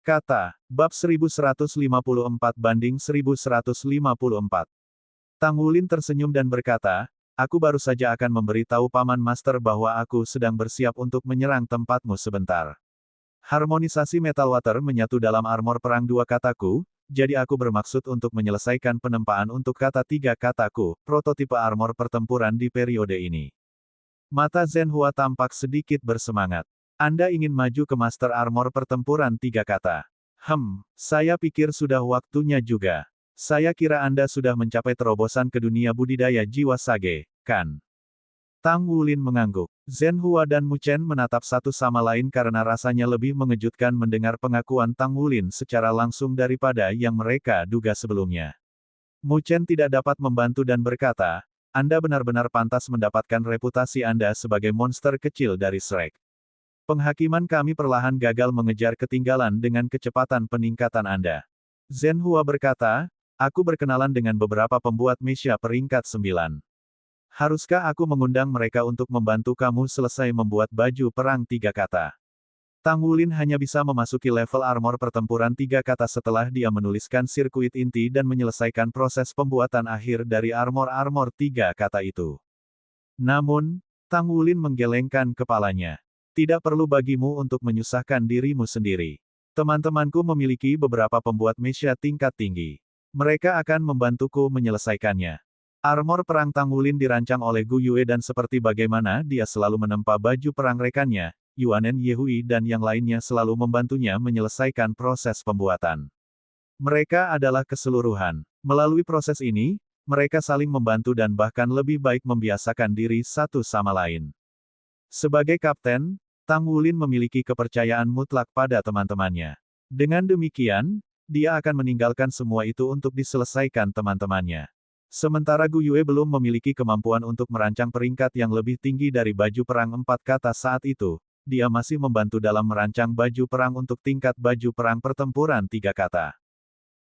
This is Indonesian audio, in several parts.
Kata, bab 1154-1154. Tang Wulin tersenyum dan berkata, aku baru saja akan memberitahu Paman Master bahwa aku sedang bersiap untuk menyerang tempatmu sebentar. Harmonisasi Metal Water menyatu dalam armor perang dua kataku, jadi aku bermaksud untuk menyelesaikan penempaan untuk kata tiga kataku, prototipe armor pertempuran di periode ini. Mata Zhenhua tampak sedikit bersemangat. Anda ingin maju ke Master Armor pertempuran tiga kata. Saya pikir sudah waktunya juga. Saya kira Anda sudah mencapai terobosan ke dunia budidaya jiwa sage, kan? Tang Wulin mengangguk. Zhenhua dan Mu Chen menatap satu sama lain karena rasanya lebih mengejutkan mendengar pengakuan Tang Wulin secara langsung daripada yang mereka duga sebelumnya. Mu Chen tidak dapat membantu dan berkata, Anda benar-benar pantas mendapatkan reputasi Anda sebagai monster kecil dari Shrek. Penghakiman kami perlahan gagal mengejar ketinggalan dengan kecepatan peningkatan Anda. Zhenhua berkata, aku berkenalan dengan beberapa pembuat mecha peringkat 9. Haruskah aku mengundang mereka untuk membantu kamu selesai membuat baju perang tiga kata? Tang Wulin hanya bisa memasuki level armor pertempuran tiga kata setelah dia menuliskan sirkuit inti dan menyelesaikan proses pembuatan akhir dari armor-armor tiga kata itu. Namun, Tang Wulin menggelengkan kepalanya. Tidak perlu bagimu untuk menyusahkan dirimu sendiri. Teman-temanku memiliki beberapa pembuat mecha tingkat tinggi. Mereka akan membantuku menyelesaikannya. Armor perang Tang Wulin dirancang oleh Gu Yue dan seperti bagaimana dia selalu menempa baju perang rekannya, Yuanen Yehui dan yang lainnya selalu membantunya menyelesaikan proses pembuatan. Mereka adalah keseluruhan. Melalui proses ini, mereka saling membantu dan bahkan lebih baik membiasakan diri satu sama lain. Sebagai kapten, Tang Wulin memiliki kepercayaan mutlak pada teman-temannya. Dengan demikian, dia akan meninggalkan semua itu untuk diselesaikan teman-temannya. Sementara Gu Yue belum memiliki kemampuan untuk merancang peringkat yang lebih tinggi dari baju perang empat kata saat itu, dia masih membantu dalam merancang baju perang untuk tingkat baju perang pertempuran tiga kata.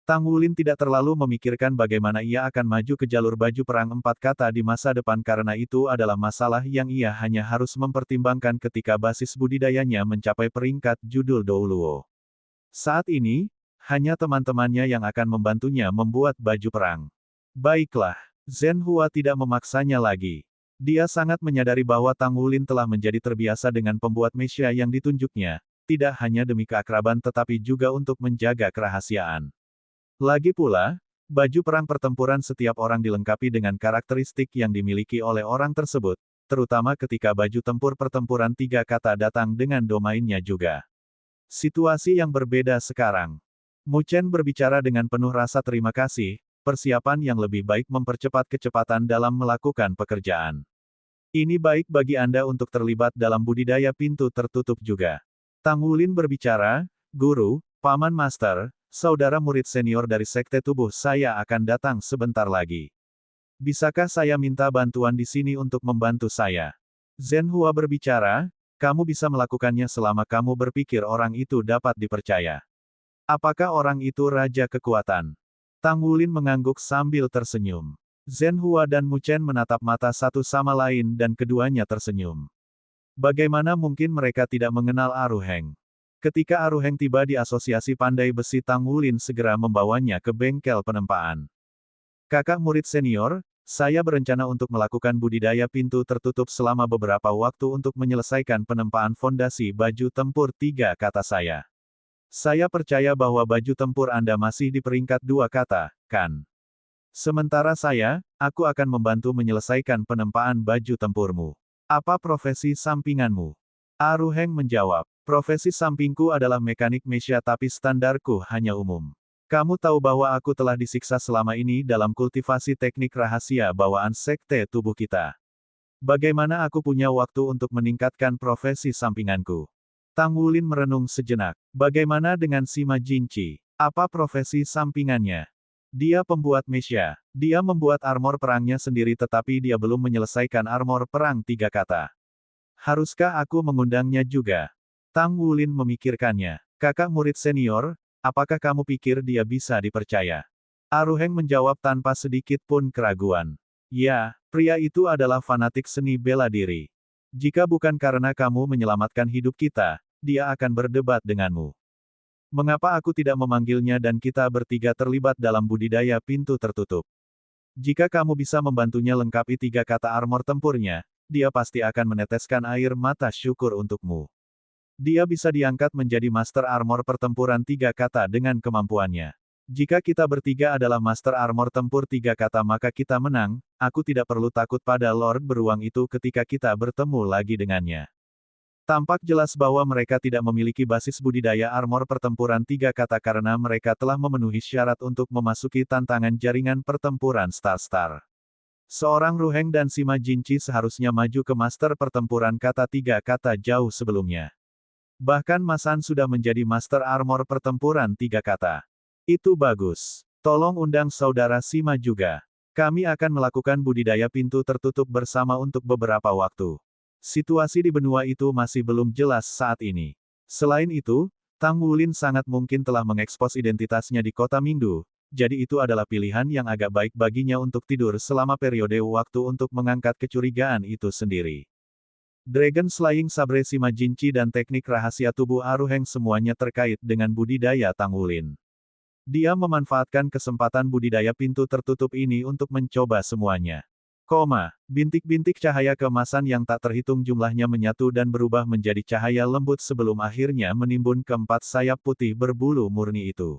Tang Wulin tidak terlalu memikirkan bagaimana ia akan maju ke jalur baju perang empat kata di masa depan karena itu adalah masalah yang ia hanya harus mempertimbangkan ketika basis budidayanya mencapai peringkat judul Douluo. Saat ini, hanya teman-temannya yang akan membantunya membuat baju perang. Baiklah, Zhenhua tidak memaksanya lagi. Dia sangat menyadari bahwa Tang Wulin telah menjadi terbiasa dengan pembuat mecha yang ditunjuknya, tidak hanya demi keakraban tetapi juga untuk menjaga kerahasiaan. Lagi pula, baju perang pertempuran setiap orang dilengkapi dengan karakteristik yang dimiliki oleh orang tersebut, terutama ketika baju tempur pertempuran tiga kata datang dengan domainnya juga. Situasi yang berbeda sekarang. Mu Chen berbicara dengan penuh rasa terima kasih, persiapan yang lebih baik mempercepat kecepatan dalam melakukan pekerjaan. Ini baik bagi Anda untuk terlibat dalam budidaya pintu tertutup juga. Tang Wulin berbicara, Guru, Paman Master, saudara murid senior dari Sekte Tubuh saya akan datang sebentar lagi. Bisakah saya minta bantuan di sini untuk membantu saya? Zhenhua berbicara, kamu bisa melakukannya selama kamu berpikir orang itu dapat dipercaya. Apakah orang itu Raja Kekuatan? Tang Wulin mengangguk sambil tersenyum. Zhenhua dan Mu Chen menatap mata satu sama lain dan keduanya tersenyum. Bagaimana mungkin mereka tidak mengenal Aruheng? Ketika Aruheng tiba di Asosiasi Pandai Besi Tang Wulin segera membawanya ke bengkel penempaan. Kakak murid senior, saya berencana untuk melakukan budidaya pintu tertutup selama beberapa waktu untuk menyelesaikan penempaan fondasi baju tempur tiga kata saya. Saya percaya bahwa baju tempur Anda masih di peringkat dua kata, kan? Sementara saya, aku akan membantu menyelesaikan penempaan baju tempurmu. Apa profesi sampinganmu? Aruheng menjawab, profesi sampingku adalah mekanik mecha tapi standarku hanya umum. Kamu tahu bahwa aku telah disiksa selama ini dalam kultivasi teknik rahasia bawaan sekte tubuh kita. Bagaimana aku punya waktu untuk meningkatkan profesi sampinganku? Tang Wulin merenung sejenak. Bagaimana dengan Sima Jinci? Apa profesi sampingannya? Dia pembuat mecha. Dia membuat armor perangnya sendiri tetapi dia belum menyelesaikan armor perang tiga kata. Haruskah aku mengundangnya juga? Tang Wulin memikirkannya. Kakak murid senior, apakah kamu pikir dia bisa dipercaya? Aruheng menjawab tanpa sedikit pun keraguan. Ya, pria itu adalah fanatik seni bela diri. Jika bukan karena kamu menyelamatkan hidup kita, dia akan berdebat denganmu. Mengapa aku tidak memanggilnya dan kita bertiga terlibat dalam budidaya pintu tertutup? Jika kamu bisa membantunya lengkapi 3 kata armor tempurnya, dia pasti akan meneteskan air mata syukur untukmu. Dia bisa diangkat menjadi Master Armor Pertempuran 3 kata dengan kemampuannya. Jika kita bertiga adalah Master Armor Tempur 3 kata maka kita menang, aku tidak perlu takut pada Lord Beruang itu ketika kita bertemu lagi dengannya. Tampak jelas bahwa mereka tidak memiliki basis budidaya armor pertempuran 3 kata karena mereka telah memenuhi syarat untuk memasuki tantangan jaringan pertempuran Star-Star. Seorang Ruheng dan Sima Jinchi seharusnya maju ke Master Pertempuran kata 3 kata jauh sebelumnya. Bahkan Masan sudah menjadi Master Armor Pertempuran 3 kata. Itu bagus. Tolong undang saudara Sima juga. Kami akan melakukan budidaya pintu tertutup bersama untuk beberapa waktu. Situasi di benua itu masih belum jelas saat ini. Selain itu, Tang Wulin sangat mungkin telah mengekspos identitasnya di kota Mingdu, jadi itu adalah pilihan yang agak baik baginya untuk tidur selama periode waktu untuk mengangkat kecurigaan itu sendiri. Dragon Slaying Sabre Sima Jinchi dan teknik rahasia tubuh Aruheng semuanya terkait dengan budidaya Tang Wulin. Dia memanfaatkan kesempatan budidaya pintu tertutup ini untuk mencoba semuanya. Bintik-bintik cahaya keemasan yang tak terhitung jumlahnya menyatu dan berubah menjadi cahaya lembut sebelum akhirnya menimbun keempat sayap putih berbulu murni itu.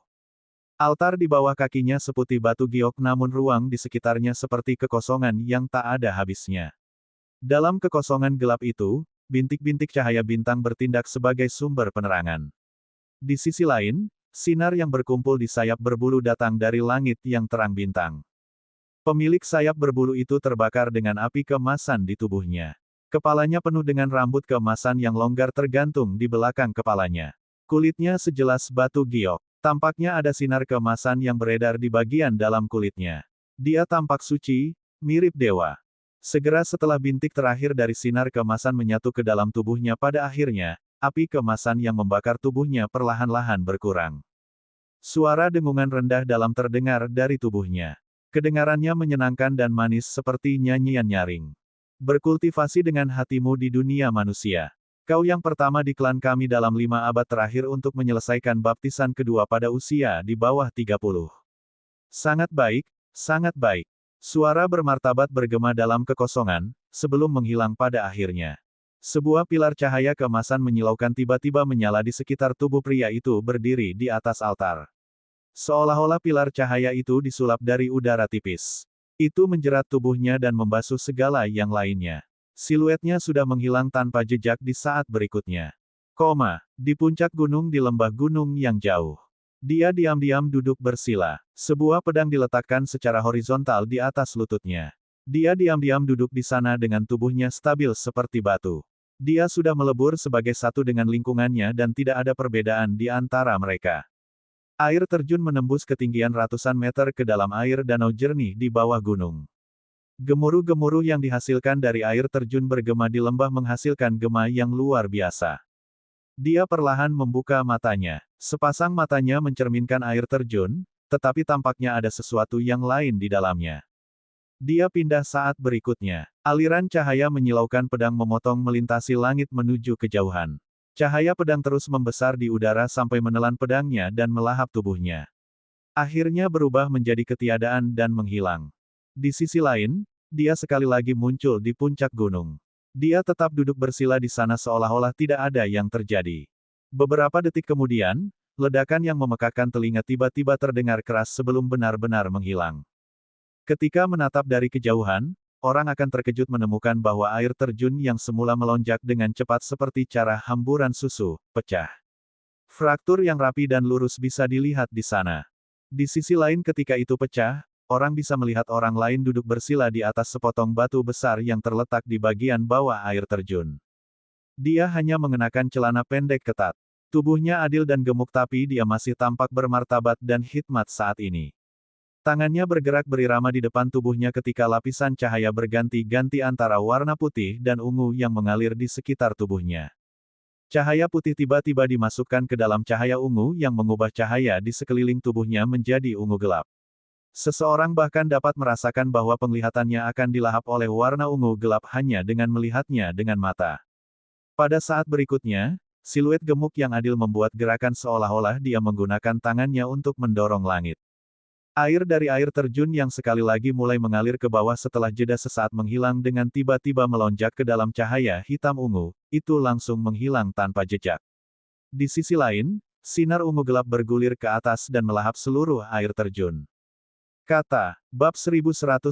Altar di bawah kakinya seputih batu giok namun ruang di sekitarnya seperti kekosongan yang tak ada habisnya. Dalam kekosongan gelap itu, bintik-bintik cahaya bintang bertindak sebagai sumber penerangan. Di sisi lain, sinar yang berkumpul di sayap berbulu datang dari langit yang terang bintang. Pemilik sayap berbulu itu terbakar dengan api keemasan di tubuhnya. Kepalanya penuh dengan rambut keemasan yang longgar tergantung di belakang kepalanya. Kulitnya sejelas batu giok. Tampaknya ada sinar keemasan yang beredar di bagian dalam kulitnya. Dia tampak suci, mirip dewa. Segera setelah bintik terakhir dari sinar keemasan menyatu ke dalam tubuhnya pada akhirnya, api keemasan yang membakar tubuhnya perlahan-lahan berkurang. Suara dengungan rendah dalam terdengar dari tubuhnya. Kedengarannya menyenangkan dan manis seperti nyanyian nyaring. Berkultivasi dengan hatimu di dunia manusia. Kau yang pertama di klan kami dalam 5 abad terakhir untuk menyelesaikan baptisan kedua pada usia di bawah 30. Sangat baik, sangat baik. Suara bermartabat bergema dalam kekosongan, sebelum menghilang pada akhirnya. Sebuah pilar cahaya keemasan menyilaukan tiba-tiba menyala di sekitar tubuh pria itu berdiri di atas altar. Seolah-olah pilar cahaya itu disulap dari udara tipis. Itu menjerat tubuhnya dan membasuh segala yang lainnya. Siluetnya sudah menghilang tanpa jejak di saat berikutnya. Di puncak gunung di lembah gunung yang jauh. Dia diam-diam duduk bersila. Sebuah pedang diletakkan secara horizontal di atas lututnya. Dia diam-diam duduk di sana dengan tubuhnya stabil seperti batu. Dia sudah melebur sebagai satu dengan lingkungannya dan tidak ada perbedaan di antara mereka. Air terjun menembus ketinggian ratusan meter ke dalam air danau jernih di bawah gunung. Gemuruh-gemuruh yang dihasilkan dari air terjun bergema di lembah menghasilkan gema yang luar biasa. Dia perlahan membuka matanya. Sepasang matanya mencerminkan air terjun, tetapi tampaknya ada sesuatu yang lain di dalamnya. Dia pindah saat berikutnya. Aliran cahaya menyilaukan pedang memotong melintasi langit menuju kejauhan. Cahaya pedang terus membesar di udara sampai menelan pedangnya dan melahap tubuhnya. Akhirnya berubah menjadi ketiadaan dan menghilang. Di sisi lain, dia sekali lagi muncul di puncak gunung. Dia tetap duduk bersila di sana seolah-olah tidak ada yang terjadi. Beberapa detik kemudian, ledakan yang memekakkan telinga tiba-tiba terdengar keras sebelum benar-benar menghilang. Ketika menatap dari kejauhan, orang akan terkejut menemukan bahwa air terjun yang semula melonjak dengan cepat seperti cara hamburan susu, pecah. Fraktur yang rapi dan lurus bisa dilihat di sana. Di sisi lain ketika itu pecah, orang bisa melihat orang lain duduk bersila di atas sepotong batu besar yang terletak di bagian bawah air terjun. Dia hanya mengenakan celana pendek ketat. Tubuhnya adil dan gemuk tapi dia masih tampak bermartabat dan hikmat saat ini. Tangannya bergerak berirama di depan tubuhnya ketika lapisan cahaya berganti-ganti antara warna putih dan ungu yang mengalir di sekitar tubuhnya. Cahaya putih tiba-tiba dimasukkan ke dalam cahaya ungu yang mengubah cahaya di sekeliling tubuhnya menjadi ungu gelap. Seseorang bahkan dapat merasakan bahwa penglihatannya akan dilahap oleh warna ungu gelap hanya dengan melihatnya dengan mata. Pada saat berikutnya, Siluet gemuk yang adil membuat gerakan seolah-olah dia menggunakan tangannya untuk mendorong langit. Air dari air terjun yang sekali lagi mulai mengalir ke bawah setelah jeda sesaat menghilang dengan tiba-tiba melonjak ke dalam cahaya hitam ungu, itu langsung menghilang tanpa jejak. Di sisi lain, sinar ungu gelap bergulir ke atas dan melahap seluruh air terjun. Kata, bab 1155.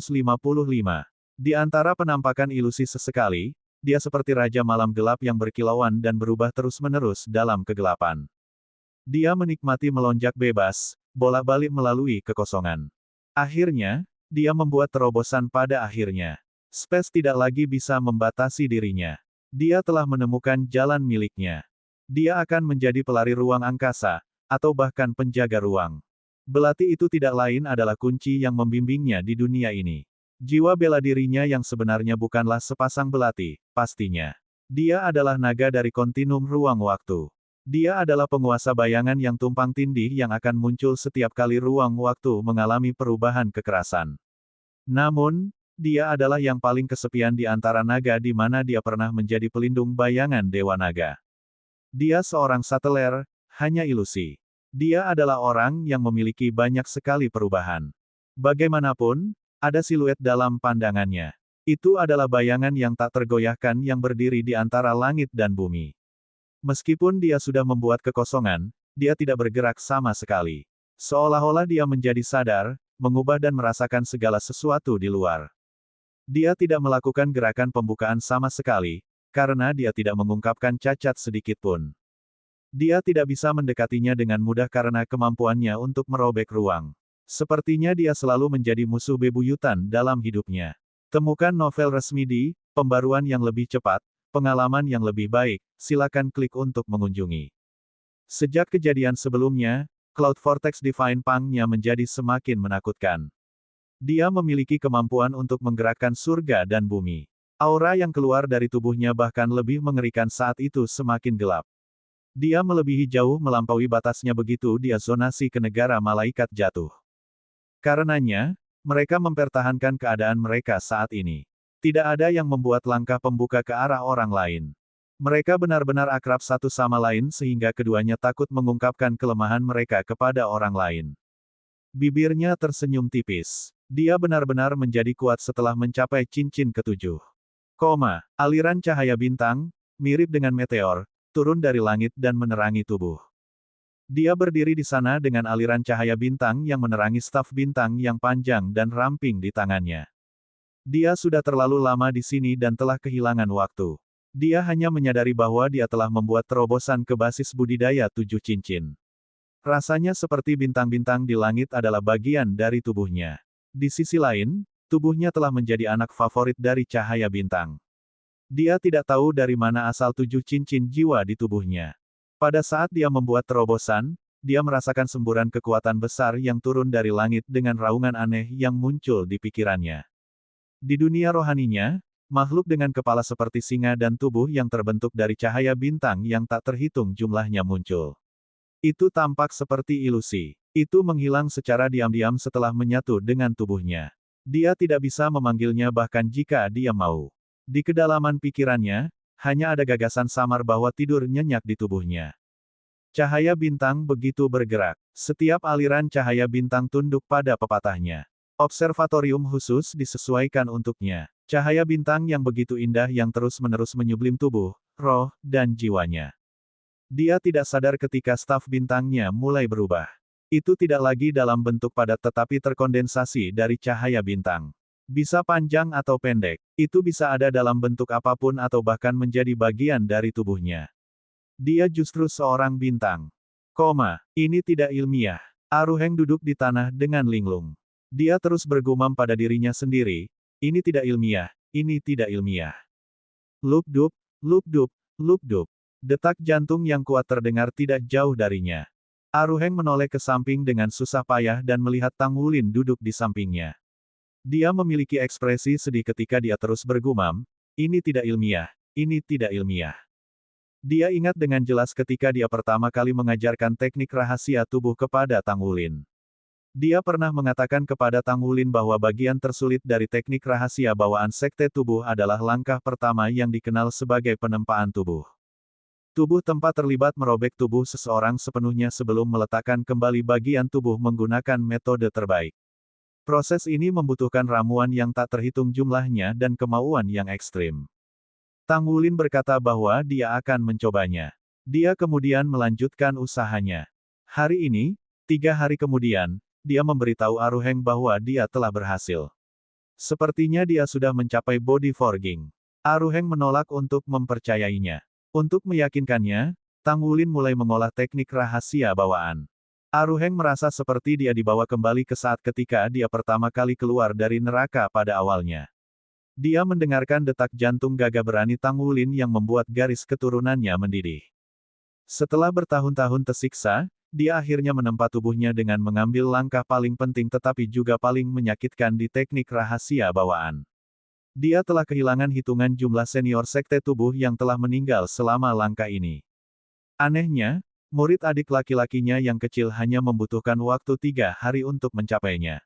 Di antara penampakan ilusi sesekali, dia seperti raja malam gelap yang berkilauan dan berubah terus-menerus dalam kegelapan. Dia menikmati melonjak bebas, bolak-balik melalui kekosongan. Akhirnya, dia membuat terobosan pada akhirnya. Space tidak lagi bisa membatasi dirinya. Dia telah menemukan jalan miliknya. Dia akan menjadi pelari ruang angkasa, atau bahkan penjaga ruang. Belati itu tidak lain adalah kunci yang membimbingnya di dunia ini. Jiwa bela dirinya yang sebenarnya bukanlah sepasang belati, pastinya. Dia adalah naga dari kontinum ruang-waktu. Dia adalah penguasa bayangan yang tumpang tindih yang akan muncul setiap kali ruang-waktu mengalami perubahan kekerasan. Namun, dia adalah yang paling kesepian di antara naga di mana dia pernah menjadi pelindung bayangan Dewa Naga. Dia seorang sateler, hanya ilusi. Dia adalah orang yang memiliki banyak sekali perubahan. Bagaimanapun, ada siluet dalam pandangannya. Itu adalah bayangan yang tak tergoyahkan yang berdiri di antara langit dan bumi. Meskipun dia sudah membuat kekosongan, dia tidak bergerak sama sekali. Seolah-olah dia menjadi sadar, mengubah dan merasakan segala sesuatu di luar. Dia tidak melakukan gerakan pembukaan sama sekali, karena dia tidak mengungkapkan cacat sedikit pun. Dia tidak bisa mendekatinya dengan mudah karena kemampuannya untuk merobek ruang. Sepertinya dia selalu menjadi musuh bebuyutan dalam hidupnya. Temukan novel resmi di pembaruan yang lebih cepat, pengalaman yang lebih baik, silakan klik untuk mengunjungi. Sejak kejadian sebelumnya, Cloud Vortex Divine Pang-nya menjadi semakin menakutkan. Dia memiliki kemampuan untuk menggerakkan surga dan bumi. Aura yang keluar dari tubuhnya bahkan lebih mengerikan saat itu semakin gelap. Dia melebihi jauh melampaui batasnya begitu dia zonasi ke negara malaikat jatuh. Karenanya, mereka mempertahankan keadaan mereka saat ini. Tidak ada yang membuat langkah pembuka ke arah orang lain. Mereka benar-benar akrab satu sama lain sehingga keduanya takut mengungkapkan kelemahan mereka kepada orang lain. Bibirnya tersenyum tipis. Dia benar-benar menjadi kuat setelah mencapai cincin ketujuh. Aliran cahaya bintang, mirip dengan meteor, turun dari langit dan menerangi tubuh. Dia berdiri di sana dengan aliran cahaya bintang yang menerangi staf bintang yang panjang dan ramping di tangannya. Dia sudah terlalu lama di sini dan telah kehilangan waktu. Dia hanya menyadari bahwa dia telah membuat terobosan ke basis budidaya 7 cincin. Rasanya seperti bintang-bintang di langit adalah bagian dari tubuhnya. Di sisi lain, tubuhnya telah menjadi anak favorit dari cahaya bintang. Dia tidak tahu dari mana asal 7 cincin jiwa di tubuhnya. Pada saat dia membuat terobosan, dia merasakan semburan kekuatan besar yang turun dari langit dengan raungan aneh yang muncul di pikirannya. Di dunia rohaninya, makhluk dengan kepala seperti singa dan tubuh yang terbentuk dari cahaya bintang yang tak terhitung jumlahnya muncul. Itu tampak seperti ilusi. Itu menghilang secara diam-diam setelah menyatu dengan tubuhnya. Dia tidak bisa memanggilnya bahkan jika dia mau. Di kedalaman pikirannya, hanya ada gagasan samar bahwa tidur nyenyak di tubuhnya. Cahaya bintang begitu bergerak. Setiap aliran cahaya bintang tunduk pada pepatahnya. Observatorium khusus disesuaikan untuknya. Cahaya bintang yang begitu indah yang terus-menerus menyublim tubuh, roh, dan jiwanya. Dia tidak sadar ketika staf bintangnya mulai berubah. Itu tidak lagi dalam bentuk padat tetapi terkondensasi dari cahaya bintang. Bisa panjang atau pendek, itu bisa ada dalam bentuk apapun atau bahkan menjadi bagian dari tubuhnya. Dia justru seorang bintang. Ini tidak ilmiah. Aruheng duduk di tanah dengan linglung. Dia terus bergumam pada dirinya sendiri, ini tidak ilmiah, ini tidak ilmiah. Lup-dup, lup-dup, lup-dup. Detak jantung yang kuat terdengar tidak jauh darinya. Aruheng menoleh ke samping dengan susah payah dan melihat Tang Wulin duduk di sampingnya. Dia memiliki ekspresi sedih ketika dia terus bergumam, ini tidak ilmiah, ini tidak ilmiah. Dia ingat dengan jelas ketika dia pertama kali mengajarkan teknik rahasia tubuh kepada Tang Wulin. Dia pernah mengatakan kepada Tang Wulin bahwa bagian tersulit dari teknik rahasia bawaan sekte tubuh adalah langkah pertama yang dikenal sebagai penempaan tubuh. Tubuh tempat terlibat merobek tubuh seseorang sepenuhnya sebelum meletakkan kembali bagian tubuh menggunakan metode terbaik. Proses ini membutuhkan ramuan yang tak terhitung jumlahnya dan kemauan yang ekstrim. Tang Wulin berkata bahwa dia akan mencobanya. Dia kemudian melanjutkan usahanya. Hari ini, 3 hari kemudian, dia memberitahu Aruheng bahwa dia telah berhasil. Sepertinya dia sudah mencapai body forging. Aruheng menolak untuk mempercayainya. Untuk meyakinkannya, Tang Wulin mulai mengolah teknik rahasia bawaan. Aruheng merasa seperti dia dibawa kembali ke saat ketika dia pertama kali keluar dari neraka pada awalnya. Dia mendengarkan detak jantung gagah berani Tang Wulin yang membuat garis keturunannya mendidih. Setelah bertahun-tahun tersiksa, dia akhirnya menempa tubuhnya dengan mengambil langkah paling penting tetapi juga paling menyakitkan di teknik rahasia bawaan. Dia telah kehilangan hitungan jumlah senior sekte tubuh yang telah meninggal selama langkah ini. Anehnya, murid adik laki-lakinya yang kecil hanya membutuhkan waktu 3 hari untuk mencapainya.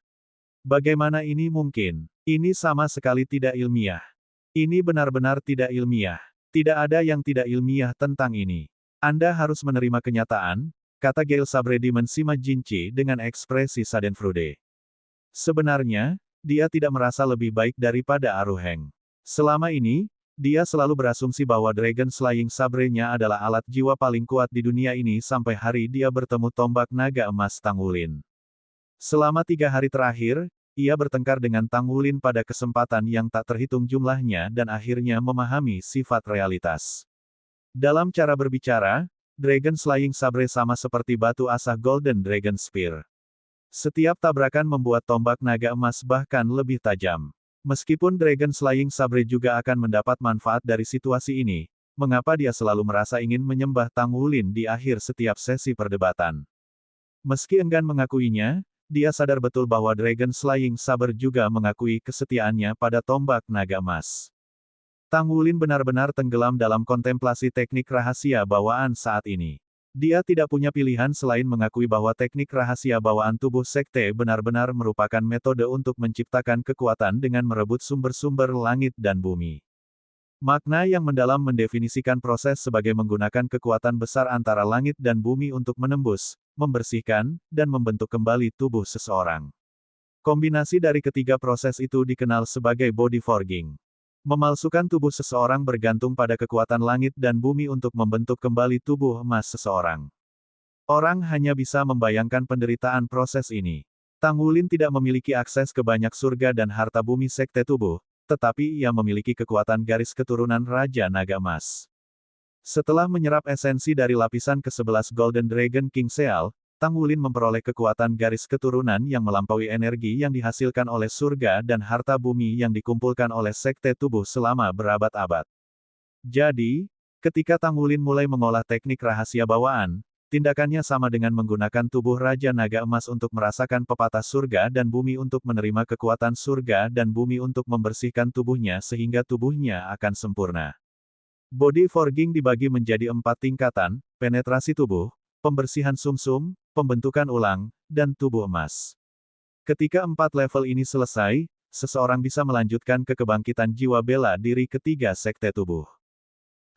Bagaimana ini mungkin? Ini sama sekali tidak ilmiah. Ini benar-benar tidak ilmiah. Tidak ada yang tidak ilmiah tentang ini. Anda harus menerima kenyataan, kata Gale Sabre Demon Sima Jinchi dengan ekspresi Schadenfreude. Sebenarnya, dia tidak merasa lebih baik daripada Aruheng. Selama ini, dia selalu berasumsi bahwa Dragon Slaying Sabre-nya adalah alat jiwa paling kuat di dunia ini sampai hari dia bertemu tombak naga emas Tang Wulin. Selama 3 hari terakhir, ia bertengkar dengan Tang Wulin pada kesempatan yang tak terhitung jumlahnya dan akhirnya memahami sifat realitas. Dalam cara berbicara, Dragon Slaying Sabre sama seperti batu asah Golden Dragon Spear. Setiap tabrakan membuat tombak naga emas bahkan lebih tajam. Meskipun Dragon Slaying Sabre juga akan mendapat manfaat dari situasi ini, mengapa dia selalu merasa ingin menyembah Tang Wulin di akhir setiap sesi perdebatan? Meski enggan mengakuinya, dia sadar betul bahwa Dragon Slaying Sabre juga mengakui kesetiaannya pada tombak naga emas. Tang Wulin benar-benar tenggelam dalam kontemplasi teknik rahasia bawaan saat ini. Dia tidak punya pilihan selain mengakui bahwa teknik rahasia bawaan tubuh sekte benar-benar merupakan metode untuk menciptakan kekuatan dengan merebut sumber-sumber langit dan bumi. Makna yang mendalam mendefinisikan proses sebagai menggunakan kekuatan besar antara langit dan bumi untuk menembus, membersihkan, dan membentuk kembali tubuh seseorang. Kombinasi dari ketiga proses itu dikenal sebagai body forging. Memalsukan tubuh seseorang bergantung pada kekuatan langit dan bumi untuk membentuk kembali tubuh emas seseorang. Orang hanya bisa membayangkan penderitaan proses ini. Tang Wulin tidak memiliki akses ke banyak surga dan harta bumi sekte tubuh, tetapi ia memiliki kekuatan garis keturunan Raja Naga Emas. Setelah menyerap esensi dari lapisan ke-11 Golden Dragon King Seal, Tang Wulin memperoleh kekuatan garis keturunan yang melampaui energi yang dihasilkan oleh surga dan harta bumi yang dikumpulkan oleh sekte tubuh selama berabad-abad. Jadi, ketika Tang Wulin mulai mengolah teknik rahasia bawaan, tindakannya sama dengan menggunakan tubuh Raja Naga Emas untuk merasakan pepatah surga dan bumi untuk menerima kekuatan surga dan bumi untuk membersihkan tubuhnya sehingga tubuhnya akan sempurna. Body forging dibagi menjadi 4 tingkatan, penetrasi tubuh, pembersihan sumsum, pembentukan ulang, dan tubuh emas. Ketika 4 level ini selesai, seseorang bisa melanjutkan ke kebangkitan jiwa bela diri ketiga sekte tubuh.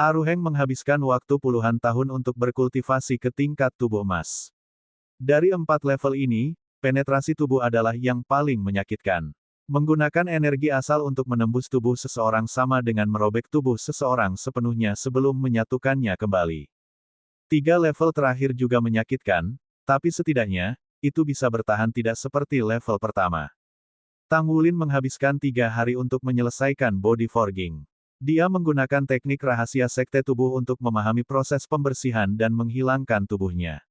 Aruheng menghabiskan waktu puluhan tahun untuk berkultivasi ke tingkat tubuh emas. Dari 4 level ini, penetrasi tubuh adalah yang paling menyakitkan. Menggunakan energi asal untuk menembus tubuh seseorang sama dengan merobek tubuh seseorang sepenuhnya sebelum menyatukannya kembali. 3 level terakhir juga menyakitkan, tapi setidaknya, itu bisa bertahan tidak seperti level pertama. Tang Wulin menghabiskan 3 hari untuk menyelesaikan body forging. Dia menggunakan teknik rahasia sekte tubuh untuk memahami proses pembersihan dan menghilangkan tubuhnya.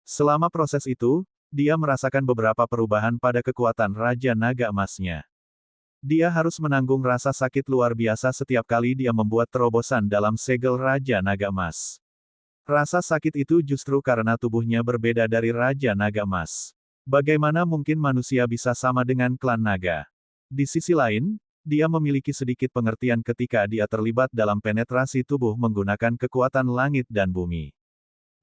Selama proses itu, dia merasakan beberapa perubahan pada kekuatan Raja Naga Emasnya. Dia harus menanggung rasa sakit luar biasa setiap kali dia membuat terobosan dalam segel Raja Naga Emas. Rasa sakit itu justru karena tubuhnya berbeda dari Raja Naga Emas. Bagaimana mungkin manusia bisa sama dengan klan naga? Di sisi lain, dia memiliki sedikit pengertian ketika dia terlibat dalam penetrasi tubuh menggunakan kekuatan langit dan bumi.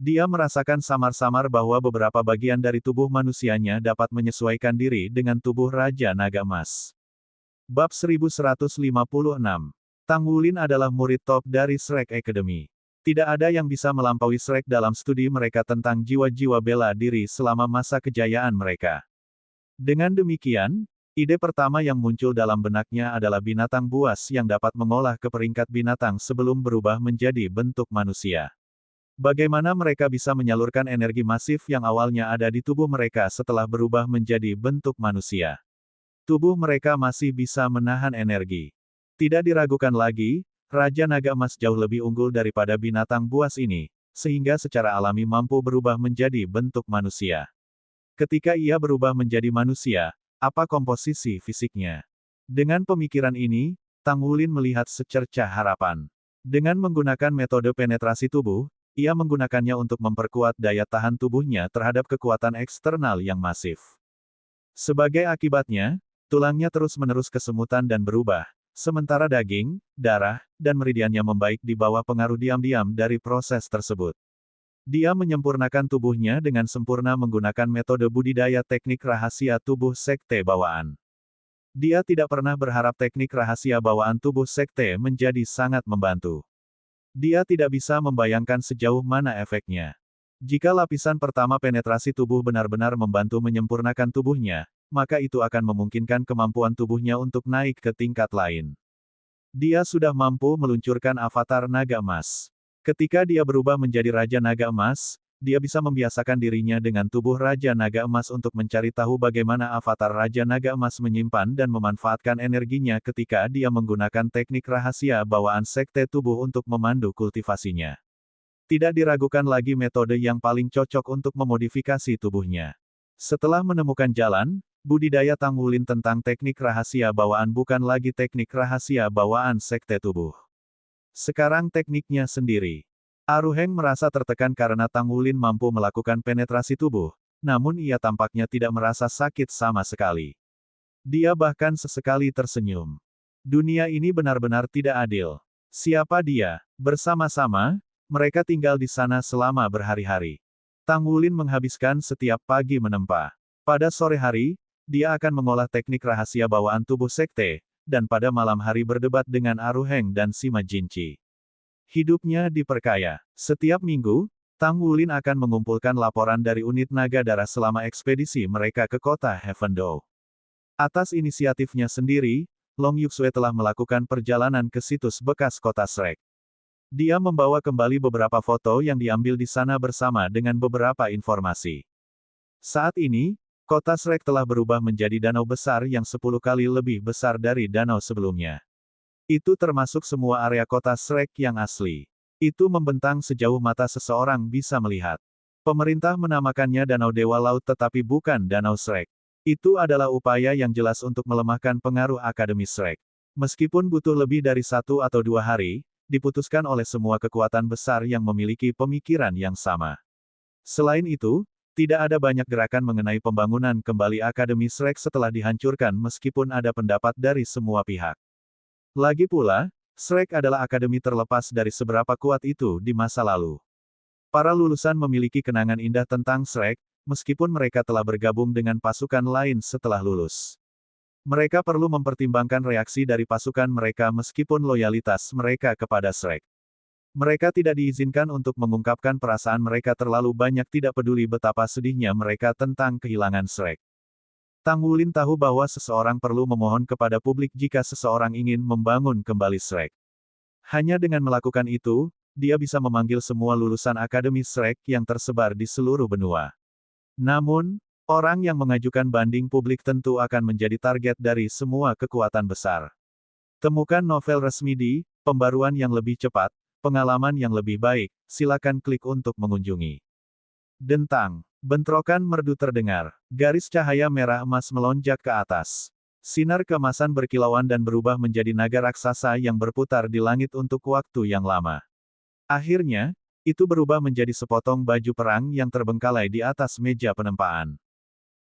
Dia merasakan samar-samar bahwa beberapa bagian dari tubuh manusianya dapat menyesuaikan diri dengan tubuh Raja Naga Emas. Bab 1156. Tang Wulin adalah murid top dari Shrek Academy. Tidak ada yang bisa melampaui Shrek dalam studi mereka tentang jiwa-jiwa bela diri selama masa kejayaan mereka. Dengan demikian, ide pertama yang muncul dalam benaknya adalah binatang buas yang dapat mengolah ke peringkat binatang sebelum berubah menjadi bentuk manusia. Bagaimana mereka bisa menyalurkan energi masif yang awalnya ada di tubuh mereka setelah berubah menjadi bentuk manusia? Tubuh mereka masih bisa menahan energi. Tidak diragukan lagi, Raja Naga Emas jauh lebih unggul daripada binatang buas ini, sehingga secara alami mampu berubah menjadi bentuk manusia. Ketika ia berubah menjadi manusia, apa komposisi fisiknya? Dengan pemikiran ini, Tang Wulin melihat secercah harapan. Dengan menggunakan metode penetrasi tubuh, ia menggunakannya untuk memperkuat daya tahan tubuhnya terhadap kekuatan eksternal yang masif. Sebagai akibatnya, tulangnya terus-menerus kesemutan dan berubah, sementara daging, darah, dan meridiannya membaik di bawah pengaruh diam-diam dari proses tersebut. Dia menyempurnakan tubuhnya dengan sempurna menggunakan metode budidaya teknik rahasia tubuh sekte bawaan. Dia tidak pernah berharap teknik rahasia bawaan tubuh sekte menjadi sangat membantu. Dia tidak bisa membayangkan sejauh mana efeknya. Jika lapisan pertama penetrasi tubuh benar-benar membantu menyempurnakan tubuhnya, maka itu akan memungkinkan kemampuan tubuhnya untuk naik ke tingkat lain. Dia sudah mampu meluncurkan avatar naga emas. Ketika dia berubah menjadi Raja Naga Emas, dia bisa membiasakan dirinya dengan tubuh Raja Naga Emas untuk mencari tahu bagaimana avatar Raja Naga Emas menyimpan dan memanfaatkan energinya ketika dia menggunakan teknik rahasia bawaan sekte tubuh untuk memandu kultivasinya. Tidak diragukan lagi metode yang paling cocok untuk memodifikasi tubuhnya. Setelah menemukan jalan, budidaya Tang Wulin tentang teknik rahasia bawaan bukan lagi teknik rahasia bawaan sekte tubuh. Sekarang tekniknya sendiri. Aruheng merasa tertekan karena Tang Wulin mampu melakukan penetrasi tubuh, namun ia tampaknya tidak merasa sakit sama sekali. Dia bahkan sesekali tersenyum. Dunia ini benar-benar tidak adil. Siapa dia? Bersama-sama, mereka tinggal di sana selama berhari-hari. Tang Wulin menghabiskan setiap pagi menempa. Pada sore hari, dia akan mengolah teknik rahasia bawaan tubuh sekte, dan pada malam hari berdebat dengan Aruheng dan Sima Jinci. Hidupnya diperkaya. Setiap minggu, Tang Wulin akan mengumpulkan laporan dari unit naga darah selama ekspedisi mereka ke kota Heavendou. Atas inisiatifnya sendiri, Long Yuxue telah melakukan perjalanan ke situs bekas kota Shrek. Dia membawa kembali beberapa foto yang diambil di sana bersama dengan beberapa informasi. Saat ini, kota Shrek telah berubah menjadi danau besar yang 10 kali lebih besar dari danau sebelumnya. Itu termasuk semua area kota Shrek yang asli. Itu membentang sejauh mata seseorang bisa melihat. Pemerintah menamakannya Danau Dewa Laut tetapi bukan Danau Shrek. Itu adalah upaya yang jelas untuk melemahkan pengaruh Akademi Shrek. Meskipun butuh lebih dari 1 atau 2 hari, diputuskan oleh semua kekuatan besar yang memiliki pemikiran yang sama. Selain itu, tidak ada banyak gerakan mengenai pembangunan kembali Akademi Shrek setelah dihancurkan meskipun ada pendapat dari semua pihak. Lagi pula, Shrek adalah akademi terlepas dari seberapa kuat itu di masa lalu. Para lulusan memiliki kenangan indah tentang Shrek, meskipun mereka telah bergabung dengan pasukan lain setelah lulus. Mereka perlu mempertimbangkan reaksi dari pasukan mereka meskipun loyalitas mereka kepada Shrek. Mereka tidak diizinkan untuk mengungkapkan perasaan mereka terlalu banyak, tidak peduli betapa sedihnya mereka tentang kehilangan Shrek. Tang Wulin tahu bahwa seseorang perlu memohon kepada publik jika seseorang ingin membangun kembali Shrek. Hanya dengan melakukan itu, dia bisa memanggil semua lulusan Akademi Shrek yang tersebar di seluruh benua. Namun, orang yang mengajukan banding publik tentu akan menjadi target dari semua kekuatan besar. Temukan novel resmi di Pembaruan yang lebih cepat, pengalaman yang lebih baik, silakan klik untuk mengunjungi. Dentang. Bentrokan merdu terdengar. Garis cahaya merah emas melonjak ke atas. Sinar keemasan berkilauan dan berubah menjadi naga raksasa yang berputar di langit untuk waktu yang lama. Akhirnya, itu berubah menjadi sepotong baju perang yang terbengkalai di atas meja penempaan.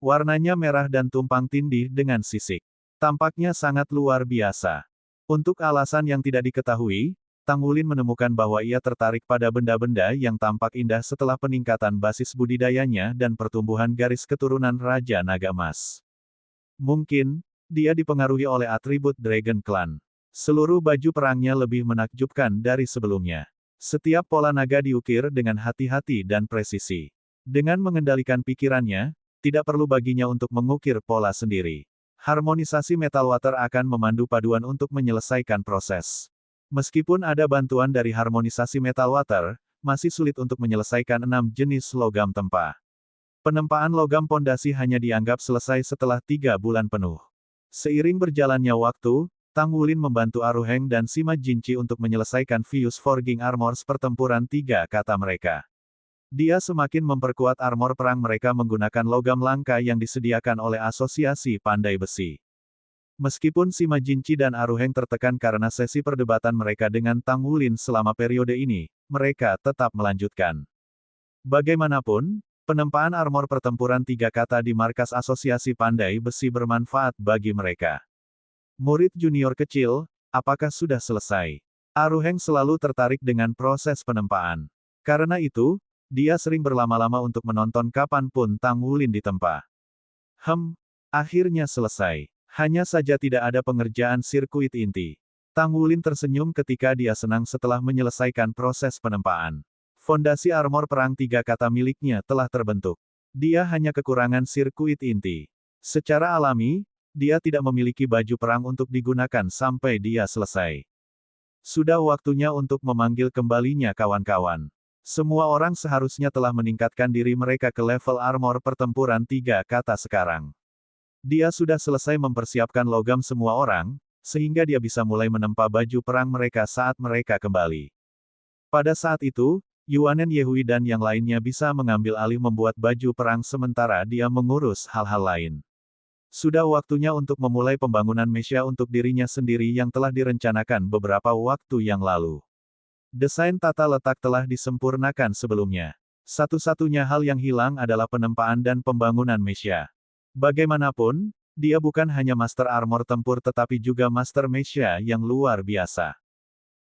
Warnanya merah dan tumpang tindih dengan sisik. Tampaknya sangat luar biasa. Untuk alasan yang tidak diketahui, Tang Wulin menemukan bahwa ia tertarik pada benda-benda yang tampak indah setelah peningkatan basis budidayanya dan pertumbuhan garis keturunan Raja Naga Emas. Mungkin, dia dipengaruhi oleh atribut Dragon Clan. Seluruh baju perangnya lebih menakjubkan dari sebelumnya. Setiap pola naga diukir dengan hati-hati dan presisi. Dengan mengendalikan pikirannya, tidak perlu baginya untuk mengukir pola sendiri. Harmonisasi metal water akan memandu paduan untuk menyelesaikan proses. Meskipun ada bantuan dari harmonisasi metal water, masih sulit untuk menyelesaikan 6 jenis logam tempa. Penempaan logam pondasi hanya dianggap selesai setelah 3 bulan penuh. Seiring berjalannya waktu, Tang Wulin membantu Aruheng dan Sima Jinchi untuk menyelesaikan Fuse Forging Armors pertempuran 3 kata mereka. Dia semakin memperkuat armor perang mereka menggunakan logam langka yang disediakan oleh Asosiasi Pandai Besi. Meskipun Sima Jinchi dan Aruheng tertekan karena sesi perdebatan mereka dengan Tang Wulin selama periode ini, mereka tetap melanjutkan. Bagaimanapun, penempaan armor pertempuran 3 kata di markas Asosiasi Pandai Besi bermanfaat bagi mereka. Murid junior kecil, apakah sudah selesai? Aruheng selalu tertarik dengan proses penempaan. Karena itu, dia sering berlama-lama untuk menonton kapanpun Tang Wulin ditempa. Akhirnya selesai. Hanya saja tidak ada pengerjaan sirkuit inti. Tang Wulin tersenyum ketika dia senang setelah menyelesaikan proses penempaan. Fondasi armor perang 3 kata miliknya telah terbentuk. Dia hanya kekurangan sirkuit inti. Secara alami, dia tidak memiliki baju perang untuk digunakan sampai dia selesai. Sudah waktunya untuk memanggil kembalinya kawan-kawan. Semua orang seharusnya telah meningkatkan diri mereka ke level armor pertempuran 3 kata sekarang. Dia sudah selesai mempersiapkan logam semua orang, sehingga dia bisa mulai menempa baju perang mereka saat mereka kembali. Pada saat itu, Yuanen Yehui dan yang lainnya bisa mengambil alih membuat baju perang sementara dia mengurus hal-hal lain. Sudah waktunya untuk memulai pembangunan Mesya untuk dirinya sendiri yang telah direncanakan beberapa waktu yang lalu. Desain tata letak telah disempurnakan sebelumnya. Satu-satunya hal yang hilang adalah penempaan dan pembangunan Mesya. Bagaimanapun, dia bukan hanya Master Armor Tempur tetapi juga Master Mesya yang luar biasa.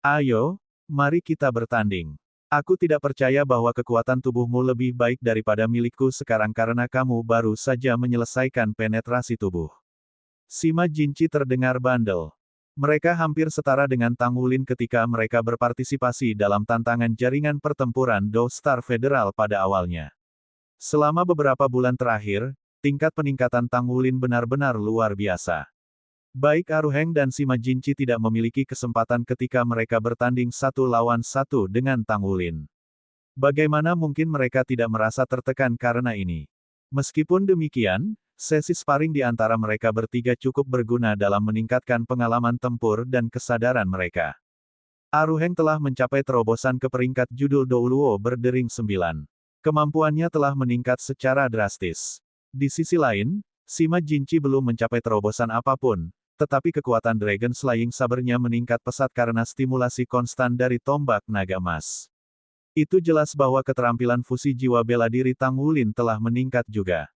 Ayo, mari kita bertanding. Aku tidak percaya bahwa kekuatan tubuhmu lebih baik daripada milikku sekarang karena kamu baru saja menyelesaikan penetrasi tubuh. Sima Jinchi terdengar bandel. Mereka hampir setara dengan Tang Wulin ketika mereka berpartisipasi dalam tantangan jaringan pertempuran Dou Star Federal pada awalnya. Selama beberapa bulan terakhir, tingkat peningkatan Tang Wulin benar-benar luar biasa. Baik Aruheng dan Sima Jinchi tidak memiliki kesempatan ketika mereka bertanding 1 lawan 1 dengan Tang Wulin. Bagaimana mungkin mereka tidak merasa tertekan karena ini? Meskipun demikian, sesi sparring di antara mereka bertiga cukup berguna dalam meningkatkan pengalaman tempur dan kesadaran mereka. Aruheng telah mencapai terobosan ke peringkat judul Douluo berdering 9. Kemampuannya telah meningkat secara drastis. Di sisi lain, Sima Jinchi belum mencapai terobosan apapun, tetapi kekuatan Dragon Slaying Saber-nya meningkat pesat karena stimulasi konstan dari tombak naga emas. Itu jelas bahwa keterampilan fusi jiwa bela diri Tang Wulin telah meningkat juga.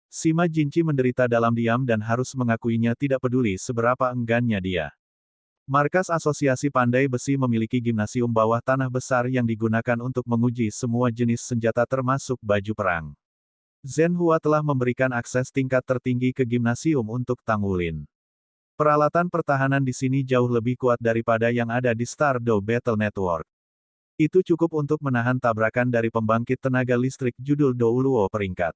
Sima Jinchi menderita dalam diam dan harus mengakuinya tidak peduli seberapa enggannya dia. Markas Asosiasi Pandai Besi memiliki gimnasium bawah tanah besar yang digunakan untuk menguji semua jenis senjata termasuk baju perang. Zhenhua telah memberikan akses tingkat tertinggi ke gimnasium untuk Tang Wulin. Peralatan pertahanan di sini jauh lebih kuat daripada yang ada di Stardow Battle Network. Itu cukup untuk menahan tabrakan dari pembangkit tenaga listrik judul Douluo peringkat.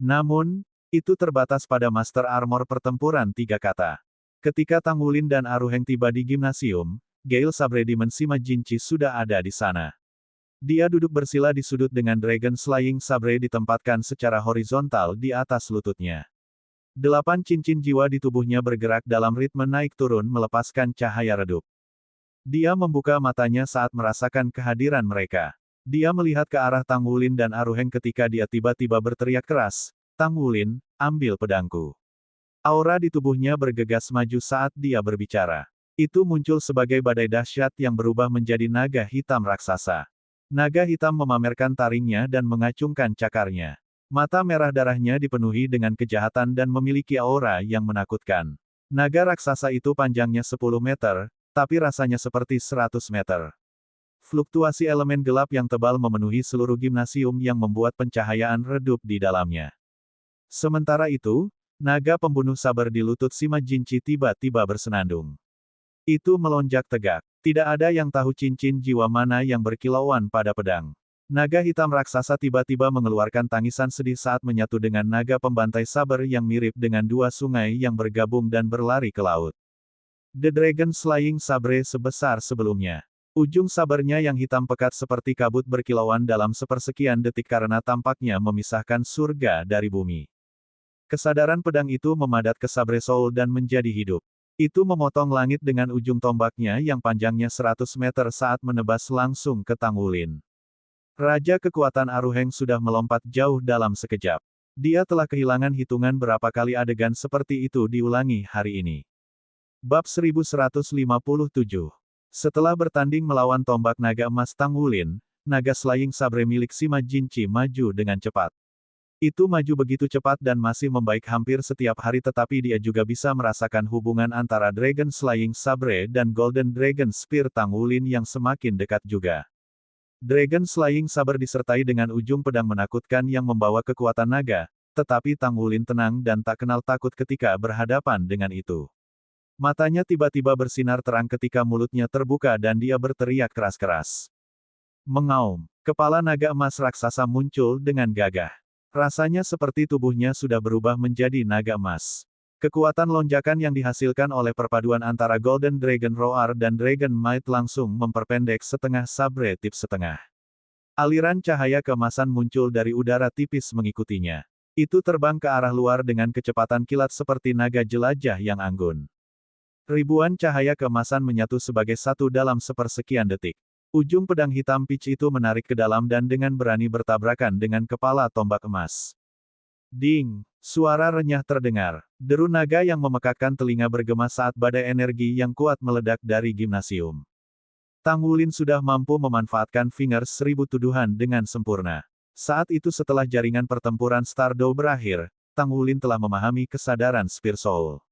Namun, itu terbatas pada Master Armor pertempuran 3 kata. Ketika Tang Wulin dan Aruheng tiba di gimnasium, Gale Sabre Demon Sima Jinchi sudah ada di sana. Dia duduk bersila di sudut dengan Dragon Slaying Sabre ditempatkan secara horizontal di atas lututnya. 8 cincin jiwa di tubuhnya bergerak dalam ritme naik turun melepaskan cahaya redup. Dia membuka matanya saat merasakan kehadiran mereka. Dia melihat ke arah Tang Wulin dan Aruheng ketika dia tiba-tiba berteriak keras, "Tang Wulin, ambil pedangku." Aura di tubuhnya bergegas maju saat dia berbicara. Itu muncul sebagai badai dahsyat yang berubah menjadi naga hitam raksasa. Naga hitam memamerkan taringnya dan mengacungkan cakarnya. Mata merah darahnya dipenuhi dengan kejahatan dan memiliki aura yang menakutkan. Naga raksasa itu panjangnya 10 meter, tapi rasanya seperti 100 meter. Fluktuasi elemen gelap yang tebal memenuhi seluruh gimnasium yang membuat pencahayaan redup di dalamnya. Sementara itu, naga pembunuh sabar di lutut Sima Jinchi tiba-tiba bersenandung. Itu melonjak tegak. Tidak ada yang tahu cincin jiwa mana yang berkilauan pada pedang. Naga hitam raksasa tiba-tiba mengeluarkan tangisan sedih saat menyatu dengan naga pembantai saber yang mirip dengan dua sungai yang bergabung dan berlari ke laut. The Dragon Slaying Sabre sebesar sebelumnya. Ujung sabernya yang hitam pekat seperti kabut berkilauan dalam sepersekian detik karena tampaknya memisahkan surga dari bumi. Kesadaran pedang itu memadat ke Sabre Soul dan menjadi hidup. Itu memotong langit dengan ujung tombaknya yang panjangnya 100 meter saat menebas langsung ke Tang Wulin. Raja kekuatan Aruheng sudah melompat jauh dalam sekejap. Dia telah kehilangan hitungan berapa kali adegan seperti itu diulangi hari ini. Bab 1157. Setelah bertanding melawan tombak naga emas Tang Wulin, naga Slaying Sabre milik Sima Jinci maju dengan cepat. Itu maju begitu cepat dan masih membaik hampir setiap hari tetapi dia juga bisa merasakan hubungan antara Dragon Slaying Sabre dan Golden Dragon Spear Tang Wulin yang semakin dekat juga. Dragon Slaying Saber disertai dengan ujung pedang menakutkan yang membawa kekuatan naga, tetapi Tang Wulin tenang dan tak kenal takut ketika berhadapan dengan itu. Matanya tiba-tiba bersinar terang ketika mulutnya terbuka dan dia berteriak keras-keras. Mengaum, kepala naga emas raksasa muncul dengan gagah. Rasanya seperti tubuhnya sudah berubah menjadi naga emas. Kekuatan lonjakan yang dihasilkan oleh perpaduan antara Golden Dragon Roar dan Dragon Might langsung memperpendek setengah sabre tip setengah. Aliran cahaya keemasan muncul dari udara tipis mengikutinya. Itu terbang ke arah luar dengan kecepatan kilat seperti naga jelajah yang anggun. Ribuan cahaya keemasan menyatu sebagai satu dalam sepersekian detik. Ujung pedang hitam pitch itu menarik ke dalam dan dengan berani bertabrakan dengan kepala tombak emas. Ding! Suara renyah terdengar. Deru naga yang memekakkan telinga bergema saat badai energi yang kuat meledak dari gimnasium. Tang Wulin sudah mampu memanfaatkan Fingers 1000 tuduhan dengan sempurna. Saat itu setelah jaringan pertempuran Stardow berakhir, Tang Wulin telah memahami kesadaran Spear Soul.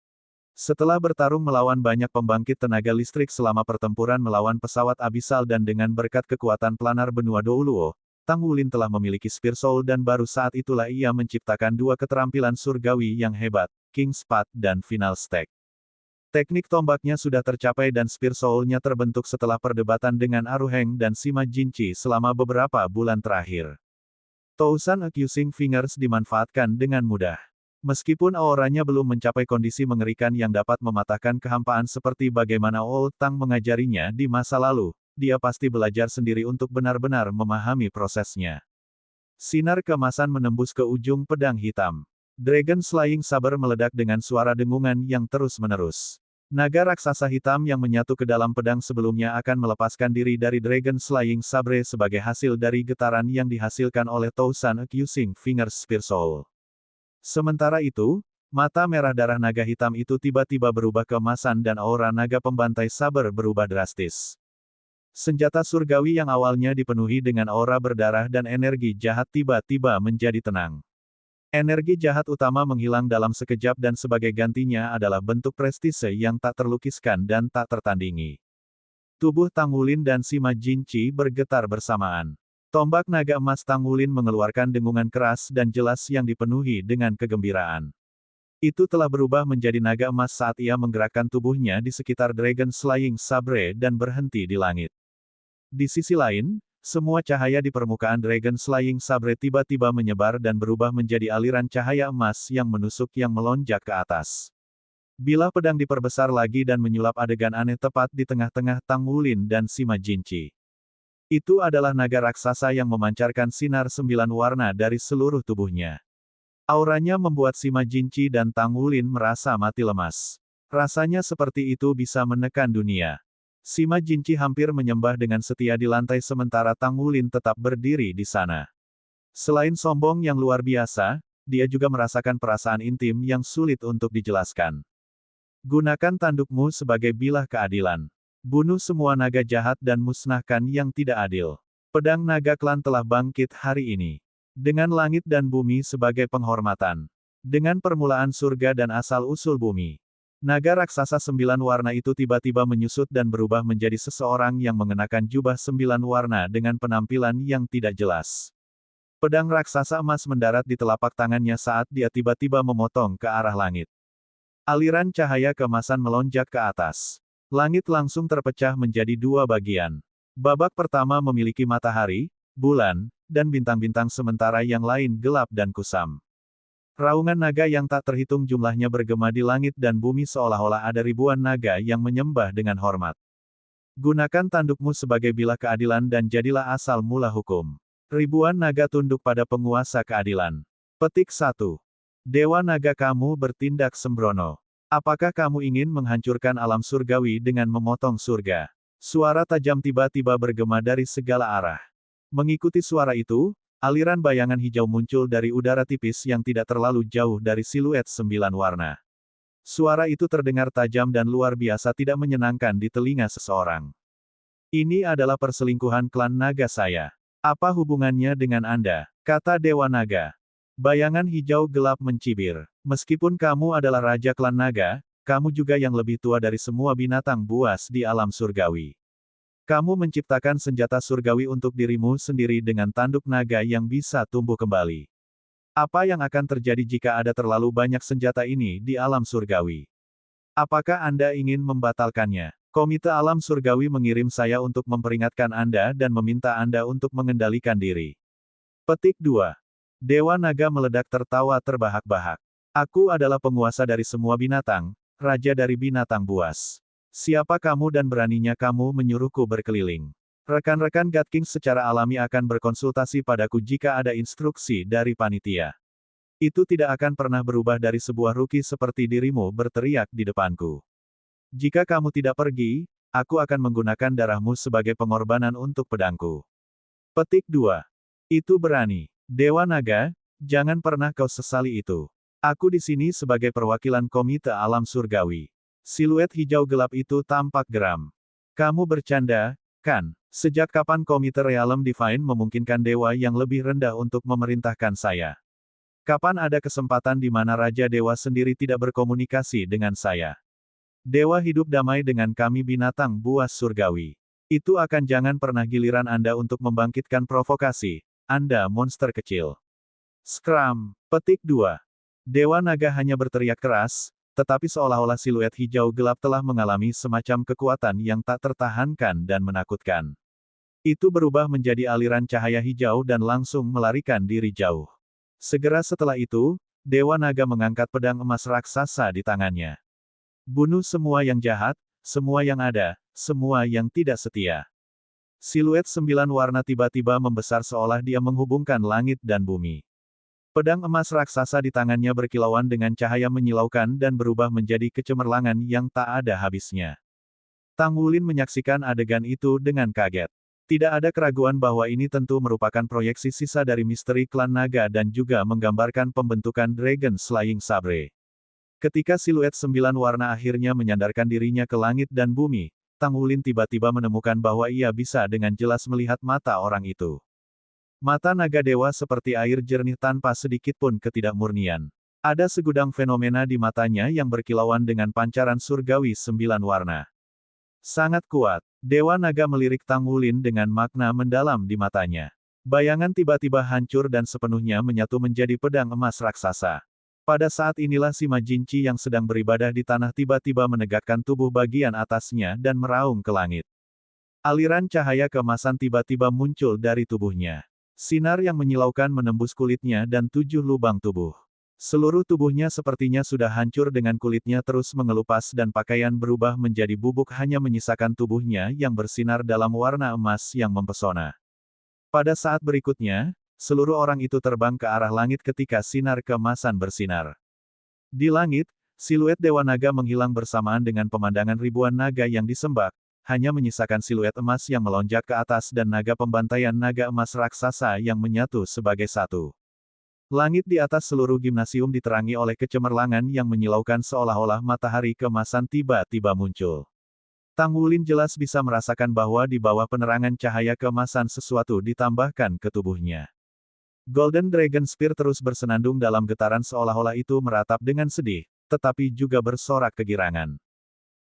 Setelah bertarung melawan banyak pembangkit tenaga listrik selama pertempuran melawan pesawat abisal dan dengan berkat kekuatan planar benua Douluo, Tang Wulin telah memiliki Spear Soul dan baru saat itulah ia menciptakan dua keterampilan surgawi yang hebat, King's Path dan Final Stack. Teknik tombaknya sudah tercapai dan Spear Soul-nya terbentuk setelah perdebatan dengan Aruheng dan Sima Jinci selama beberapa bulan terakhir. Tousan Accusing Fingers dimanfaatkan dengan mudah. Meskipun auranya belum mencapai kondisi mengerikan yang dapat mematahkan kehampaan seperti bagaimana Old Tang mengajarinya di masa lalu, dia pasti belajar sendiri untuk benar-benar memahami prosesnya. Sinar keemasan menembus ke ujung pedang hitam. Dragon Slaying Saber meledak dengan suara dengungan yang terus-menerus. Naga raksasa hitam yang menyatu ke dalam pedang sebelumnya akan melepaskan diri dari Dragon Slaying Sabre sebagai hasil dari getaran yang dihasilkan oleh Tousan Accusing Fingers Spear Soul. Sementara itu, mata merah darah naga hitam itu tiba-tiba berubah keemasan dan aura naga pembantai saber berubah drastis. Senjata surgawi yang awalnya dipenuhi dengan aura berdarah dan energi jahat tiba-tiba menjadi tenang. Energi jahat utama menghilang dalam sekejap dan sebagai gantinya adalah bentuk prestise yang tak terlukiskan dan tak tertandingi. Tubuh Tang Wulin dan Sima Jinci bergetar bersamaan. Tombak naga emas Tang Wulin mengeluarkan dengungan keras dan jelas yang dipenuhi dengan kegembiraan. Itu telah berubah menjadi naga emas saat ia menggerakkan tubuhnya di sekitar Dragon Slaying Sabre dan berhenti di langit. Di sisi lain, semua cahaya di permukaan Dragon Slaying Sabre tiba-tiba menyebar dan berubah menjadi aliran cahaya emas yang menusuk yang melonjak ke atas. Bilah pedang diperbesar lagi dan menyulap adegan aneh tepat di tengah-tengah Tang Wulin dan Sima Jinci. Itu adalah naga raksasa yang memancarkan sinar 9 warna dari seluruh tubuhnya. Auranya membuat Sima Jinci dan Tang Wulin merasa mati lemas. Rasanya seperti itu bisa menekan dunia. Sima Jinci hampir menyembah dengan setia di lantai sementara Tang Wulin tetap berdiri di sana. Selain sombong yang luar biasa, dia juga merasakan perasaan intim yang sulit untuk dijelaskan. Gunakan tandukmu sebagai bilah keadilan. Bunuh semua naga jahat dan musnahkan yang tidak adil. Pedang naga klan telah bangkit hari ini. Dengan langit dan bumi sebagai penghormatan. Dengan permulaan surga dan asal-usul bumi. Naga raksasa 9 warna itu tiba-tiba menyusut dan berubah menjadi seseorang yang mengenakan jubah 9 warna dengan penampilan yang tidak jelas. Pedang raksasa emas mendarat di telapak tangannya saat dia tiba-tiba memotong ke arah langit. Aliran cahaya keemasan melonjak ke atas. Langit langsung terpecah menjadi dua bagian. Babak pertama memiliki matahari, bulan, dan bintang-bintang sementara yang lain gelap dan kusam. Raungan naga yang tak terhitung jumlahnya bergema di langit dan bumi seolah-olah ada ribuan naga yang menyembah dengan hormat. Gunakan tandukmu sebagai bilah keadilan dan jadilah asal mula hukum. Ribuan naga tunduk pada penguasa keadilan. Petik 1. Dewa naga kamu bertindak sembrono. Apakah kamu ingin menghancurkan alam surgawi dengan memotong surga? Suara tajam tiba-tiba bergema dari segala arah. Mengikuti suara itu, aliran bayangan hijau muncul dari udara tipis yang tidak terlalu jauh dari siluet 9 warna. Suara itu terdengar tajam dan luar biasa tidak menyenangkan di telinga seseorang. Ini adalah perselingkuhan klan naga saya. Apa hubungannya dengan Anda? Kata Dewa Naga. Bayangan hijau gelap mencibir. Meskipun kamu adalah Raja Klan Naga, kamu juga yang lebih tua dari semua binatang buas di alam surgawi. Kamu menciptakan senjata surgawi untuk dirimu sendiri dengan tanduk naga yang bisa tumbuh kembali. Apa yang akan terjadi jika ada terlalu banyak senjata ini di alam surgawi? Apakah Anda ingin membatalkannya? Komite Alam Surgawi mengirim saya untuk memperingatkan Anda dan meminta Anda untuk mengendalikan diri. Petik 2. Dewa Naga meledak tertawa terbahak-bahak. Aku adalah penguasa dari semua binatang, raja dari binatang buas. Siapa kamu dan beraninya kamu menyuruhku berkeliling? Rekan-rekan God King secara alami akan berkonsultasi padaku jika ada instruksi dari panitia. Itu tidak akan pernah berubah dari sebuah ruki seperti dirimu berteriak di depanku. Jika kamu tidak pergi, aku akan menggunakan darahmu sebagai pengorbanan untuk pedangku. Petik 2. Itu berani. Dewa Naga, jangan pernah kau sesali itu. Aku di sini sebagai perwakilan Komite Alam Surgawi. Siluet hijau gelap itu tampak geram. Kamu bercanda, kan? Sejak kapan Komite Realm Divine memungkinkan dewa yang lebih rendah untuk memerintahkan saya? Kapan ada kesempatan di mana Raja Dewa sendiri tidak berkomunikasi dengan saya? Dewa hidup damai dengan kami binatang buas surgawi. Itu akan jangan pernah giliran Anda untuk membangkitkan provokasi. Anda monster kecil. Scram. Petik 2. Dewa Naga hanya berteriak keras, tetapi seolah-olah siluet hijau gelap telah mengalami semacam kekuatan yang tak tertahankan dan menakutkan. Itu berubah menjadi aliran cahaya hijau dan langsung melarikan diri jauh. Segera setelah itu, Dewa Naga mengangkat pedang emas raksasa di tangannya. Bunuh semua yang jahat, semua yang ada, semua yang tidak setia. Siluet 9 warna tiba-tiba membesar seolah dia menghubungkan langit dan bumi. Pedang emas raksasa di tangannya berkilauan dengan cahaya menyilaukan dan berubah menjadi kecemerlangan yang tak ada habisnya. Tang Wulin menyaksikan adegan itu dengan kaget. Tidak ada keraguan bahwa ini tentu merupakan proyeksi sisa dari misteri klan naga dan juga menggambarkan pembentukan Dragon Slaying Sabre. Ketika siluet 9 warna akhirnya menyandarkan dirinya ke langit dan bumi, Tang Wulin tiba-tiba menemukan bahwa ia bisa dengan jelas melihat mata orang itu. Mata naga dewa seperti air jernih tanpa sedikit pun ketidakmurnian. Ada segudang fenomena di matanya yang berkilauan dengan pancaran surgawi 9 warna. Sangat kuat. Dewa naga melirik Tang Wulin dengan makna mendalam di matanya. Bayangan tiba-tiba hancur dan sepenuhnya menyatu menjadi pedang emas raksasa. Pada saat inilah si Majinci yang sedang beribadah di tanah tiba-tiba menegakkan tubuh bagian atasnya dan meraung ke langit. Aliran cahaya keemasan tiba-tiba muncul dari tubuhnya. Sinar yang menyilaukan menembus kulitnya dan 7 lubang tubuh. Seluruh tubuhnya sepertinya sudah hancur dengan kulitnya terus mengelupas dan pakaian berubah menjadi bubuk hanya menyisakan tubuhnya yang bersinar dalam warna emas yang mempesona. Pada saat berikutnya, seluruh orang itu terbang ke arah langit ketika sinar keemasan bersinar. Di langit, siluet Dewa Naga menghilang bersamaan dengan pemandangan ribuan naga yang disembah, hanya menyisakan siluet emas yang melonjak ke atas dan naga pembantaian naga emas raksasa yang menyatu sebagai satu. Langit di atas seluruh gimnasium diterangi oleh kecemerlangan yang menyilaukan seolah-olah matahari keemasan tiba-tiba muncul. Tang Wulin jelas bisa merasakan bahwa di bawah penerangan cahaya keemasan sesuatu ditambahkan ke tubuhnya. Golden Dragon Spear terus bersenandung dalam getaran seolah-olah itu meratap dengan sedih, tetapi juga bersorak kegirangan.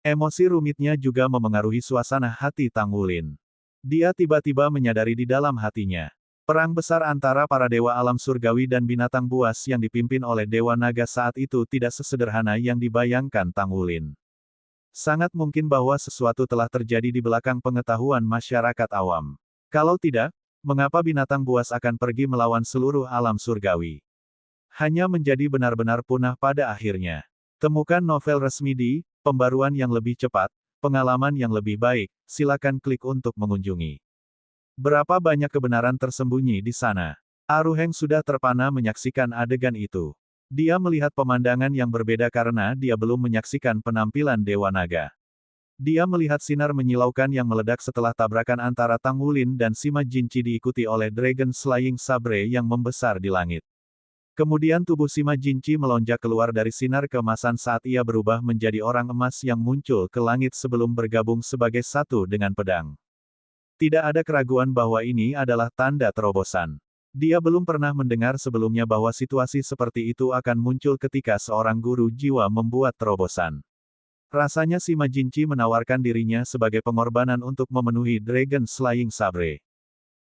Emosi rumitnya juga memengaruhi suasana hati Tang Wulin. Dia tiba-tiba menyadari di dalam hatinya. Perang besar antara para dewa alam surgawi dan binatang buas yang dipimpin oleh Dewa Naga saat itu tidak sesederhana yang dibayangkan Tang Wulin. Sangat mungkin bahwa sesuatu telah terjadi di belakang pengetahuan masyarakat awam. Kalau tidak, mengapa binatang buas akan pergi melawan seluruh alam surgawi? Hanya menjadi benar-benar punah pada akhirnya. Temukan novel resmi di pembaruan yang lebih cepat, pengalaman yang lebih baik, silakan klik untuk mengunjungi. Berapa banyak kebenaran tersembunyi di sana? Aruheng sudah terpana menyaksikan adegan itu. Dia melihat pemandangan yang berbeda karena dia belum menyaksikan penampilan Dewa Naga. Dia melihat sinar menyilaukan yang meledak setelah tabrakan antara Tang Wulin dan Sima Jinci diikuti oleh Dragon Slaying Sabre yang membesar di langit. Kemudian tubuh Sima Jinci melonjak keluar dari sinar keemasan saat ia berubah menjadi orang emas yang muncul ke langit sebelum bergabung sebagai satu dengan pedang. Tidak ada keraguan bahwa ini adalah tanda terobosan. Dia belum pernah mendengar sebelumnya bahwa situasi seperti itu akan muncul ketika seorang guru jiwa membuat terobosan. Rasanya Sima Jinci menawarkan dirinya sebagai pengorbanan untuk memenuhi Dragon Slaying Sabre.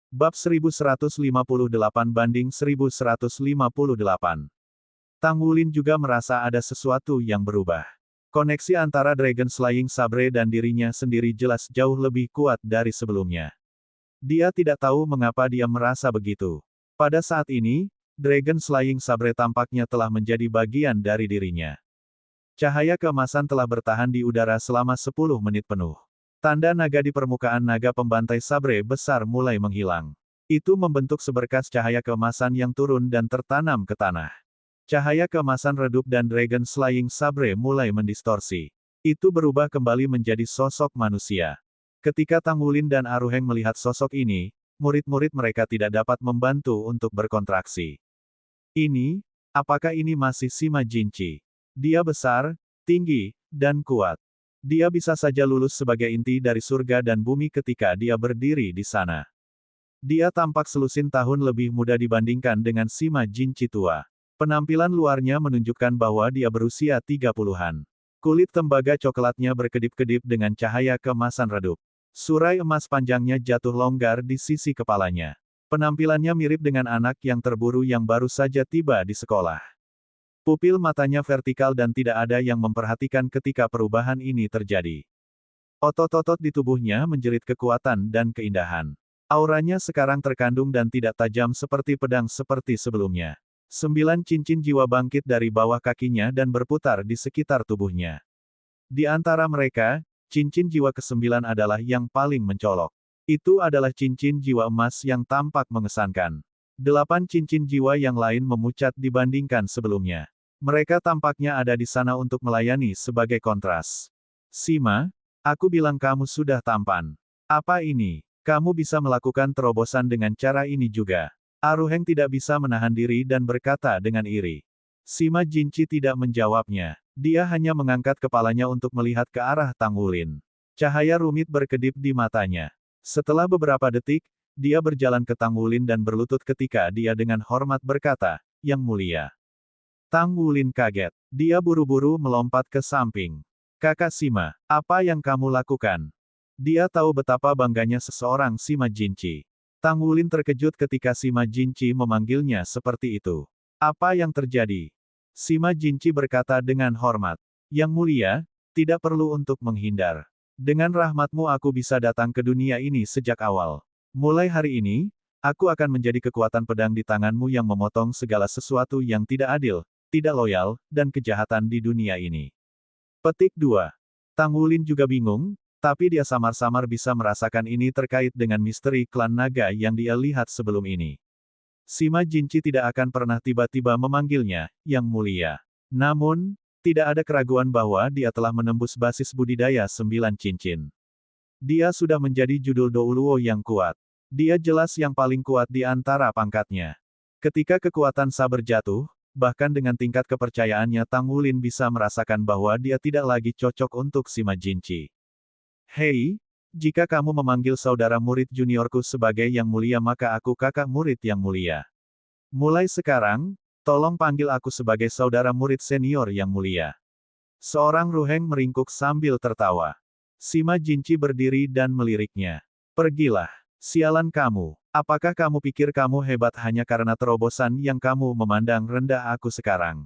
Bab 1158-1158. Tang Wulin juga merasa ada sesuatu yang berubah. Koneksi antara Dragon Slaying Sabre dan dirinya sendiri jelas jauh lebih kuat dari sebelumnya. Dia tidak tahu mengapa dia merasa begitu. Pada saat ini, Dragon Slaying Sabre tampaknya telah menjadi bagian dari dirinya. Cahaya keemasan telah bertahan di udara selama 10 menit penuh. Tanda naga di permukaan naga pembantai sabre besar mulai menghilang. Itu membentuk seberkas cahaya keemasan yang turun dan tertanam ke tanah. Cahaya keemasan redup dan Dragon Slaying Sabre mulai mendistorsi. Itu berubah kembali menjadi sosok manusia. Ketika Tang Wulin dan Aruheng melihat sosok ini, murid-murid mereka tidak dapat membantu untuk berkontraksi. Apakah ini masih Sima Jinci? Dia besar, tinggi, dan kuat. Dia bisa saja lulus sebagai inti dari surga dan bumi ketika dia berdiri di sana. Dia tampak selusin tahun lebih muda dibandingkan dengan Sima Jinci tua. Penampilan luarnya menunjukkan bahwa dia berusia 30-an. Kulit tembaga coklatnya berkedip-kedip dengan cahaya keemasan redup. Surai emas panjangnya jatuh longgar di sisi kepalanya. Penampilannya mirip dengan anak yang terburu yang baru saja tiba di sekolah. Pupil matanya vertikal dan tidak ada yang memperhatikan ketika perubahan ini terjadi. Otot-otot di tubuhnya menjerit kekuatan dan keindahan. Auranya sekarang terkandung dan tidak tajam seperti pedang seperti sebelumnya. 9 cincin jiwa bangkit dari bawah kakinya dan berputar di sekitar tubuhnya. Di antara mereka, cincin jiwa ke-9 adalah yang paling mencolok. Itu adalah cincin jiwa emas yang tampak mengesankan. 8 cincin jiwa yang lain memucat dibandingkan sebelumnya. Mereka tampaknya ada di sana untuk melayani sebagai kontras. Sima, aku bilang kamu sudah tampan. Apa ini? Kamu bisa melakukan terobosan dengan cara ini juga. Aruheng tidak bisa menahan diri dan berkata dengan iri. Sima Jinci tidak menjawabnya. Dia hanya mengangkat kepalanya untuk melihat ke arah Tang Wulin. Cahaya rumit berkedip di matanya. Setelah beberapa detik, dia berjalan ke Tang Wulin dan berlutut ketika dia dengan hormat berkata, "Yang mulia." Tang Wulin kaget. Dia buru-buru melompat ke samping. "Kakak Sima, apa yang kamu lakukan?" Dia tahu betapa bangganya seseorang Sima Jinci. Tang Wulin terkejut ketika Sima Jinci memanggilnya seperti itu. "Apa yang terjadi?" Sima Jinci berkata dengan hormat. "Yang mulia, tidak perlu untuk menghindar. Dengan rahmatmu aku bisa datang ke dunia ini sejak awal. Mulai hari ini, aku akan menjadi kekuatan pedang di tanganmu yang memotong segala sesuatu yang tidak adil, tidak loyal, dan kejahatan di dunia ini." Petik 2. Tang Wulin juga bingung, tapi dia samar-samar bisa merasakan ini terkait dengan misteri klan naga yang dia lihat sebelum ini. Sima Jinci tidak akan pernah tiba-tiba memanggilnya, "Yang mulia." Namun, tidak ada keraguan bahwa dia telah menembus basis budidaya 9 cincin. Dia sudah menjadi judul Douluo yang kuat. Dia jelas yang paling kuat di antara pangkatnya. Ketika kekuatan saber jatuh, bahkan dengan tingkat kepercayaannya Tang Wulin bisa merasakan bahwa dia tidak lagi cocok untuk Sima Jinci. "Hei, jika kamu memanggil saudara murid juniorku sebagai yang mulia maka aku kakak murid yang mulia. Mulai sekarang, tolong panggil aku sebagai saudara murid senior yang mulia." Seorang Ruheng meringkuk sambil tertawa. Sima Jinci berdiri dan meliriknya. "Pergilah. Sialan kamu. Apakah kamu pikir kamu hebat hanya karena terobosan yang kamu memandang rendah aku sekarang?"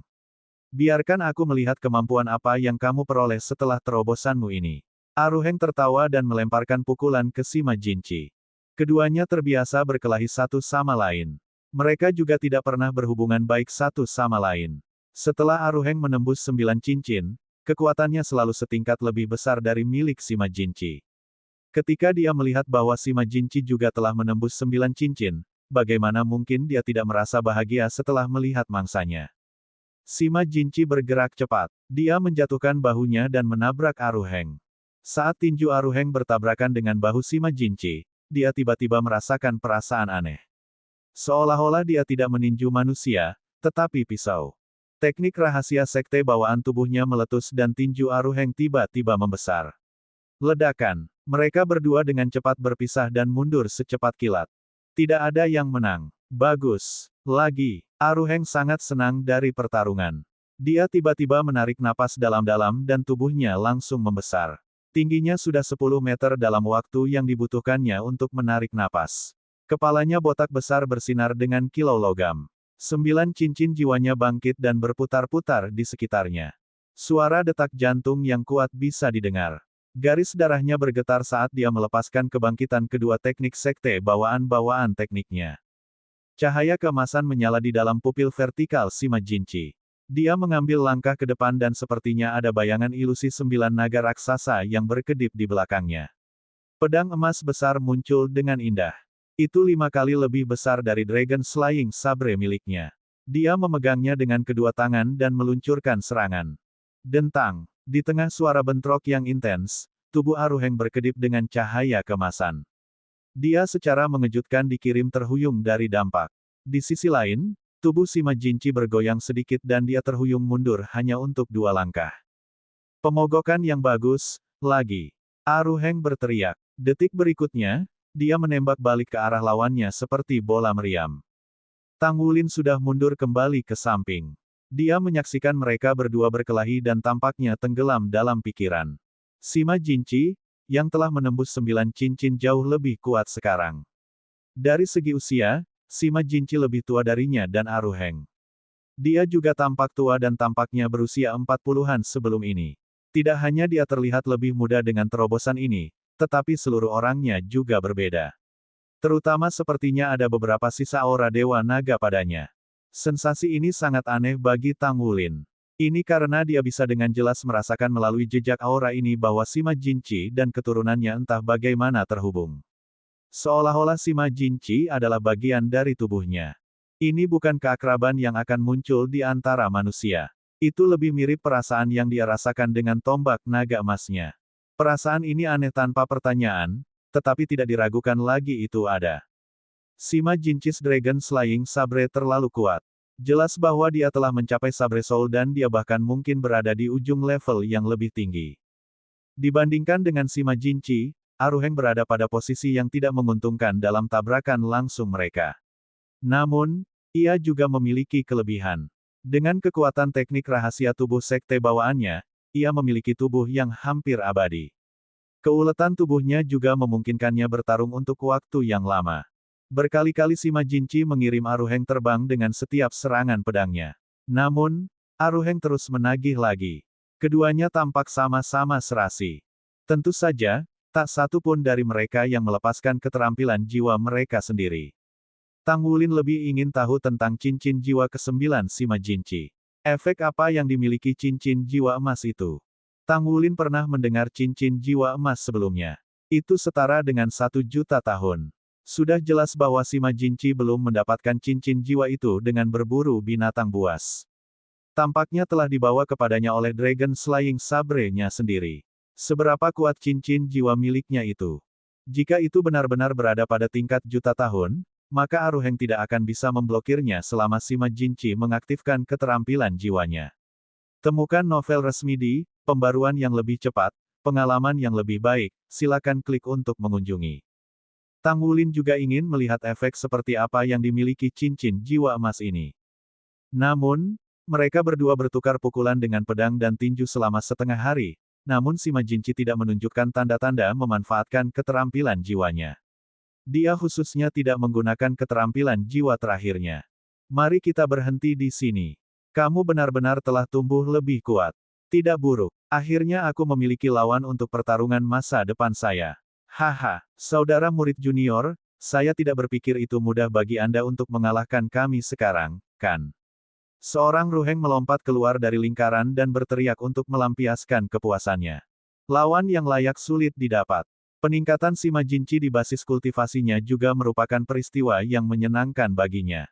Biarkan aku melihat kemampuan apa yang kamu peroleh setelah terobosanmu ini. Aruheng tertawa dan melemparkan pukulan ke Sima Jinchi. Keduanya terbiasa berkelahi satu sama lain. Mereka juga tidak pernah berhubungan baik satu sama lain. Setelah Aruheng menembus 9 cincin, kekuatannya selalu setingkat lebih besar dari milik Sima Jinchi. Ketika dia melihat bahwa Sima Jinchi juga telah menembus 9 cincin, bagaimana mungkin dia tidak merasa bahagia setelah melihat mangsanya. Sima Jinchi bergerak cepat. Dia menjatuhkan bahunya dan menabrak Aruheng. Saat tinju Aruheng bertabrakan dengan bahu Sima Jinchi, dia tiba-tiba merasakan perasaan aneh. Seolah-olah dia tidak meninju manusia, tetapi pisau. Teknik rahasia sekte bawaan tubuhnya meletus dan tinju Aruheng tiba-tiba membesar. Ledakan. Mereka berdua dengan cepat berpisah dan mundur secepat kilat. Tidak ada yang menang. Bagus. Lagi. Aruheng sangat senang dari pertarungan. Dia tiba-tiba menarik napas dalam-dalam dan tubuhnya langsung membesar. Tingginya sudah 10 meter dalam waktu yang dibutuhkannya untuk menarik napas. Kepalanya botak besar bersinar dengan kilau logam. 9 cincin jiwanya bangkit dan berputar-putar di sekitarnya. Suara detak jantung yang kuat bisa didengar. Garis darahnya bergetar saat dia melepaskan kebangkitan kedua teknik sekte bawaan-bawaan tekniknya. Cahaya keemasan menyala di dalam pupil vertikal Sima Jinchi. Dia mengambil langkah ke depan dan sepertinya ada bayangan ilusi 9 naga raksasa yang berkedip di belakangnya. Pedang emas besar muncul dengan indah. Itu 5 kali lebih besar dari Dragon Slaying Sabre miliknya. Dia memegangnya dengan kedua tangan dan meluncurkan serangan. Dentang. Di tengah suara bentrok yang intens, tubuh Aruheng berkedip dengan cahaya kemasan. Dia secara mengejutkan dikirim terhuyung dari dampak. Di sisi lain, tubuh Sima Jinchi bergoyang sedikit dan dia terhuyung mundur hanya untuk 2 langkah. Pemogokan yang bagus, lagi. Aruheng berteriak. Detik berikutnya, dia menembak balik ke arah lawannya seperti bola meriam. Tang Wulin sudah mundur kembali ke samping. Dia menyaksikan mereka berdua berkelahi dan tampaknya tenggelam dalam pikiran. Sima Jinchi, yang telah menembus 9 cincin jauh lebih kuat sekarang. Dari segi usia, Sima Jinchi lebih tua darinya dan Aruheng. Dia juga tampak tua dan tampaknya berusia 40-an sebelum ini. Tidak hanya dia terlihat lebih muda dengan terobosan ini, tetapi seluruh orangnya juga berbeda. Terutama sepertinya ada beberapa sisa aura Dewa Naga padanya. Sensasi ini sangat aneh bagi Tang Wulin. Ini karena dia bisa dengan jelas merasakan melalui jejak aura ini bahwa Sima Jinchi dan keturunannya entah bagaimana terhubung. Seolah-olah Sima Jinchi adalah bagian dari tubuhnya. Ini bukan keakraban yang akan muncul di antara manusia. Itu lebih mirip perasaan yang dia rasakan dengan tombak naga emasnya. Perasaan ini aneh tanpa pertanyaan, tetapi tidak diragukan lagi itu ada. Sima Jinchi's Dragon Slaying Sabre terlalu kuat. Jelas bahwa dia telah mencapai Sabre Soul dan dia bahkan mungkin berada di ujung level yang lebih tinggi. Dibandingkan dengan Sima Jinchi, Aruheng berada pada posisi yang tidak menguntungkan dalam tabrakan langsung mereka. Namun, ia juga memiliki kelebihan. Dengan kekuatan teknik rahasia tubuh sekte bawaannya, ia memiliki tubuh yang hampir abadi. Keuletan tubuhnya juga memungkinkannya bertarung untuk waktu yang lama. Berkali-kali Sima Jinchi mengirim Aruheng terbang dengan setiap serangan pedangnya. Namun, Aruheng terus menagih lagi. Keduanya tampak sama-sama serasi. Tentu saja, tak satu pun dari mereka yang melepaskan keterampilan jiwa mereka sendiri. Tang Wulin lebih ingin tahu tentang cincin jiwa ke-9 Sima Jinchi. Efek apa yang dimiliki cincin jiwa emas itu? Tang Wulin pernah mendengar cincin jiwa emas sebelumnya. Itu setara dengan 1 juta tahun. Sudah jelas bahwa Sima Jinchi belum mendapatkan cincin jiwa itu dengan berburu binatang buas. Tampaknya telah dibawa kepadanya oleh Dragon Slaying Sabre-nya sendiri. Seberapa kuat cincin jiwa miliknya itu? Jika itu benar-benar berada pada tingkat juta tahun, maka Aruheng tidak akan bisa memblokirnya selama Sima Jinchi mengaktifkan keterampilan jiwanya. Temukan novel resmi di Pembaruan yang lebih cepat, pengalaman yang lebih baik, silakan klik untuk mengunjungi. Tang Wulin juga ingin melihat efek seperti apa yang dimiliki cincin jiwa emas ini. Namun, mereka berdua bertukar pukulan dengan pedang dan tinju selama setengah hari, namun Sima Jinchi tidak menunjukkan tanda-tanda memanfaatkan keterampilan jiwanya. Dia khususnya tidak menggunakan keterampilan jiwa terakhirnya. Mari kita berhenti di sini. Kamu benar-benar telah tumbuh lebih kuat. Tidak buruk. Akhirnya aku memiliki lawan untuk pertarungan masa depan saya. Haha, saudara murid junior, saya tidak berpikir itu mudah bagi Anda untuk mengalahkan kami sekarang, kan? Seorang Ruheng melompat keluar dari lingkaran dan berteriak untuk melampiaskan kepuasannya. Lawan yang layak sulit didapat. Peningkatan Sima Jinchi di basis kultivasinya juga merupakan peristiwa yang menyenangkan baginya.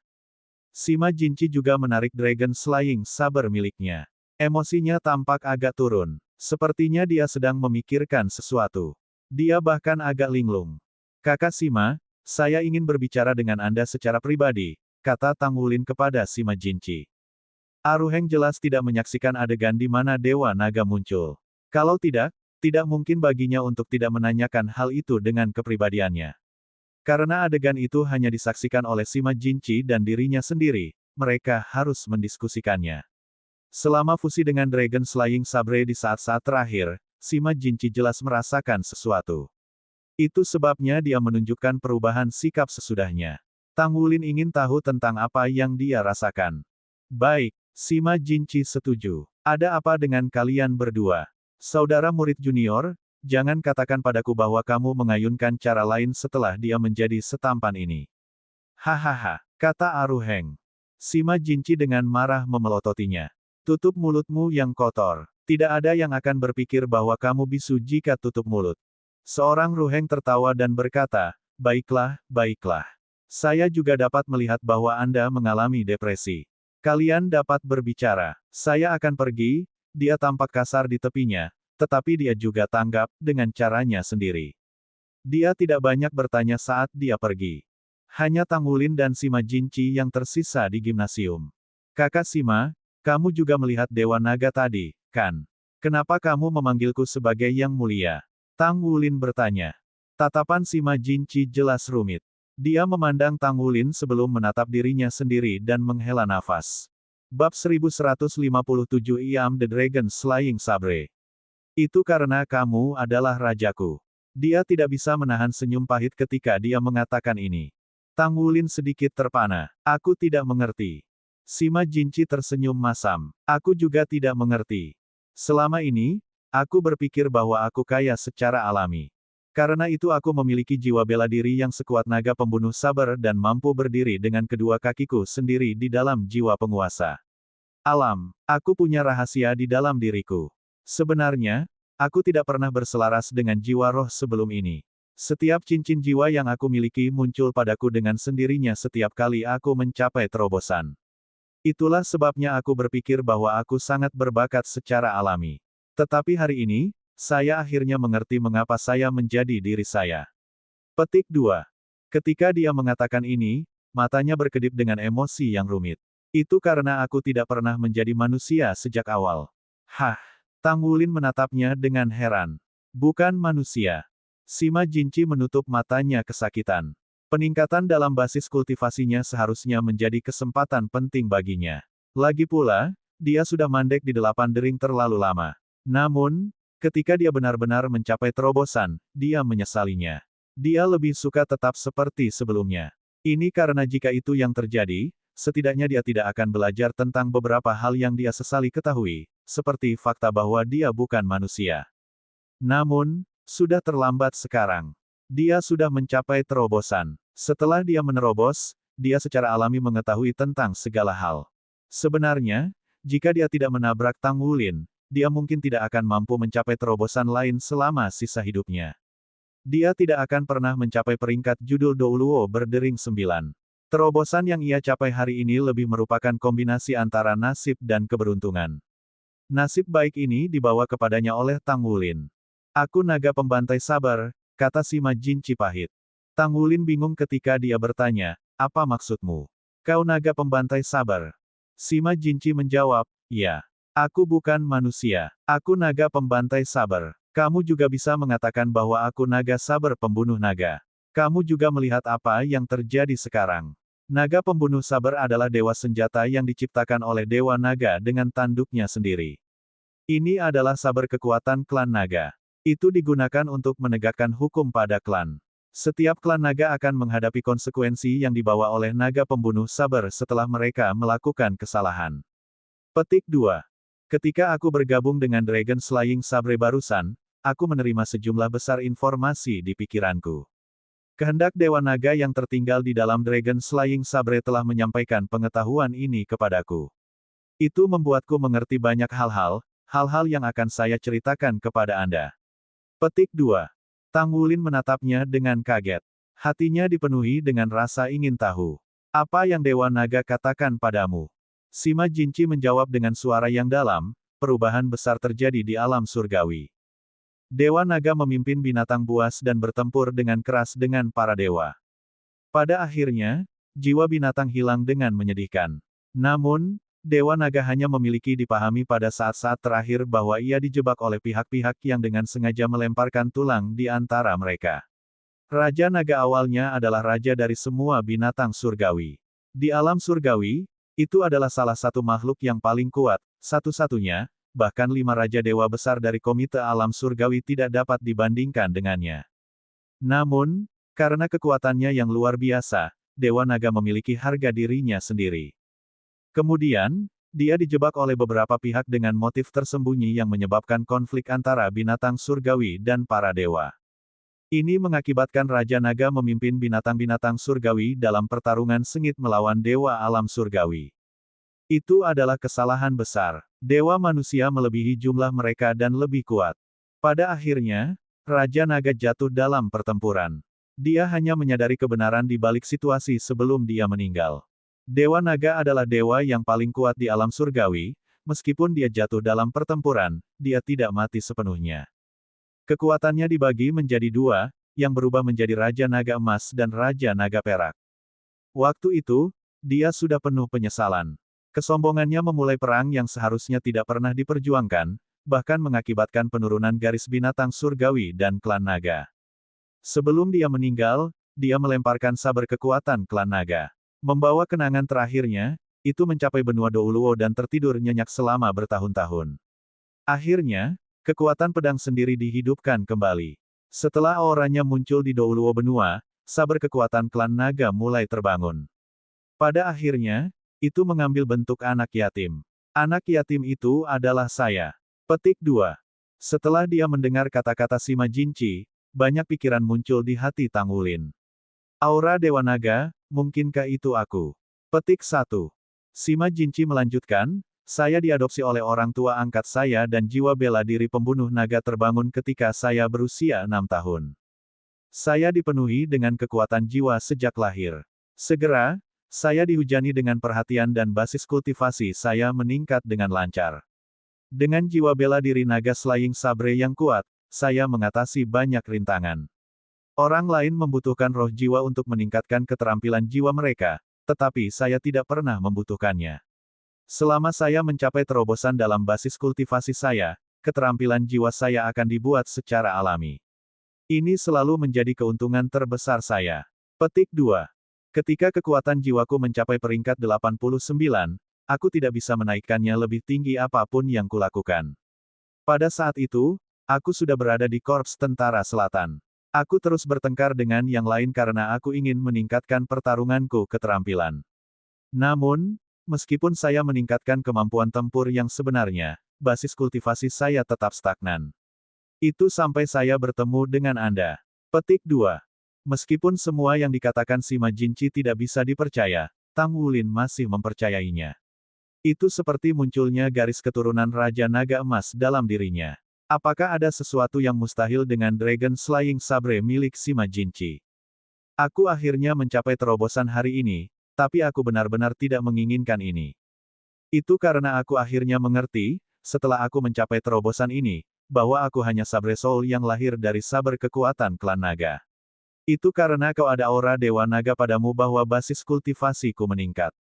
Sima Jinchi juga menarik Dragon Slaying Saber miliknya. Emosinya tampak agak turun. Sepertinya dia sedang memikirkan sesuatu. Dia bahkan agak linglung. Kakak Sima, saya ingin berbicara dengan Anda secara pribadi, kata Tang Wulin kepada Sima Jinchi. Aruheng jelas tidak menyaksikan adegan di mana Dewa Naga muncul. Kalau tidak mungkin baginya untuk tidak menanyakan hal itu dengan kepribadiannya. Karena adegan itu hanya disaksikan oleh Sima Jinchi dan dirinya sendiri, mereka harus mendiskusikannya. Selama fusi dengan Dragon Slaying Sabre di saat-saat terakhir, Sima Jinchi jelas merasakan sesuatu. Itu sebabnya dia menunjukkan perubahan sikap sesudahnya. Tang Wulin ingin tahu tentang apa yang dia rasakan. Baik, Sima Jinchi setuju. Ada apa dengan kalian berdua? Saudara murid junior, jangan katakan padaku bahwa kamu mengayunkan cara lain setelah dia menjadi setampan ini. Hahaha, kata Aruheng. Sima Jinchi dengan marah memelototinya. Tutup mulutmu yang kotor. Tidak ada yang akan berpikir bahwa kamu bisu jika tutup mulut. Seorang Ruheng tertawa dan berkata, baiklah, baiklah. Saya juga dapat melihat bahwa Anda mengalami depresi. Kalian dapat berbicara. Saya akan pergi. Dia tampak kasar di tepinya, tetapi dia juga tanggap dengan caranya sendiri. Dia tidak banyak bertanya saat dia pergi. Hanya Tang Wulin dan Sima Jinchi yang tersisa di gimnasium. Kakak Sima, kamu juga melihat Dewa Naga tadi, kan? Kenapa kamu memanggilku sebagai Yang Mulia? Tang Wulin bertanya. Tatapan Sima Jinchi jelas rumit. Dia memandang Tang Wulin sebelum menatap dirinya sendiri dan menghela nafas. Bab 1157 I am the Dragon Slaying Sabre. Itu karena kamu adalah rajaku. Dia tidak bisa menahan senyum pahit ketika dia mengatakan ini. Tang Wulin sedikit terpana. Aku tidak mengerti. Sima Jinchi tersenyum masam. Aku juga tidak mengerti. Selama ini, aku berpikir bahwa aku kaya secara alami. Karena itu aku memiliki jiwa bela diri yang sekuat naga pembunuh sabar dan mampu berdiri dengan kedua kakiku sendiri di dalam jiwa penguasa. Alam, aku punya rahasia di dalam diriku. Sebenarnya, aku tidak pernah berselaras dengan jiwa roh sebelum ini. Setiap cincin jiwa yang aku miliki muncul padaku dengan sendirinya setiap kali aku mencapai terobosan. Itulah sebabnya aku berpikir bahwa aku sangat berbakat secara alami. Tetapi hari ini, saya akhirnya mengerti mengapa saya menjadi diri saya. Petik 2. Ketika dia mengatakan ini, matanya berkedip dengan emosi yang rumit. Itu karena aku tidak pernah menjadi manusia sejak awal. Hah? Tang Wulin menatapnya dengan heran. Bukan manusia. Sima Jinchi menutup matanya kesakitan. Peningkatan dalam basis kultivasinya seharusnya menjadi kesempatan penting baginya. Lagi pula, dia sudah mandek di 8 dering terlalu lama. Namun, ketika dia benar-benar mencapai terobosan, dia menyesalinya. Dia lebih suka tetap seperti sebelumnya. Ini karena jika itu yang terjadi, setidaknya dia tidak akan belajar tentang beberapa hal yang dia sesali ketahui, seperti fakta bahwa dia bukan manusia. Namun, sudah terlambat sekarang. Dia sudah mencapai terobosan. Setelah dia menerobos, dia secara alami mengetahui tentang segala hal. Sebenarnya, jika dia tidak menabrak Tang Wulin, dia mungkin tidak akan mampu mencapai terobosan lain selama sisa hidupnya. Dia tidak akan pernah mencapai peringkat judul Douluo berdering 9. Terobosan yang ia capai hari ini lebih merupakan kombinasi antara nasib dan keberuntungan. Nasib baik ini dibawa kepadanya oleh Tang Wulin. Aku naga pembantai sabar, kata Sima Jinchi pahit. Tang Wulin bingung ketika dia bertanya, apa maksudmu? Kau naga pembantai sabar. Sima Jinchi menjawab, ya. Aku bukan manusia. Aku naga pembantai sabar. Kamu juga bisa mengatakan bahwa aku naga sabar pembunuh naga. Kamu juga melihat apa yang terjadi sekarang. Naga pembunuh sabar adalah dewa senjata yang diciptakan oleh Dewa Naga dengan tanduknya sendiri. Ini adalah sabar kekuatan klan naga. Itu digunakan untuk menegakkan hukum pada klan. Setiap klan naga akan menghadapi konsekuensi yang dibawa oleh naga pembunuh sabar setelah mereka melakukan kesalahan. Petik 2. Ketika aku bergabung dengan Dragon Slaying Sabre barusan, aku menerima sejumlah besar informasi di pikiranku. Kehendak Dewa Naga yang tertinggal di dalam Dragon Slaying Sabre telah menyampaikan pengetahuan ini kepadaku. Itu membuatku mengerti banyak hal-hal yang akan saya ceritakan kepada Anda. Petik 2. Tang Wulin menatapnya dengan kaget. Hatinya dipenuhi dengan rasa ingin tahu. Apa yang Dewa Naga katakan padamu? Sima Jinci menjawab dengan suara yang dalam, perubahan besar terjadi di alam surgawi. Dewa Naga memimpin binatang buas dan bertempur dengan keras dengan para dewa. Pada akhirnya, jiwa binatang hilang dengan menyedihkan. Namun, Dewa Naga hanya memiliki dipahami pada saat-saat terakhir bahwa ia dijebak oleh pihak-pihak yang dengan sengaja melemparkan tulang di antara mereka. Raja Naga awalnya adalah raja dari semua binatang surgawi. Di alam surgawi, itu adalah salah satu makhluk yang paling kuat, satu-satunya, bahkan 5 raja dewa besar dari komite alam surgawi tidak dapat dibandingkan dengannya. Namun, karena kekuatannya yang luar biasa, Dewa Naga memiliki harga dirinya sendiri. Kemudian, dia dijebak oleh beberapa pihak dengan motif tersembunyi yang menyebabkan konflik antara binatang surgawi dan para dewa. Ini mengakibatkan Raja Naga memimpin binatang-binatang surgawi dalam pertarungan sengit melawan dewa alam surgawi. Itu adalah kesalahan besar. Dewa manusia melebihi jumlah mereka dan lebih kuat. Pada akhirnya, Raja Naga jatuh dalam pertempuran. Dia hanya menyadari kebenaran di balik situasi sebelum dia meninggal. Dewa Naga adalah dewa yang paling kuat di alam surgawi, meskipun dia jatuh dalam pertempuran, dia tidak mati sepenuhnya. Kekuatannya dibagi menjadi 2, yang berubah menjadi Raja Naga Emas dan Raja Naga Perak. Waktu itu, dia sudah penuh penyesalan. Kesombongannya memulai perang yang seharusnya tidak pernah diperjuangkan, bahkan mengakibatkan penurunan garis binatang surgawi dan klan naga. Sebelum dia meninggal, dia melemparkan saber kekuatan klan naga. Membawa kenangan terakhirnya, itu mencapai benua Douluo dan tertidur nyenyak selama bertahun-tahun. Akhirnya, kekuatan pedang sendiri dihidupkan kembali. Setelah auranya muncul di Douluo benua, saber kekuatan klan naga mulai terbangun. Pada akhirnya, itu mengambil bentuk anak yatim. Anak yatim itu adalah saya. Petik 2. Setelah dia mendengar kata-kata Sima Jinci, banyak pikiran muncul di hati Tang Wulin. Aura Dewa Naga, mungkinkah itu aku? Petik 1. Sima Jinci melanjutkan, saya diadopsi oleh orang tua angkat saya dan jiwa bela diri pembunuh naga terbangun ketika saya berusia 6 tahun. Saya dipenuhi dengan kekuatan jiwa sejak lahir. Segera, saya dihujani dengan perhatian dan basis kultivasi saya meningkat dengan lancar. Dengan jiwa bela diri naga Slaying Sabre yang kuat, saya mengatasi banyak rintangan. Orang lain membutuhkan roh jiwa untuk meningkatkan keterampilan jiwa mereka, tetapi saya tidak pernah membutuhkannya. Selama saya mencapai terobosan dalam basis kultivasi saya, keterampilan jiwa saya akan dibuat secara alami. Ini selalu menjadi keuntungan terbesar saya. Petik 2. Ketika kekuatan jiwaku mencapai peringkat 89, aku tidak bisa menaikkannya lebih tinggi apapun yang kulakukan. Pada saat itu, aku sudah berada di Korps Tentara Selatan. Aku terus bertengkar dengan yang lain karena aku ingin meningkatkan pertarunganku keterampilan. Namun, meskipun saya meningkatkan kemampuan tempur yang sebenarnya, basis kultivasi saya tetap stagnan. Itu sampai saya bertemu dengan Anda. Petik 2. Meskipun semua yang dikatakan Sima Jinci tidak bisa dipercaya, Tang Wulin masih mempercayainya. Itu seperti munculnya garis keturunan Raja Naga Emas dalam dirinya. Apakah ada sesuatu yang mustahil dengan Dragon Slaying Sabre milik Sima Jinci? Aku akhirnya mencapai terobosan hari ini, tapi aku benar-benar tidak menginginkan ini. Itu karena aku akhirnya mengerti, setelah aku mencapai terobosan ini, bahwa aku hanya Sabre Soul yang lahir dari saber kekuatan klan naga. Itu karena kau ada aura Dewa Naga padamu bahwa basis kultivasiku meningkat.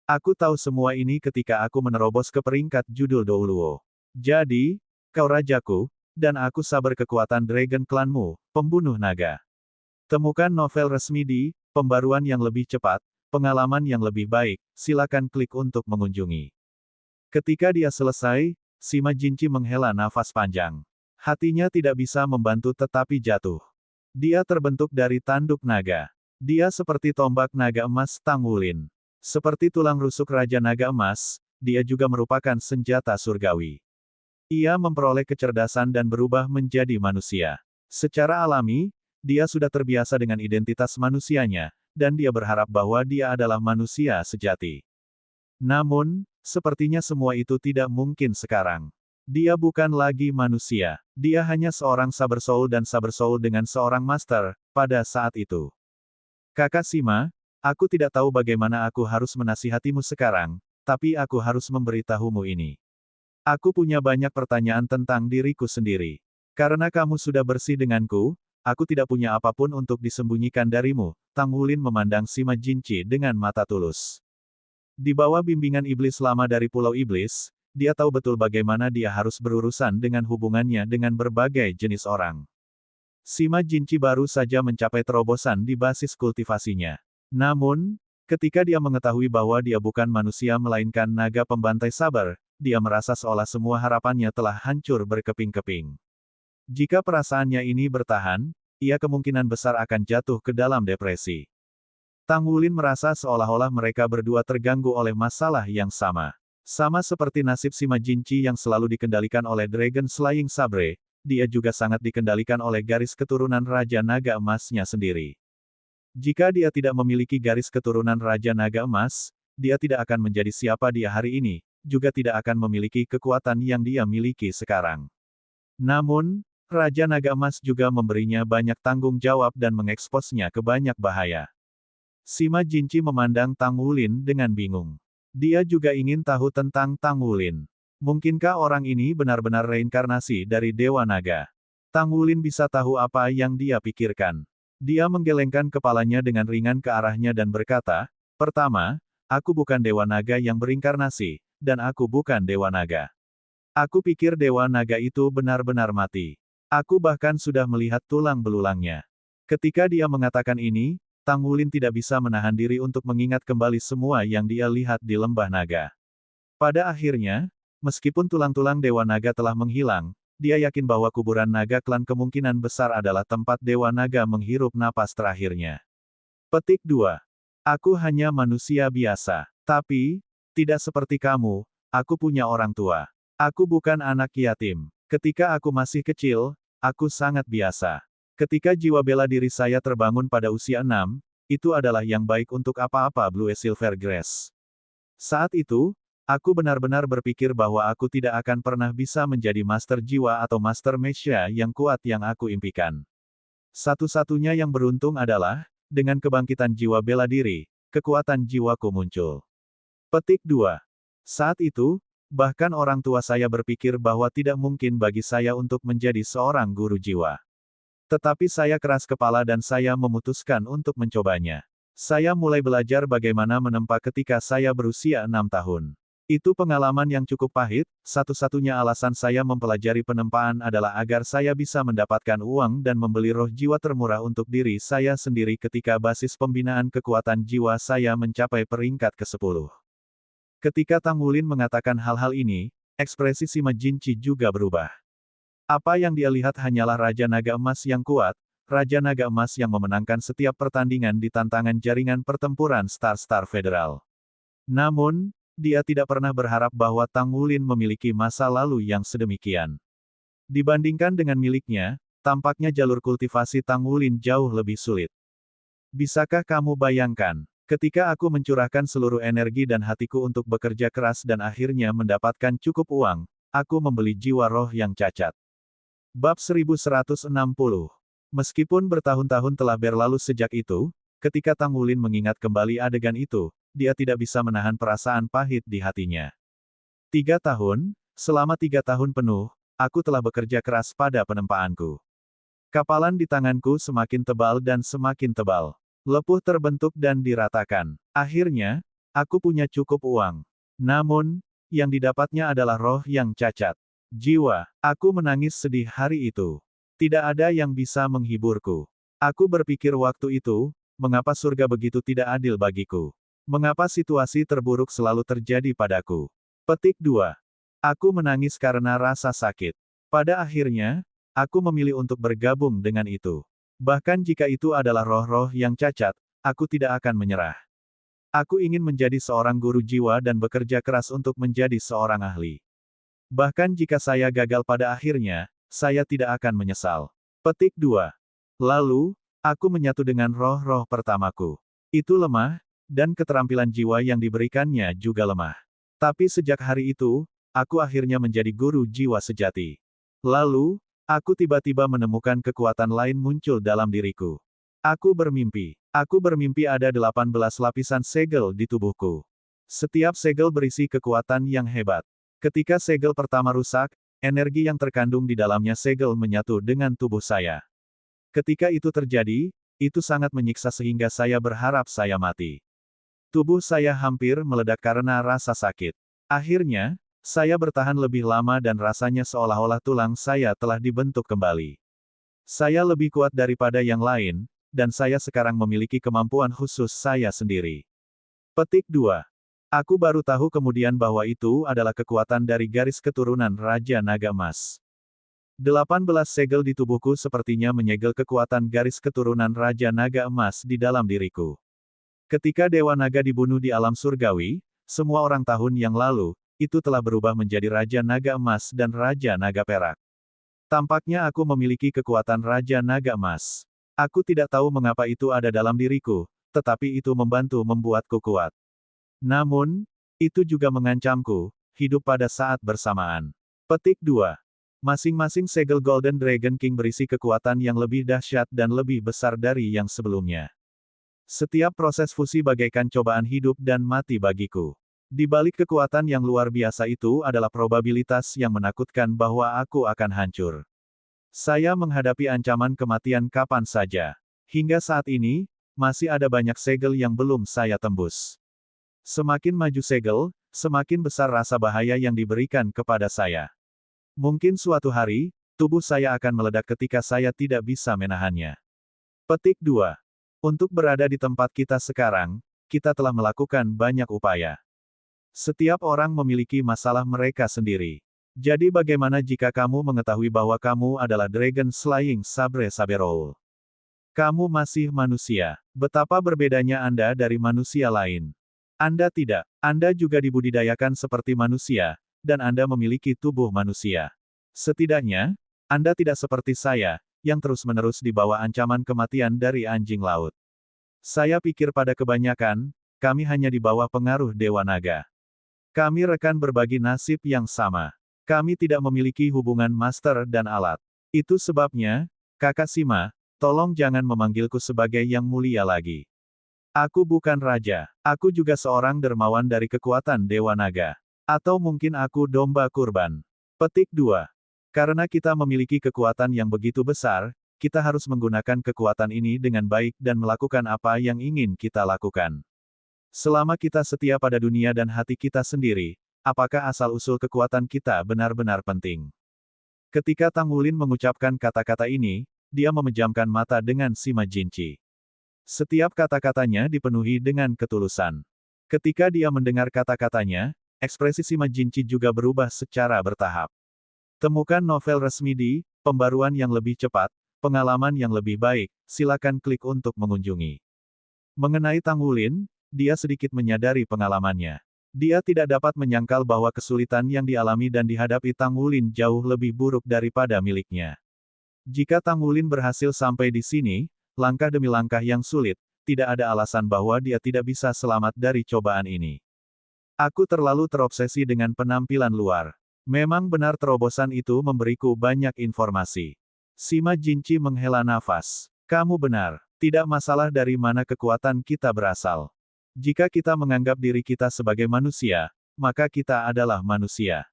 Aku tahu semua ini ketika aku menerobos ke peringkat judul Douluo. Jadi, kau rajaku, dan aku saber kekuatan Dragon Clanmu, pembunuh naga. Temukan novel resmi di pembaruan yang lebih cepat, pengalaman yang lebih baik, silakan klik untuk mengunjungi. Ketika dia selesai, Sima Jinci menghela nafas panjang. Hatinya tidak bisa membantu tetapi jatuh. Dia terbentuk dari tanduk naga. Dia seperti tombak naga emas Tang Wulin. Seperti tulang rusuk Raja Naga Emas, dia juga merupakan senjata surgawi. Ia memperoleh kecerdasan dan berubah menjadi manusia. Secara alami, dia sudah terbiasa dengan identitas manusianya, dan dia berharap bahwa dia adalah manusia sejati. Namun, sepertinya semua itu tidak mungkin sekarang. Dia bukan lagi manusia. Dia hanya seorang Saber Soul dan Saber Soul dengan seorang Master, pada saat itu. Kakak Sima, aku tidak tahu bagaimana aku harus menasihatimu sekarang, tapi aku harus memberitahumu ini. Aku punya banyak pertanyaan tentang diriku sendiri. Karena kamu sudah bersih denganku, aku tidak punya apapun untuk disembunyikan darimu. Tang Wulin memandang Sima Jinci dengan mata tulus. Di bawah bimbingan iblis lama dari Pulau Iblis, dia tahu betul bagaimana dia harus berurusan dengan hubungannya dengan berbagai jenis orang. Sima Jinci baru saja mencapai terobosan di basis kultivasinya. Namun, ketika dia mengetahui bahwa dia bukan manusia melainkan naga pembantai sabar, dia merasa seolah semua harapannya telah hancur berkeping-keping. Jika perasaannya ini bertahan, ia kemungkinan besar akan jatuh ke dalam depresi. Tang Wulin merasa seolah-olah mereka berdua terganggu oleh masalah yang sama. Sama seperti nasib Sima Jinci yang selalu dikendalikan oleh Dragon Slaying Sabre, dia juga sangat dikendalikan oleh garis keturunan Raja Naga Emasnya sendiri. Jika dia tidak memiliki garis keturunan Raja Naga Emas, dia tidak akan menjadi siapa dia hari ini, juga tidak akan memiliki kekuatan yang dia miliki sekarang. Namun, Raja Naga Emas juga memberinya banyak tanggung jawab dan mengeksposnya ke banyak bahaya. Sima Jinci memandang Tang Wulin dengan bingung. Dia juga ingin tahu tentang Tang Wulin. Mungkinkah orang ini benar-benar reinkarnasi dari Dewa Naga? Tang Wulin bisa tahu apa yang dia pikirkan. Dia menggelengkan kepalanya dengan ringan ke arahnya dan berkata, "Pertama, aku bukan Dewa Naga yang berinkarnasi, dan aku bukan Dewa Naga. Aku pikir Dewa Naga itu benar-benar mati. Aku bahkan sudah melihat tulang belulangnya." Ketika dia mengatakan ini, Tang Wulin tidak bisa menahan diri untuk mengingat kembali semua yang dia lihat di Lembah Naga. Pada akhirnya, meskipun tulang-tulang Dewa Naga telah menghilang, dia yakin bahwa kuburan naga klan kemungkinan besar adalah tempat Dewa Naga menghirup napas terakhirnya. Petik 2. Aku hanya manusia biasa. Tapi, tidak seperti kamu, aku punya orang tua. Aku bukan anak yatim. Ketika aku masih kecil, aku sangat biasa. Ketika jiwa bela diri saya terbangun pada usia 6, itu adalah yang baik untuk apa-apa Blue Silvergrass. Saat itu, aku benar-benar berpikir bahwa aku tidak akan pernah bisa menjadi Master Jiwa atau Master Mesha yang kuat yang aku impikan. Satu-satunya yang beruntung adalah, dengan kebangkitan jiwa bela diri, kekuatan jiwaku muncul. Petik 2. Saat itu, bahkan orang tua saya berpikir bahwa tidak mungkin bagi saya untuk menjadi seorang guru jiwa. Tetapi saya keras kepala dan saya memutuskan untuk mencobanya. Saya mulai belajar bagaimana menempa ketika saya berusia 6 tahun. Itu pengalaman yang cukup pahit, satu-satunya alasan saya mempelajari penempaan adalah agar saya bisa mendapatkan uang dan membeli roh jiwa termurah untuk diri saya sendiri ketika basis pembinaan kekuatan jiwa saya mencapai peringkat ke-10. Ketika Tang Wulin mengatakan hal-hal ini, ekspresi Sima Jinci juga berubah. Apa yang dia lihat hanyalah Raja Naga Emas yang kuat, Raja Naga Emas yang memenangkan setiap pertandingan di tantangan jaringan pertempuran Star-Star Federal. Namun, dia tidak pernah berharap bahwa Tang Wulin memiliki masa lalu yang sedemikian. Dibandingkan dengan miliknya, tampaknya jalur kultivasi Tang Wulin jauh lebih sulit. Bisakah kamu bayangkan, ketika aku mencurahkan seluruh energi dan hatiku untuk bekerja keras dan akhirnya mendapatkan cukup uang, aku membeli jiwa roh yang cacat. Bab 1160. Meskipun bertahun-tahun telah berlalu sejak itu, ketika Tang Wulin mengingat kembali adegan itu, dia tidak bisa menahan perasaan pahit di hatinya. 3 tahun, selama 3 tahun penuh, aku telah bekerja keras pada penempaanku. Kapalan di tanganku semakin tebal dan semakin tebal. Lepuh terbentuk dan diratakan. Akhirnya, aku punya cukup uang. Namun, yang didapatnya adalah roh yang cacat. Jiwa, aku menangis sedih hari itu. Tidak ada yang bisa menghiburku. Aku berpikir waktu itu, mengapa surga begitu tidak adil bagiku? Mengapa situasi terburuk selalu terjadi padaku? Petik 2. Aku menangis karena rasa sakit. Pada akhirnya, aku memilih untuk bergabung dengan itu. Bahkan jika itu adalah roh-roh yang cacat, aku tidak akan menyerah. Aku ingin menjadi seorang guru jiwa dan bekerja keras untuk menjadi seorang ahli. Bahkan jika saya gagal pada akhirnya, saya tidak akan menyesal. Petik 2. Lalu, aku menyatu dengan roh-roh pertamaku. Itu lemah, dan keterampilan jiwa yang diberikannya juga lemah. Tapi sejak hari itu, aku akhirnya menjadi guru jiwa sejati. Lalu, aku tiba-tiba menemukan kekuatan lain muncul dalam diriku. Aku bermimpi. Aku bermimpi ada 18 lapisan segel di tubuhku. Setiap segel berisi kekuatan yang hebat. Ketika segel pertama rusak, energi yang terkandung di dalamnya segel menyatu dengan tubuh saya. Ketika itu terjadi, itu sangat menyiksa sehingga saya berharap saya mati. Tubuh saya hampir meledak karena rasa sakit. Akhirnya, saya bertahan lebih lama dan rasanya seolah-olah tulang saya telah dibentuk kembali. Saya lebih kuat daripada yang lain, dan saya sekarang memiliki kemampuan khusus saya sendiri. Petik 2. Aku baru tahu kemudian bahwa itu adalah kekuatan dari garis keturunan Raja Naga Emas. 18 segel di tubuhku sepertinya menyegel kekuatan garis keturunan Raja Naga Emas di dalam diriku. Ketika Dewa Naga dibunuh di alam surgawi, semua orang tahun yang lalu, itu telah berubah menjadi Raja Naga Emas dan Raja Naga Perak. Tampaknya aku memiliki kekuatan Raja Naga Emas. Aku tidak tahu mengapa itu ada dalam diriku, tetapi itu membantu membuatku kuat. Namun, itu juga mengancamku, hidup pada saat bersamaan. Petik 2. Masing-masing segel Golden Dragon King berisi kekuatan yang lebih dahsyat dan lebih besar dari yang sebelumnya. Setiap proses fusi bagaikan cobaan hidup dan mati bagiku. Di balik kekuatan yang luar biasa itu adalah probabilitas yang menakutkan bahwa aku akan hancur. Saya menghadapi ancaman kematian kapan saja. Hingga saat ini, masih ada banyak segel yang belum saya tembus. Semakin maju segel, semakin besar rasa bahaya yang diberikan kepada saya. Mungkin suatu hari, tubuh saya akan meledak ketika saya tidak bisa menahannya. Petik 2. Untuk berada di tempat kita sekarang, kita telah melakukan banyak upaya. Setiap orang memiliki masalah mereka sendiri. Jadi bagaimana jika kamu mengetahui bahwa kamu adalah Dragon Slaying Sabre Saberoul? Kamu masih manusia. Betapa berbedanya Anda dari manusia lain. Anda tidak. Anda juga dibudidayakan seperti manusia, dan Anda memiliki tubuh manusia. Setidaknya, Anda tidak seperti saya, yang terus-menerus dibawa ancaman kematian dari anjing laut. Saya pikir pada kebanyakan, kami hanya di bawah pengaruh Dewa Naga. Kami rekan berbagi nasib yang sama. Kami tidak memiliki hubungan master dan alat. Itu sebabnya, Kakak Sima, tolong jangan memanggilku sebagai yang mulia lagi. Aku bukan raja. Aku juga seorang dermawan dari kekuatan Dewa Naga. Atau mungkin aku domba kurban. Petik 2. Karena kita memiliki kekuatan yang begitu besar, kita harus menggunakan kekuatan ini dengan baik dan melakukan apa yang ingin kita lakukan. Selama kita setia pada dunia dan hati kita sendiri, apakah asal-usul kekuatan kita benar-benar penting? Ketika Tang Wulin mengucapkan kata-kata ini, dia memejamkan mata dengan Sima Jinci. Setiap kata-katanya dipenuhi dengan ketulusan. Ketika dia mendengar kata-katanya, ekspresi Sima Jinci juga berubah secara bertahap. Temukan novel resmi di Pembaruan yang lebih cepat, pengalaman yang lebih baik, silakan klik untuk mengunjungi. Mengenai Tang Wulin, dia sedikit menyadari pengalamannya. Dia tidak dapat menyangkal bahwa kesulitan yang dialami dan dihadapi Tang Wulin jauh lebih buruk daripada miliknya. Jika Tang Wulin berhasil sampai di sini, langkah demi langkah yang sulit, tidak ada alasan bahwa dia tidak bisa selamat dari cobaan ini. Aku terlalu terobsesi dengan penampilan luar. Memang benar terobosan itu memberiku banyak informasi. Sima Jinci menghela nafas. Kamu benar. Tidak masalah dari mana kekuatan kita berasal. Jika kita menganggap diri kita sebagai manusia, maka kita adalah manusia.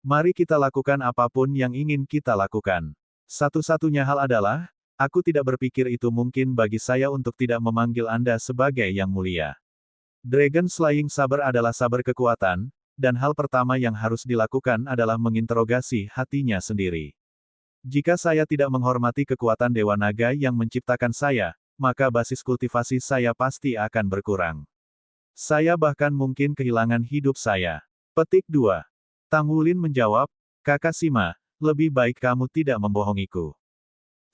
Mari kita lakukan apapun yang ingin kita lakukan. Satu-satunya hal adalah, aku tidak berpikir itu mungkin bagi saya untuk tidak memanggil Anda sebagai yang mulia. Dragon Slaying Saber adalah saber kekuatan, dan hal pertama yang harus dilakukan adalah menginterogasi hatinya sendiri. Jika saya tidak menghormati kekuatan Dewa Naga yang menciptakan saya, maka basis kultivasi saya pasti akan berkurang. Saya bahkan mungkin kehilangan hidup saya. Petik 2. Tang Wulin menjawab, Kakak Sima, lebih baik kamu tidak membohongiku.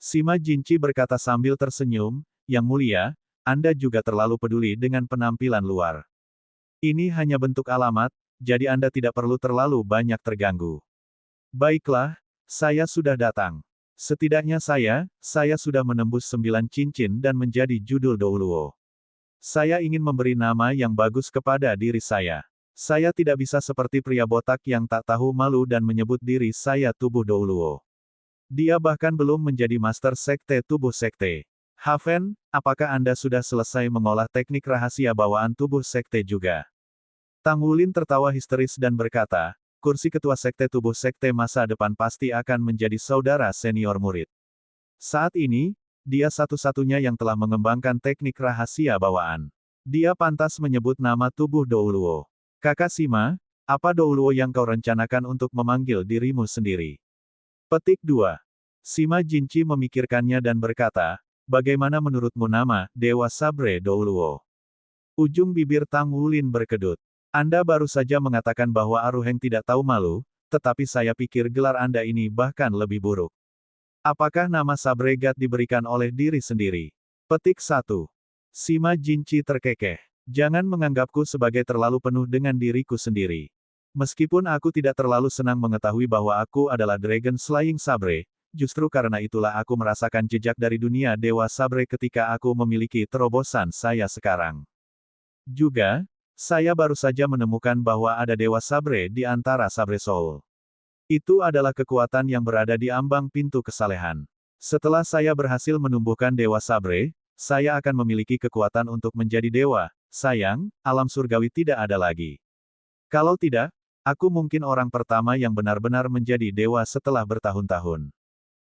Sima Jinci berkata sambil tersenyum, Yang mulia, Anda juga terlalu peduli dengan penampilan luar. Ini hanya bentuk alamat, jadi Anda tidak perlu terlalu banyak terganggu. Baiklah, saya sudah datang. Setidaknya saya sudah menembus 9 cincin dan menjadi judul Douluo. Saya ingin memberi nama yang bagus kepada diri saya. Saya tidak bisa seperti pria botak yang tak tahu malu dan menyebut diri saya tubuh Douluo. Dia bahkan belum menjadi master sekte tubuh sekte. Haven, apakah Anda sudah selesai mengolah teknik rahasia bawaan tubuh sekte juga? Tang Wulin tertawa histeris dan berkata, kursi ketua sekte tubuh sekte masa depan pasti akan menjadi saudara senior murid. Saat ini, dia satu-satunya yang telah mengembangkan teknik rahasia bawaan. Dia pantas menyebut nama tubuh Douluo. Kakak Sima, apa Douluo yang kau rencanakan untuk memanggil dirimu sendiri? Petik 2. Sima Jinci memikirkannya dan berkata, bagaimana menurutmu nama Dewa Sabre Douluo? Ujung bibir Tang Wulin berkedut. Anda baru saja mengatakan bahwa Aruheng tidak tahu malu, tetapi saya pikir gelar Anda ini bahkan lebih buruk. Apakah nama Sabregat diberikan oleh diri sendiri? Petik 1. Sima Jinci terkekeh. Jangan menganggapku sebagai terlalu penuh dengan diriku sendiri. Meskipun aku tidak terlalu senang mengetahui bahwa aku adalah Dragon Slaying Sabre, justru karena itulah aku merasakan jejak dari dunia Dewa Sabre ketika aku memiliki terobosan saya sekarang. Juga, saya baru saja menemukan bahwa ada Dewa Sabre di antara Sabre Soul. Itu adalah kekuatan yang berada di ambang pintu kesalehan. Setelah saya berhasil menumbuhkan Dewa Sabre, saya akan memiliki kekuatan untuk menjadi dewa. Sayang, alam surgawi tidak ada lagi. Kalau tidak, aku mungkin orang pertama yang benar-benar menjadi dewa setelah bertahun-tahun.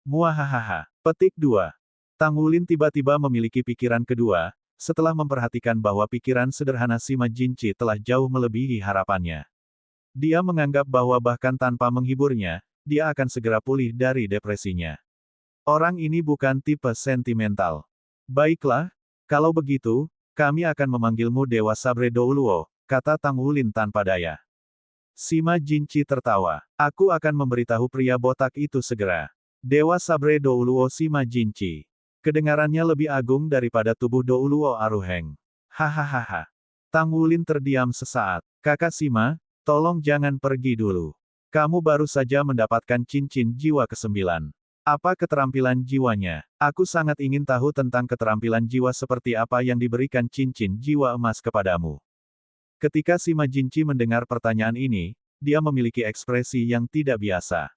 Muahahaha. Petik 2. Tang Wulin tiba-tiba memiliki pikiran kedua, setelah memperhatikan bahwa pikiran sederhana Sima Jinci telah jauh melebihi harapannya. Dia menganggap bahwa bahkan tanpa menghiburnya, dia akan segera pulih dari depresinya. Orang ini bukan tipe sentimental. Baiklah, kalau begitu, kami akan memanggilmu Dewa Sabre Douluo, kata Tang Wulin tanpa daya. Sima Jinci tertawa. Aku akan memberitahu pria botak itu segera. Dewa Sabre Douluo Sima Jinci. Kedengarannya lebih agung daripada tubuh Douluo Aruheng. Hahaha. Tang Wulin terdiam sesaat. Kakak Sima, tolong jangan pergi dulu. Kamu baru saja mendapatkan cincin jiwa ke-9. Apa keterampilan jiwanya? Aku sangat ingin tahu tentang keterampilan jiwa seperti apa yang diberikan cincin jiwa emas kepadamu. Ketika Sima Jinci mendengar pertanyaan ini, dia memiliki ekspresi yang tidak biasa.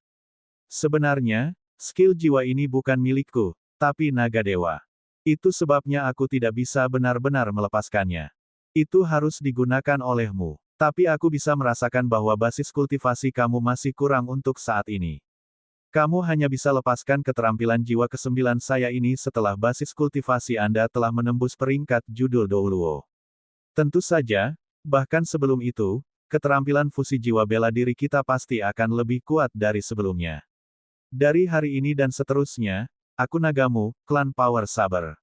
Sebenarnya, skill jiwa ini bukan milikku, tapi naga dewa. Itu sebabnya aku tidak bisa benar-benar melepaskannya. Itu harus digunakan olehmu. Tapi aku bisa merasakan bahwa basis kultivasi kamu masih kurang untuk saat ini. Kamu hanya bisa lepaskan keterampilan jiwa ke-9 saya ini setelah basis kultivasi Anda telah menembus peringkat judul Douluo. Tentu saja, bahkan sebelum itu, keterampilan fusi jiwa bela diri kita pasti akan lebih kuat dari sebelumnya. Dari hari ini dan seterusnya, aku nagamu, klan Power Saber.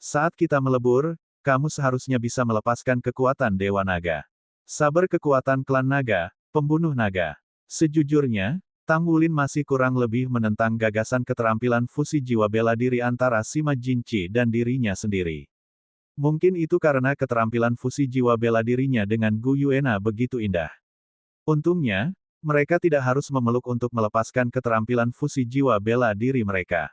Saat kita melebur, kamu seharusnya bisa melepaskan kekuatan Dewa Naga. Saber kekuatan klan naga, pembunuh naga. Sejujurnya, Tang Wulin masih kurang lebih menentang gagasan keterampilan fusi jiwa bela diri antara Sima Jinci dan dirinya sendiri. Mungkin itu karena keterampilan fusi jiwa bela dirinya dengan Gu Yuena begitu indah. Untungnya, mereka tidak harus memeluk untuk melepaskan keterampilan fusi jiwa bela diri mereka.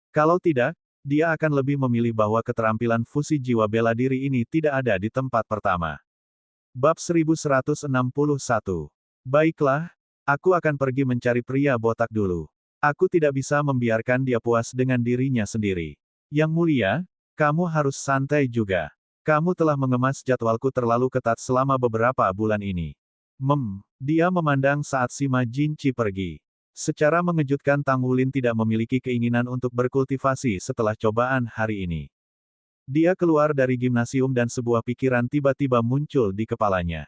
Kalau tidak, dia akan lebih memilih bahwa keterampilan fusi jiwa bela diri ini tidak ada di tempat pertama. Bab 1161. Baiklah, aku akan pergi mencari pria botak dulu. Aku tidak bisa membiarkan dia puas dengan dirinya sendiri. Yang mulia, kamu harus santai juga. Kamu telah mengemas jadwalku terlalu ketat selama beberapa bulan ini. Dia memandang saat Sima Jinci pergi. Secara mengejutkan Tang Wulin tidak memiliki keinginan untuk berkultivasi setelah cobaan hari ini. Dia keluar dari gimnasium dan sebuah pikiran tiba-tiba muncul di kepalanya.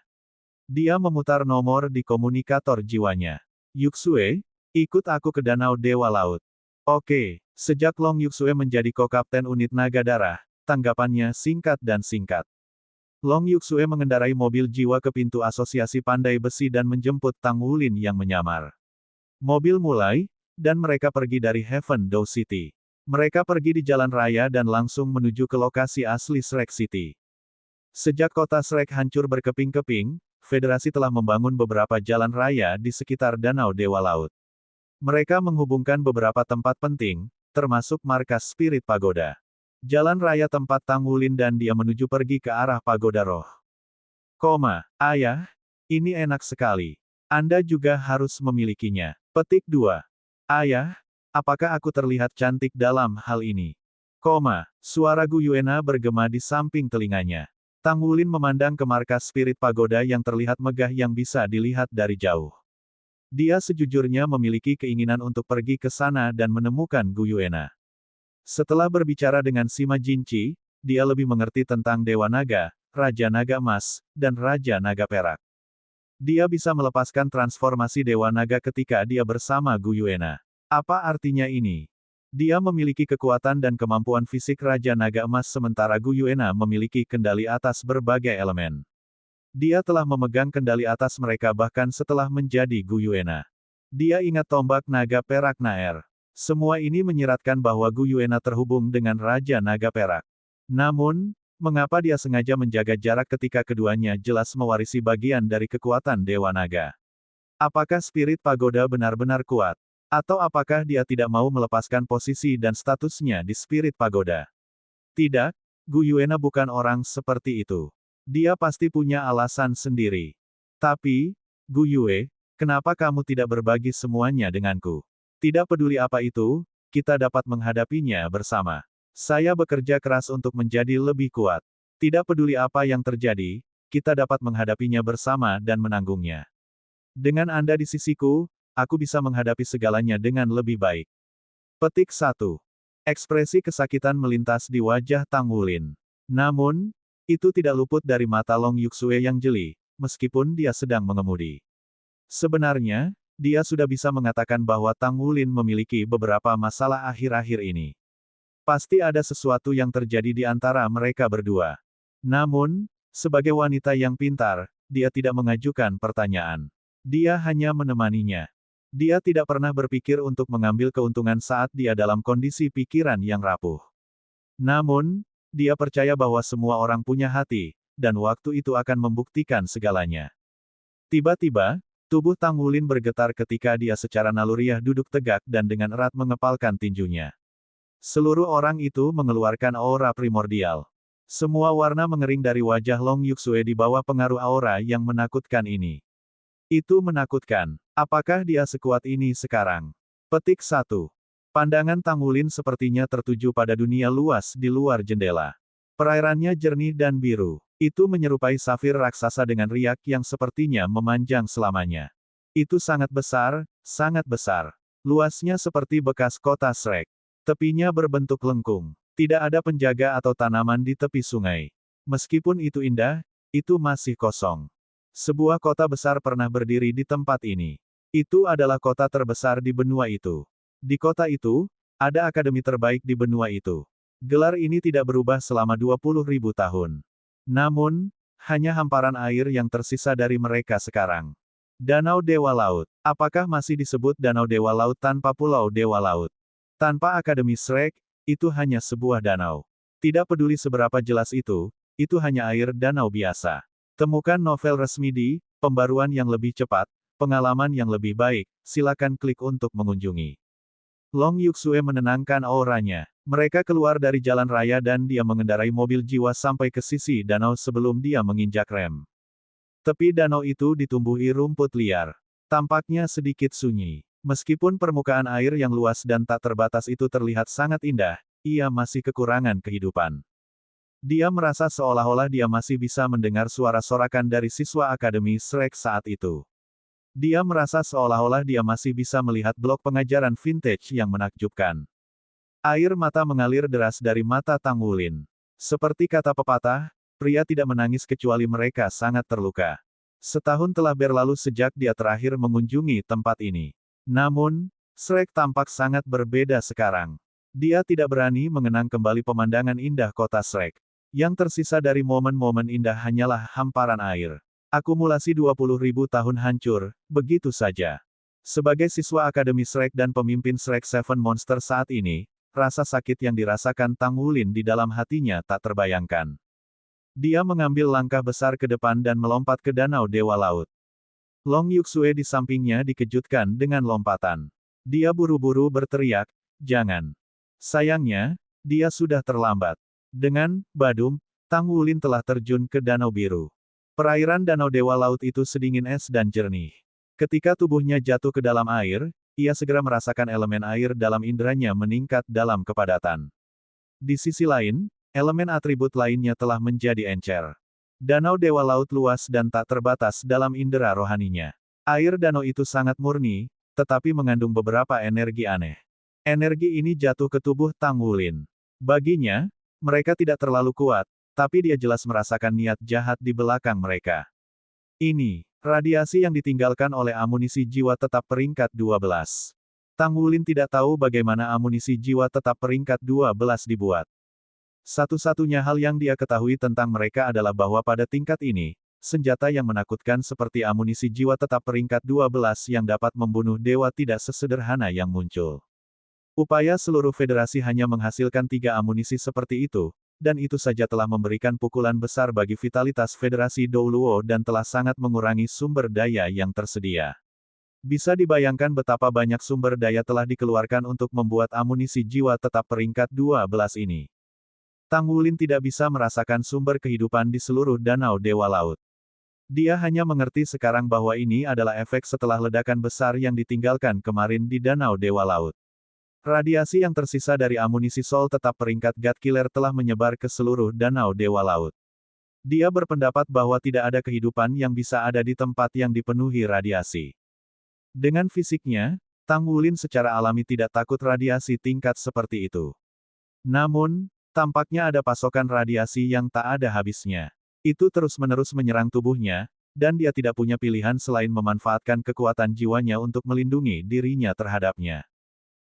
Dia memutar nomor di komunikator jiwanya. Yuxue, ikut aku ke Danau Dewa Laut. Oke, sejak Long Yuxue menjadi ko-kapten unit naga darah, tanggapannya singkat dan singkat. Long Yuxue mengendarai mobil jiwa ke pintu asosiasi pandai besi dan menjemput Tang Wulin yang menyamar. Mobil mulai, dan mereka pergi dari Heaven Dow City. Mereka pergi di jalan raya dan langsung menuju ke lokasi asli Shrek City. Sejak kota Shrek hancur berkeping-keping, Federasi telah membangun beberapa jalan raya di sekitar Danau Dewa Laut. Mereka menghubungkan beberapa tempat penting, termasuk markas Spirit Pagoda. Jalan raya tempat Tang Wulin dan dia menuju pergi ke arah Pagoda Roh. Ayah, ini enak sekali. Anda juga harus memilikinya. Petik 2. Ayah, apakah aku terlihat cantik dalam hal ini? Suara Gu Yuena bergema di samping telinganya. Tang Wulin memandang ke markas Spirit Pagoda yang terlihat megah yang bisa dilihat dari jauh. Dia sejujurnya memiliki keinginan untuk pergi ke sana dan menemukan Gu Yuena. Setelah berbicara dengan Sima Jinci, dia lebih mengerti tentang Dewa Naga, Raja Naga Emas, dan Raja Naga Perak. Dia bisa melepaskan transformasi Dewa Naga ketika dia bersama Gu Yuena. Apa artinya ini? Dia memiliki kekuatan dan kemampuan fisik Raja Naga Emas sementara Gu Yuena memiliki kendali atas berbagai elemen. Dia telah memegang kendali atas mereka bahkan setelah menjadi Gu Yuena. Dia ingat tombak naga perak Naer. Semua ini menyiratkan bahwa Gu Yuena terhubung dengan Raja Naga Perak. Namun, mengapa dia sengaja menjaga jarak ketika keduanya jelas mewarisi bagian dari kekuatan Dewa Naga? Apakah Spirit Pagoda benar-benar kuat? Atau apakah dia tidak mau melepaskan posisi dan statusnya di Spirit Pagoda? Tidak, Gu Yuena bukan orang seperti itu. Dia pasti punya alasan sendiri. Tapi, Gu Yue, kenapa kamu tidak berbagi semuanya denganku? Tidak peduli apa itu, kita dapat menghadapinya bersama. Saya bekerja keras untuk menjadi lebih kuat. Tidak peduli apa yang terjadi, kita dapat menghadapinya bersama dan menanggungnya. Dengan Anda di sisiku, aku bisa menghadapi segalanya dengan lebih baik. Petik 1. Ekspresi kesakitan melintas di wajah Tang Wulin. Namun, itu tidak luput dari mata Long Yuxue yang jeli, meskipun dia sedang mengemudi. Sebenarnya, dia sudah bisa mengatakan bahwa Tang Wulin memiliki beberapa masalah akhir-akhir ini. Pasti ada sesuatu yang terjadi di antara mereka berdua. Namun, sebagai wanita yang pintar, dia tidak mengajukan pertanyaan. Dia hanya menemaninya. Dia tidak pernah berpikir untuk mengambil keuntungan saat dia dalam kondisi pikiran yang rapuh. Namun, dia percaya bahwa semua orang punya hati, dan waktu itu akan membuktikan segalanya. Tiba-tiba, tubuh Tang Wulin bergetar ketika dia secara naluriah duduk tegak dan dengan erat mengepalkan tinjunya. Seluruh orang itu mengeluarkan aura primordial. Semua warna mengering dari wajah Long Yuxue di bawah pengaruh aura yang menakutkan ini. Itu menakutkan. Apakah dia sekuat ini sekarang? Petik 1. Pandangan Tang Wulin sepertinya tertuju pada dunia luas di luar jendela. Perairannya jernih dan biru. Itu menyerupai safir raksasa dengan riak yang sepertinya memanjang selamanya. Itu sangat besar, sangat besar. Luasnya seperti bekas kota Shrek. Tepinya berbentuk lengkung. Tidak ada penjaga atau tanaman di tepi sungai. Meskipun itu indah, itu masih kosong. Sebuah kota besar pernah berdiri di tempat ini. Itu adalah kota terbesar di benua itu. Di kota itu, ada akademi terbaik di benua itu. Gelar ini tidak berubah selama 20.000 tahun. Namun, hanya hamparan air yang tersisa dari mereka sekarang. Danau Dewa Laut. Apakah masih disebut Danau Dewa Laut tanpa Pulau Dewa Laut? Tanpa Akademi Shrek, itu hanya sebuah danau. Tidak peduli seberapa jelas itu hanya air danau biasa. Temukan novel resmi di Pembaruan yang lebih cepat, pengalaman yang lebih baik, silakan klik untuk mengunjungi. Long Yuxue menenangkan auranya. Mereka keluar dari jalan raya dan dia mengendarai mobil jiwa sampai ke sisi danau sebelum dia menginjak rem. Tepi danau itu ditumbuhi rumput liar. Tampaknya sedikit sunyi. Meskipun permukaan air yang luas dan tak terbatas itu terlihat sangat indah, ia masih kekurangan kehidupan. Dia merasa seolah-olah dia masih bisa mendengar suara sorakan dari siswa Akademi Shrek saat itu. Dia merasa seolah-olah dia masih bisa melihat blok pengajaran vintage yang menakjubkan. Air mata mengalir deras dari mata Tang Wulin. Seperti kata pepatah, pria tidak menangis kecuali mereka sangat terluka. Setahun telah berlalu sejak dia terakhir mengunjungi tempat ini. Namun, Shrek tampak sangat berbeda sekarang. Dia tidak berani mengenang kembali pemandangan indah kota Shrek. Yang tersisa dari momen-momen indah hanyalah hamparan air. Akumulasi 20.000 tahun hancur, begitu saja. Sebagai siswa Akademi Shrek dan pemimpin Shrek Seven Monster saat ini, rasa sakit yang dirasakan Tang Wulin di dalam hatinya tak terbayangkan. Dia mengambil langkah besar ke depan dan melompat ke Danau Dewa Laut. Long Yuxue di sampingnya dikejutkan dengan lompatan. Dia buru-buru berteriak, "Jangan!" Sayangnya, dia sudah terlambat. Dengan badum, Tang Wulin telah terjun ke Danau Biru. Perairan Danau Dewa Laut itu sedingin es dan jernih. Ketika tubuhnya jatuh ke dalam air, ia segera merasakan elemen air dalam inderanya meningkat dalam kepadatan. Di sisi lain, elemen atribut lainnya telah menjadi encer. Danau Dewa Laut luas dan tak terbatas dalam indera rohaninya. Air danau itu sangat murni, tetapi mengandung beberapa energi aneh. Energi ini jatuh ke tubuh Tang Wulin. Baginya, mereka tidak terlalu kuat, tapi dia jelas merasakan niat jahat di belakang mereka. Ini, radiasi yang ditinggalkan oleh amunisi jiwa tetap peringkat 12. Tang Wulin tidak tahu bagaimana amunisi jiwa tetap peringkat 12 dibuat. Satu-satunya hal yang dia ketahui tentang mereka adalah bahwa pada tingkat ini, senjata yang menakutkan seperti amunisi jiwa tetap peringkat 12 yang dapat membunuh dewa tidak sesederhana yang muncul. Upaya seluruh federasi hanya menghasilkan 3 amunisi seperti itu, dan itu saja telah memberikan pukulan besar bagi vitalitas federasi Douluo dan telah sangat mengurangi sumber daya yang tersedia. Bisa dibayangkan betapa banyak sumber daya telah dikeluarkan untuk membuat amunisi jiwa tetap peringkat 12 ini. Tang Wulin tidak bisa merasakan sumber kehidupan di seluruh Danau Dewa Laut. Dia hanya mengerti sekarang bahwa ini adalah efek setelah ledakan besar yang ditinggalkan kemarin di Danau Dewa Laut. Radiasi yang tersisa dari amunisi Sol tetap peringkat God Killer telah menyebar ke seluruh Danau Dewa Laut. Dia berpendapat bahwa tidak ada kehidupan yang bisa ada di tempat yang dipenuhi radiasi. Dengan fisiknya, Tang Wulin secara alami tidak takut radiasi tingkat seperti itu. Namun, tampaknya ada pasokan radiasi yang tak ada habisnya. Itu terus-menerus menyerang tubuhnya, dan dia tidak punya pilihan selain memanfaatkan kekuatan jiwanya untuk melindungi dirinya terhadapnya.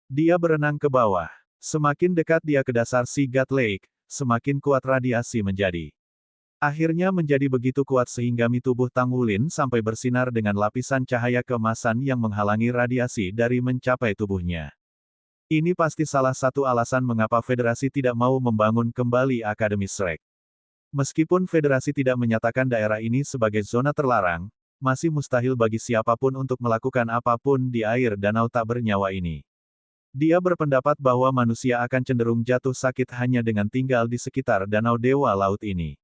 Dia berenang ke bawah. Semakin dekat dia ke dasar Sea God Lake, semakin kuat radiasi menjadi. Akhirnya menjadi begitu kuat sehingga tubuh Tang Wulin sampai bersinar dengan lapisan cahaya keemasan yang menghalangi radiasi dari mencapai tubuhnya. Ini pasti salah satu alasan mengapa Federasi tidak mau membangun kembali Akademi Shrek. Meskipun Federasi tidak menyatakan daerah ini sebagai zona terlarang, masih mustahil bagi siapapun untuk melakukan apapun di air danau tak bernyawa ini. Dia berpendapat bahwa manusia akan cenderung jatuh sakit hanya dengan tinggal di sekitar Danau Dewa Laut ini.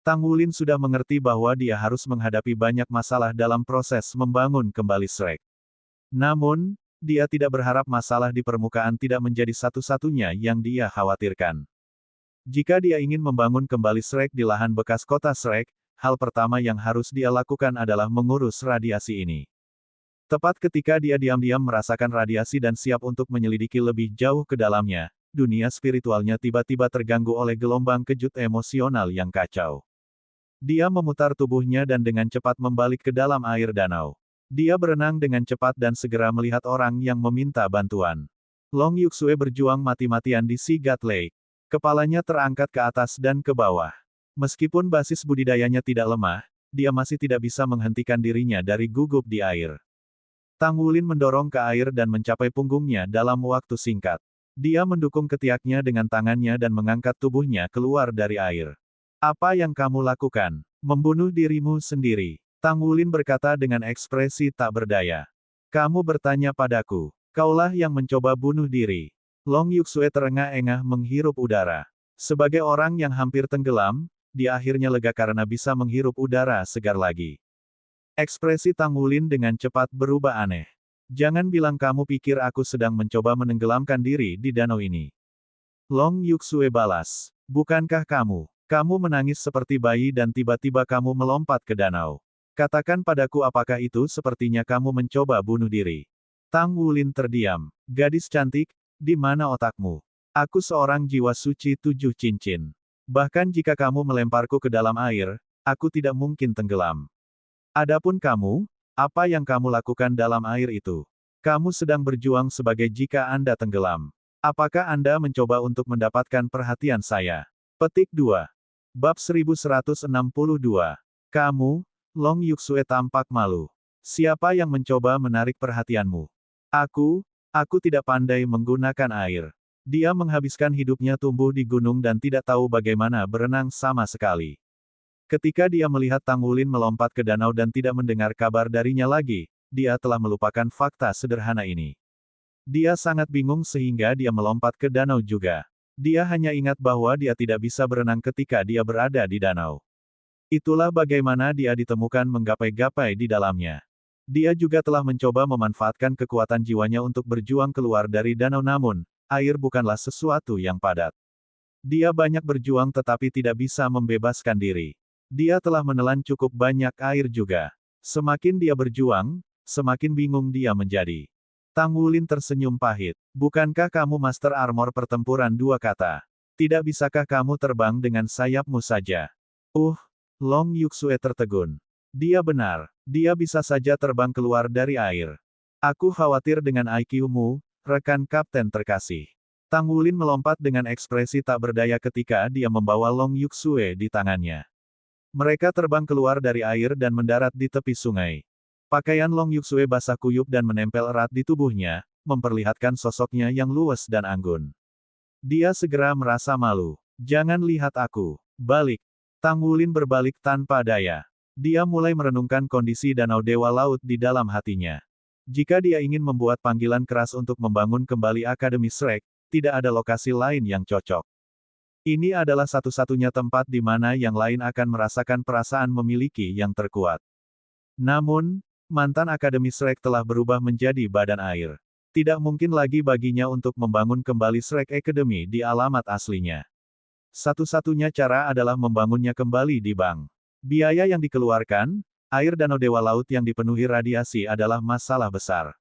Tang Wulin sudah mengerti bahwa dia harus menghadapi banyak masalah dalam proses membangun kembali Shrek. Namun, dia tidak berharap masalah di permukaan tidak menjadi satu-satunya yang dia khawatirkan. Jika dia ingin membangun kembali Shrek di lahan bekas kota Shrek, hal pertama yang harus dia lakukan adalah mengurus radiasi ini. Tepat ketika dia diam-diam merasakan radiasi dan siap untuk menyelidiki lebih jauh ke dalamnya, dunia spiritualnya tiba-tiba terganggu oleh gelombang kejut emosional yang kacau. Dia memutar tubuhnya dan dengan cepat membalik ke dalam air danau. Dia berenang dengan cepat dan segera melihat orang yang meminta bantuan. Long Yuxue berjuang mati-matian di Sea God Lake. Kepalanya terangkat ke atas dan ke bawah. Meskipun basis budidayanya tidak lemah, dia masih tidak bisa menghentikan dirinya dari gugup di air. Tang Wulin mendorong ke air dan mencapai punggungnya dalam waktu singkat. Dia mendukung ketiaknya dengan tangannya dan mengangkat tubuhnya keluar dari air. Apa yang kamu lakukan? Membunuh dirimu sendiri. Tang Wulin berkata dengan ekspresi tak berdaya. Kamu bertanya padaku. Kaulah yang mencoba bunuh diri. Long Yuxue terengah-engah menghirup udara. Sebagai orang yang hampir tenggelam, dia akhirnya lega karena bisa menghirup udara segar lagi. Ekspresi Tang Wulin dengan cepat berubah aneh. Jangan bilang kamu pikir aku sedang mencoba menenggelamkan diri di danau ini. Long Yuxue balas. Bukankah kamu? Kamu menangis seperti bayi dan tiba-tiba kamu melompat ke danau. Katakan padaku apakah itu sepertinya kamu mencoba bunuh diri. Tang Wulin terdiam. Gadis cantik, di mana otakmu? Aku seorang jiwa suci 7 cincin. Bahkan jika kamu melemparku ke dalam air, aku tidak mungkin tenggelam. Adapun kamu, apa yang kamu lakukan dalam air itu? Kamu sedang berjuang sebagai jika Anda tenggelam. Apakah Anda mencoba untuk mendapatkan perhatian saya? Petik 2. Bab 1162. Kamu, Long Yuxue tampak malu. Siapa yang mencoba menarik perhatianmu? Aku tidak pandai menggunakan air. Dia menghabiskan hidupnya tumbuh di gunung dan tidak tahu bagaimana berenang sama sekali. Ketika dia melihat Tang Wulin melompat ke danau dan tidak mendengar kabar darinya lagi, dia telah melupakan fakta sederhana ini. Dia sangat bingung sehingga dia melompat ke danau juga. Dia hanya ingat bahwa dia tidak bisa berenang ketika dia berada di danau. Itulah bagaimana dia ditemukan menggapai-gapai di dalamnya. Dia juga telah mencoba memanfaatkan kekuatan jiwanya untuk berjuang keluar dari danau namun, air bukanlah sesuatu yang padat. Dia banyak berjuang tetapi tidak bisa membebaskan diri. Dia telah menelan cukup banyak air juga. Semakin dia berjuang, semakin bingung dia menjadi. Tang Wulin tersenyum pahit. Bukankah kamu Master Armor Pertempuran Dua Kata? Tidak bisakah kamu terbang dengan sayapmu saja? Long Yuxue tertegun. Dia benar. Dia bisa saja terbang keluar dari air. Aku khawatir dengan IQ-mu, rekan kapten terkasih. Tang Wulin melompat dengan ekspresi tak berdaya ketika dia membawa Long Yuxue di tangannya. Mereka terbang keluar dari air dan mendarat di tepi sungai. Pakaian Long Yuxue basah kuyup dan menempel erat di tubuhnya, memperlihatkan sosoknya yang luwes dan anggun. Dia segera merasa malu. Jangan lihat aku. Balik. Tang Wulin berbalik tanpa daya. Dia mulai merenungkan kondisi Danau Dewa Laut di dalam hatinya. Jika dia ingin membuat panggilan keras untuk membangun kembali Akademi Shrek, tidak ada lokasi lain yang cocok. Ini adalah satu-satunya tempat di mana yang lain akan merasakan perasaan memiliki yang terkuat. Namun, mantan Akademi Shrek telah berubah menjadi badan air. Tidak mungkin lagi baginya untuk membangun kembali Shrek Academy di alamat aslinya. Satu-satunya cara adalah membangunnya kembali di bank. Biaya yang dikeluarkan, air Danau Dewa Laut yang dipenuhi radiasi adalah masalah besar.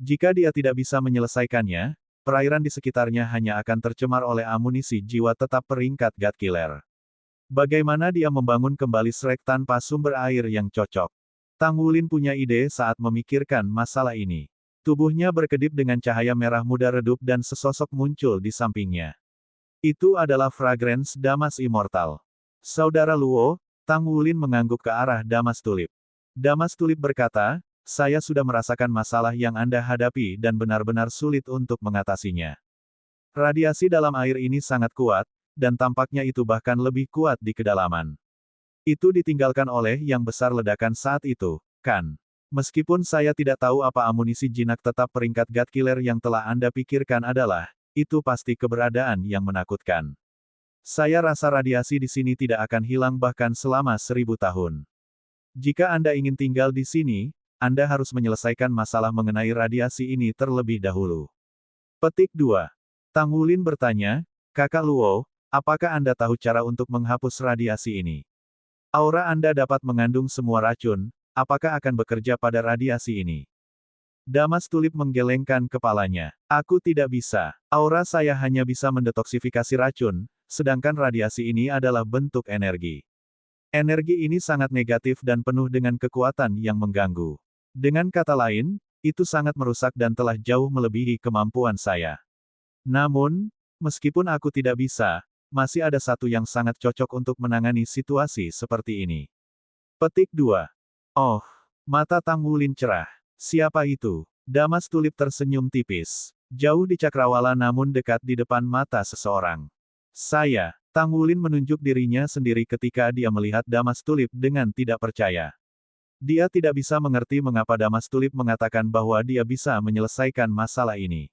Jika dia tidak bisa menyelesaikannya, perairan di sekitarnya hanya akan tercemar oleh amunisi jiwa tetap peringkat God Killer. Bagaimana dia membangun kembali Shrek tanpa sumber air yang cocok? Tang Wulin punya ide saat memikirkan masalah ini. Tubuhnya berkedip dengan cahaya merah muda redup dan sesosok muncul di sampingnya. Itu adalah Fragrance Damas Immortal. Saudara Luo, Tang Wulin mengangguk ke arah Damas Tulip. Damas Tulip berkata, saya sudah merasakan masalah yang Anda hadapi dan benar-benar sulit untuk mengatasinya. Radiasi dalam air ini sangat kuat, dan tampaknya itu bahkan lebih kuat di kedalaman. Itu ditinggalkan oleh yang besar ledakan saat itu, kan? Meskipun saya tidak tahu apa amunisi jinak tetap peringkat God Killer yang telah Anda pikirkan adalah, itu pasti keberadaan yang menakutkan. Saya rasa radiasi di sini tidak akan hilang bahkan selama 1000 tahun. Jika Anda ingin tinggal di sini, Anda harus menyelesaikan masalah mengenai radiasi ini terlebih dahulu. Petik 2. Tang Wulin bertanya, Kakak Luo, apakah Anda tahu cara untuk menghapus radiasi ini? Aura Anda dapat mengandung semua racun, apakah akan bekerja pada radiasi ini? Damas Tulip menggelengkan kepalanya. Aku tidak bisa. Aura saya hanya bisa mendetoksifikasi racun, sedangkan radiasi ini adalah bentuk energi. Energi ini sangat negatif dan penuh dengan kekuatan yang mengganggu. Dengan kata lain, itu sangat merusak dan telah jauh melebihi kemampuan saya. Namun, meskipun aku tidak bisa, masih ada satu yang sangat cocok untuk menangani situasi seperti ini. Petik 2. Oh, mata Tang Wulin cerah. Siapa itu? Damas Tulip tersenyum tipis. Jauh di cakrawala namun dekat di depan mata seseorang. Saya. Tang Wulin menunjuk dirinya sendiri ketika dia melihat Damas Tulip dengan tidak percaya. Dia tidak bisa mengerti mengapa Damas Tulip mengatakan bahwa dia bisa menyelesaikan masalah ini.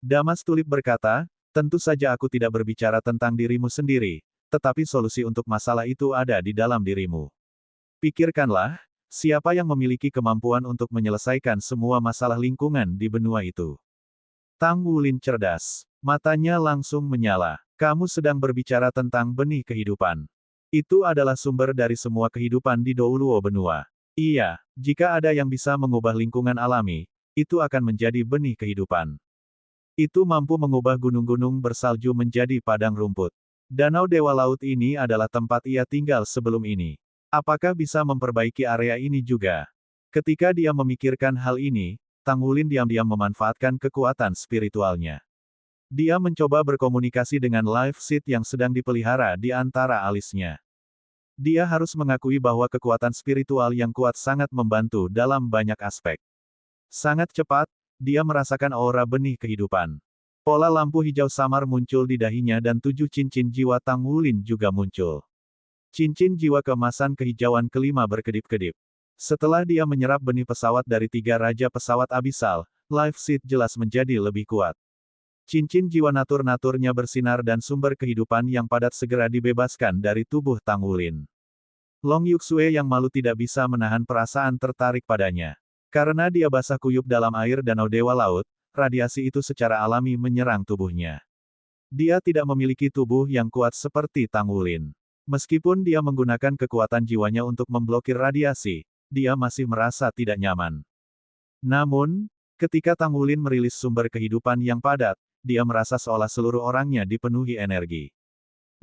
Damas Tulip berkata, tentu saja aku tidak berbicara tentang dirimu sendiri, tetapi solusi untuk masalah itu ada di dalam dirimu. Pikirkanlah, siapa yang memiliki kemampuan untuk menyelesaikan semua masalah lingkungan di benua itu. Tang Wulin cerdas. Matanya langsung menyala. Kamu sedang berbicara tentang benih kehidupan. Itu adalah sumber dari semua kehidupan di Douluo benua. Iya, jika ada yang bisa mengubah lingkungan alami, itu akan menjadi benih kehidupan. Itu mampu mengubah gunung-gunung bersalju menjadi padang rumput. Danau Dewa Laut ini adalah tempat ia tinggal sebelum ini. Apakah bisa memperbaiki area ini juga? Ketika dia memikirkan hal ini, Tang Wulin diam-diam memanfaatkan kekuatan spiritualnya. Dia mencoba berkomunikasi dengan Life Seed yang sedang dipelihara di antara alisnya. Dia harus mengakui bahwa kekuatan spiritual yang kuat sangat membantu dalam banyak aspek. Sangat cepat, dia merasakan aura benih kehidupan. Pola lampu hijau samar muncul di dahinya dan 7 cincin jiwa Tang Wulin juga muncul. Cincin jiwa keemasan kehijauan kelima berkedip-kedip. Setelah dia menyerap benih pesawat dari 3 raja pesawat abisal, Life Seed jelas menjadi lebih kuat. Cincin jiwa natur-naturnya bersinar dan sumber kehidupan yang padat segera dibebaskan dari tubuh Tang Wulin. Long Yuxue yang malu tidak bisa menahan perasaan tertarik padanya. Karena dia basah kuyup dalam air danau Dewa Laut, radiasi itu secara alami menyerang tubuhnya. Dia tidak memiliki tubuh yang kuat seperti Tang Wulin. Meskipun dia menggunakan kekuatan jiwanya untuk memblokir radiasi, dia masih merasa tidak nyaman. Namun, ketika Tang Wulin merilis sumber kehidupan yang padat, dia merasa seolah seluruh orangnya dipenuhi energi.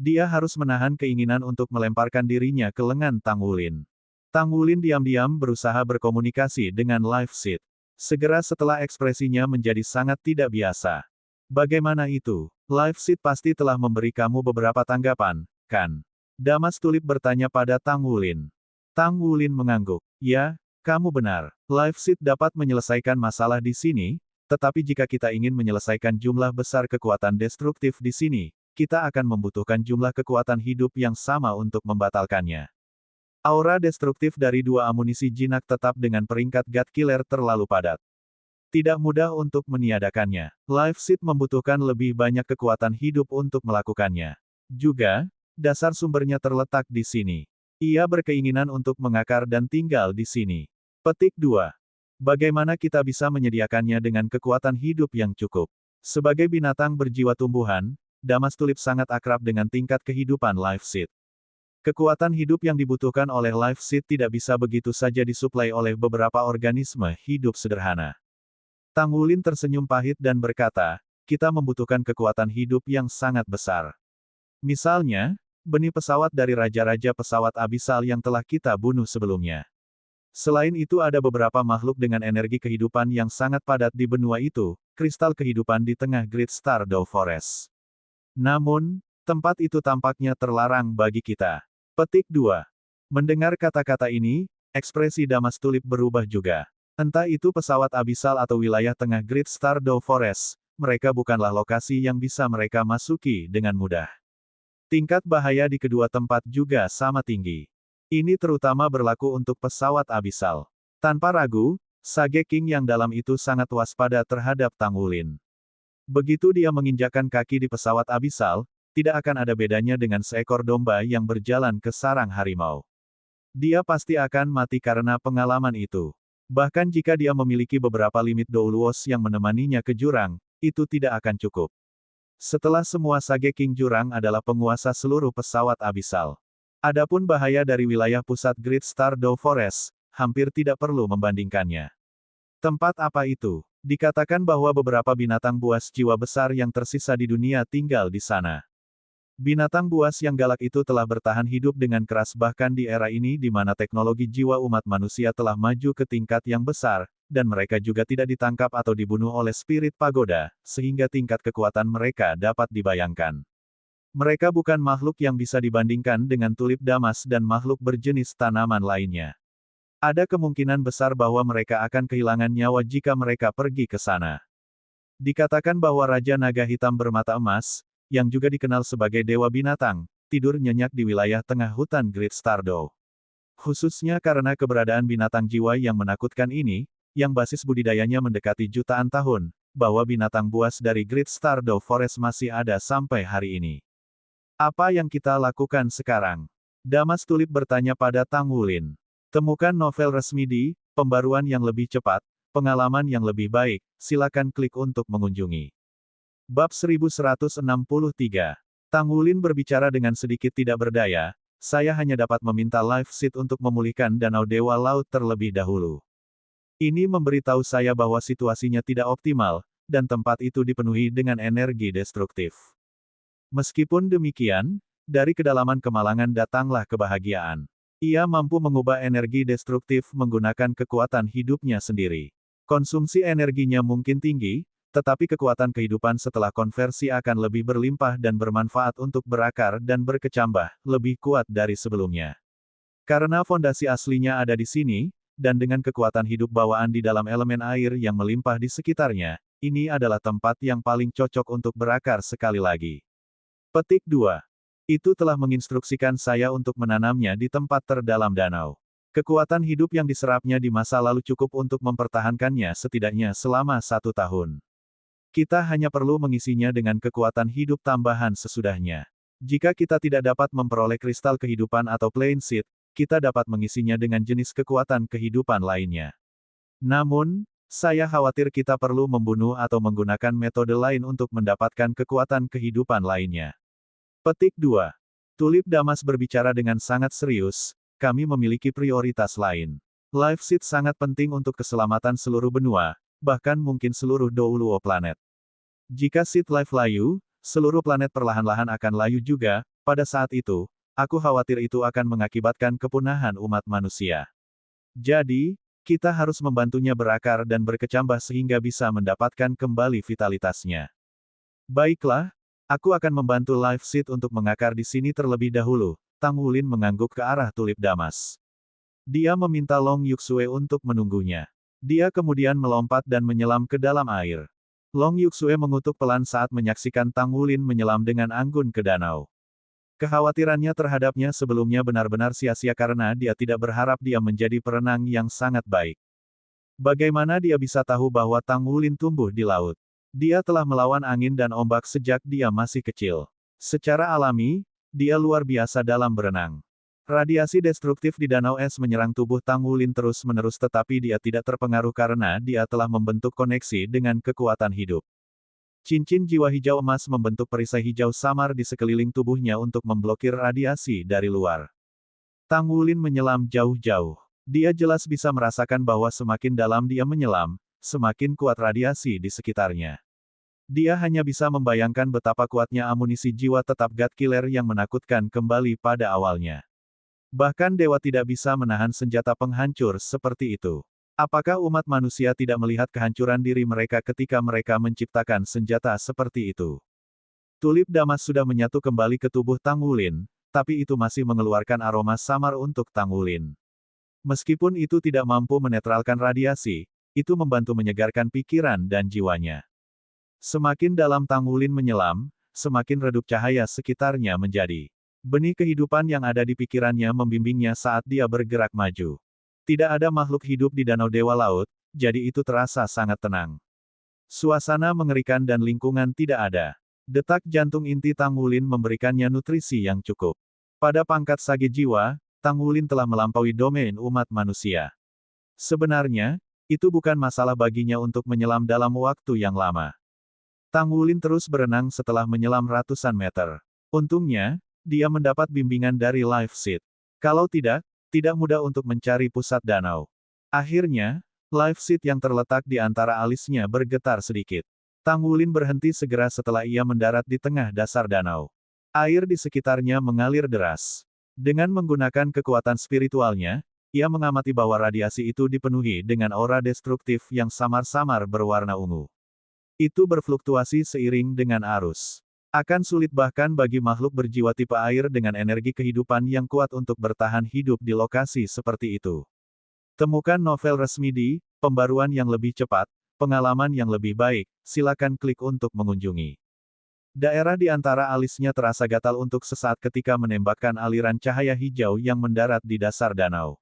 Dia harus menahan keinginan untuk melemparkan dirinya ke lengan Tang Wulin. Tang Wulin diam-diam berusaha berkomunikasi dengan Life Seed. Segera setelah ekspresinya menjadi sangat tidak biasa. Bagaimana itu? Life Seed pasti telah memberi kamu beberapa tanggapan, kan? Damas Tulip bertanya pada Tang Wulin. Tang Wulin mengangguk. Ya, kamu benar. Life Seed dapat menyelesaikan masalah di sini, tetapi jika kita ingin menyelesaikan jumlah besar kekuatan destruktif di sini, kita akan membutuhkan jumlah kekuatan hidup yang sama untuk membatalkannya. Aura destruktif dari 2 amunisi jinak tetap dengan peringkat God Killer terlalu padat. Tidak mudah untuk meniadakannya. Life Seed membutuhkan lebih banyak kekuatan hidup untuk melakukannya. Juga, dasar sumbernya terletak di sini. Ia berkeinginan untuk mengakar dan tinggal di sini. Petik 2. Bagaimana kita bisa menyediakannya dengan kekuatan hidup yang cukup? Sebagai binatang berjiwa tumbuhan, Damas Tulip sangat akrab dengan tingkat kehidupan Life Seed. Kekuatan hidup yang dibutuhkan oleh Life Seed tidak bisa begitu saja disuplai oleh beberapa organisme hidup sederhana. Tang Wulin tersenyum pahit dan berkata, kita membutuhkan kekuatan hidup yang sangat besar. Misalnya, benih pesawat dari raja-raja pesawat abisal yang telah kita bunuh sebelumnya. Selain itu ada beberapa makhluk dengan energi kehidupan yang sangat padat di benua itu, kristal kehidupan di tengah Great Stardew Forest. Namun, tempat itu tampaknya terlarang bagi kita. Petik 2. Mendengar kata-kata ini, ekspresi Damas Tulip berubah juga. Entah itu pesawat abisal atau wilayah tengah Great Stardew Forest, mereka bukanlah lokasi yang bisa mereka masuki dengan mudah. Tingkat bahaya di kedua tempat juga sama tinggi. Ini terutama berlaku untuk pesawat abisal. Tanpa ragu, Sage King yang dalam itu sangat waspada terhadap Tang Wulin. Begitu dia menginjakkan kaki di pesawat abisal, tidak akan ada bedanya dengan seekor domba yang berjalan ke sarang harimau. Dia pasti akan mati karena pengalaman itu. Bahkan jika dia memiliki beberapa limit Douluos yang menemaninya ke jurang, itu tidak akan cukup. Setelah semua Sage King jurang adalah penguasa seluruh pesawat abisal. Adapun bahaya dari wilayah pusat Great Stardew Forest, hampir tidak perlu membandingkannya. Tempat apa itu? Dikatakan bahwa beberapa binatang buas jiwa besar yang tersisa di dunia tinggal di sana. Binatang buas yang galak itu telah bertahan hidup dengan keras bahkan di era ini di mana teknologi jiwa umat manusia telah maju ke tingkat yang besar, dan mereka juga tidak ditangkap atau dibunuh oleh spirit pagoda, sehingga tingkat kekuatan mereka dapat dibayangkan. Mereka bukan makhluk yang bisa dibandingkan dengan tulip damas dan makhluk berjenis tanaman lainnya. Ada kemungkinan besar bahwa mereka akan kehilangan nyawa jika mereka pergi ke sana. Dikatakan bahwa Raja Naga Hitam bermata emas, yang juga dikenal sebagai Dewa Binatang, tidur nyenyak di wilayah tengah hutan Great Stardew. Khususnya karena keberadaan binatang jiwa yang menakutkan ini, yang basis budidayanya mendekati jutaan tahun, bahwa binatang buas dari Great Stardew Forest masih ada sampai hari ini. Apa yang kita lakukan sekarang? Damas Tulip bertanya pada Tang Wulin. Temukan novel resmi di Pembaruan yang lebih cepat, pengalaman yang lebih baik, silakan klik untuk mengunjungi. Bab 1163. Tang Wulin berbicara dengan sedikit tidak berdaya, saya hanya dapat meminta Life Seed untuk memulihkan danau Dewa Laut terlebih dahulu. Ini memberitahu saya bahwa situasinya tidak optimal, dan tempat itu dipenuhi dengan energi destruktif. Meskipun demikian, dari kedalaman kemalangan datanglah kebahagiaan. Ia mampu mengubah energi destruktif menggunakan kekuatan hidupnya sendiri. Konsumsi energinya mungkin tinggi, tetapi kekuatan kehidupan setelah konversi akan lebih berlimpah dan bermanfaat untuk berakar dan berkecambah, lebih kuat dari sebelumnya. Karena fondasi aslinya ada di sini, dan dengan kekuatan hidup bawaan di dalam elemen air yang melimpah di sekitarnya, ini adalah tempat yang paling cocok untuk berakar sekali lagi. Petik 2. Itu telah menginstruksikan saya untuk menanamnya di tempat terdalam danau. Kekuatan hidup yang diserapnya di masa lalu cukup untuk mempertahankannya setidaknya selama 1 tahun. Kita hanya perlu mengisinya dengan kekuatan hidup tambahan sesudahnya. Jika kita tidak dapat memperoleh kristal kehidupan atau plain seed, kita dapat mengisinya dengan jenis kekuatan kehidupan lainnya. Namun, saya khawatir kita perlu membunuh atau menggunakan metode lain untuk mendapatkan kekuatan kehidupan lainnya. Petik 2. Tulip Damas berbicara dengan sangat serius, kami memiliki prioritas lain. Life Seed sangat penting untuk keselamatan seluruh benua, bahkan mungkin seluruh Douluo planet. Jika Seed Life layu, seluruh planet perlahan-lahan akan layu juga, pada saat itu, aku khawatir itu akan mengakibatkan kepunahan umat manusia. Jadi, kita harus membantunya berakar dan berkecambah sehingga bisa mendapatkan kembali vitalitasnya. Baiklah, aku akan membantu Life Seed untuk mengakar di sini terlebih dahulu. Tang Wulin mengangguk ke arah Tulip Damas. Dia meminta Long Yuxue untuk menunggunya. Dia kemudian melompat dan menyelam ke dalam air. Long Yuxue mengutuk pelan saat menyaksikan Tang Wulin menyelam dengan anggun ke danau. Kekhawatirannya terhadapnya sebelumnya benar-benar sia-sia karena dia tidak berharap dia menjadi perenang yang sangat baik. Bagaimana dia bisa tahu bahwa Tang Wulin tumbuh di laut? Dia telah melawan angin dan ombak sejak dia masih kecil. Secara alami, dia luar biasa dalam berenang. Radiasi destruktif di danau es menyerang tubuh Tang Wulin terus-menerus tetapi dia tidak terpengaruh karena dia telah membentuk koneksi dengan kekuatan hidup. Cincin jiwa hijau emas membentuk perisai hijau samar di sekeliling tubuhnya untuk memblokir radiasi dari luar. Tang Wulin menyelam jauh-jauh. Dia jelas bisa merasakan bahwa semakin dalam dia menyelam, semakin kuat radiasi di sekitarnya. Dia hanya bisa membayangkan betapa kuatnya amunisi jiwa tetap God Killer yang menakutkan kembali pada awalnya. Bahkan dewa tidak bisa menahan senjata penghancur seperti itu. Apakah umat manusia tidak melihat kehancuran diri mereka ketika mereka menciptakan senjata seperti itu? Tulip Damas sudah menyatu kembali ke tubuh Tang Wulin, tapi itu masih mengeluarkan aroma samar untuk Tang Wulin. Meskipun itu tidak mampu menetralkan radiasi, itu membantu menyegarkan pikiran dan jiwanya. Semakin dalam Tang Wulin menyelam, semakin redup cahaya sekitarnya menjadi. Benih kehidupan yang ada di pikirannya membimbingnya saat dia bergerak maju. Tidak ada makhluk hidup di Danau Dewa Laut, jadi itu terasa sangat tenang. Suasana mengerikan dan lingkungan tidak ada. Detak jantung inti Tang Wulin memberikannya nutrisi yang cukup. Pada pangkat sage jiwa, Tang Wulin telah melampaui domain umat manusia. Sebenarnya, itu bukan masalah baginya untuk menyelam dalam waktu yang lama. Tang Wulin terus berenang setelah menyelam ratusan meter. Untungnya, dia mendapat bimbingan dari Life Seed. Kalau tidak mudah untuk mencari pusat danau. Akhirnya, Life Seed yang terletak di antara alisnya bergetar sedikit. Tang Wulin berhenti segera setelah ia mendarat di tengah dasar danau. Air di sekitarnya mengalir deras. Dengan menggunakan kekuatan spiritualnya, ia mengamati bahwa radiasi itu dipenuhi dengan aura destruktif yang samar-samar berwarna ungu. Itu berfluktuasi seiring dengan arus. Akan sulit bahkan bagi makhluk berjiwa tipe air dengan energi kehidupan yang kuat untuk bertahan hidup di lokasi seperti itu. Temukan novel resmi di Pembaruan yang lebih cepat, pengalaman yang lebih baik, silakan klik untuk mengunjungi. Daerah di antara alisnya terasa gatal untuk sesaat ketika menembakkan aliran cahaya hijau yang mendarat di dasar danau.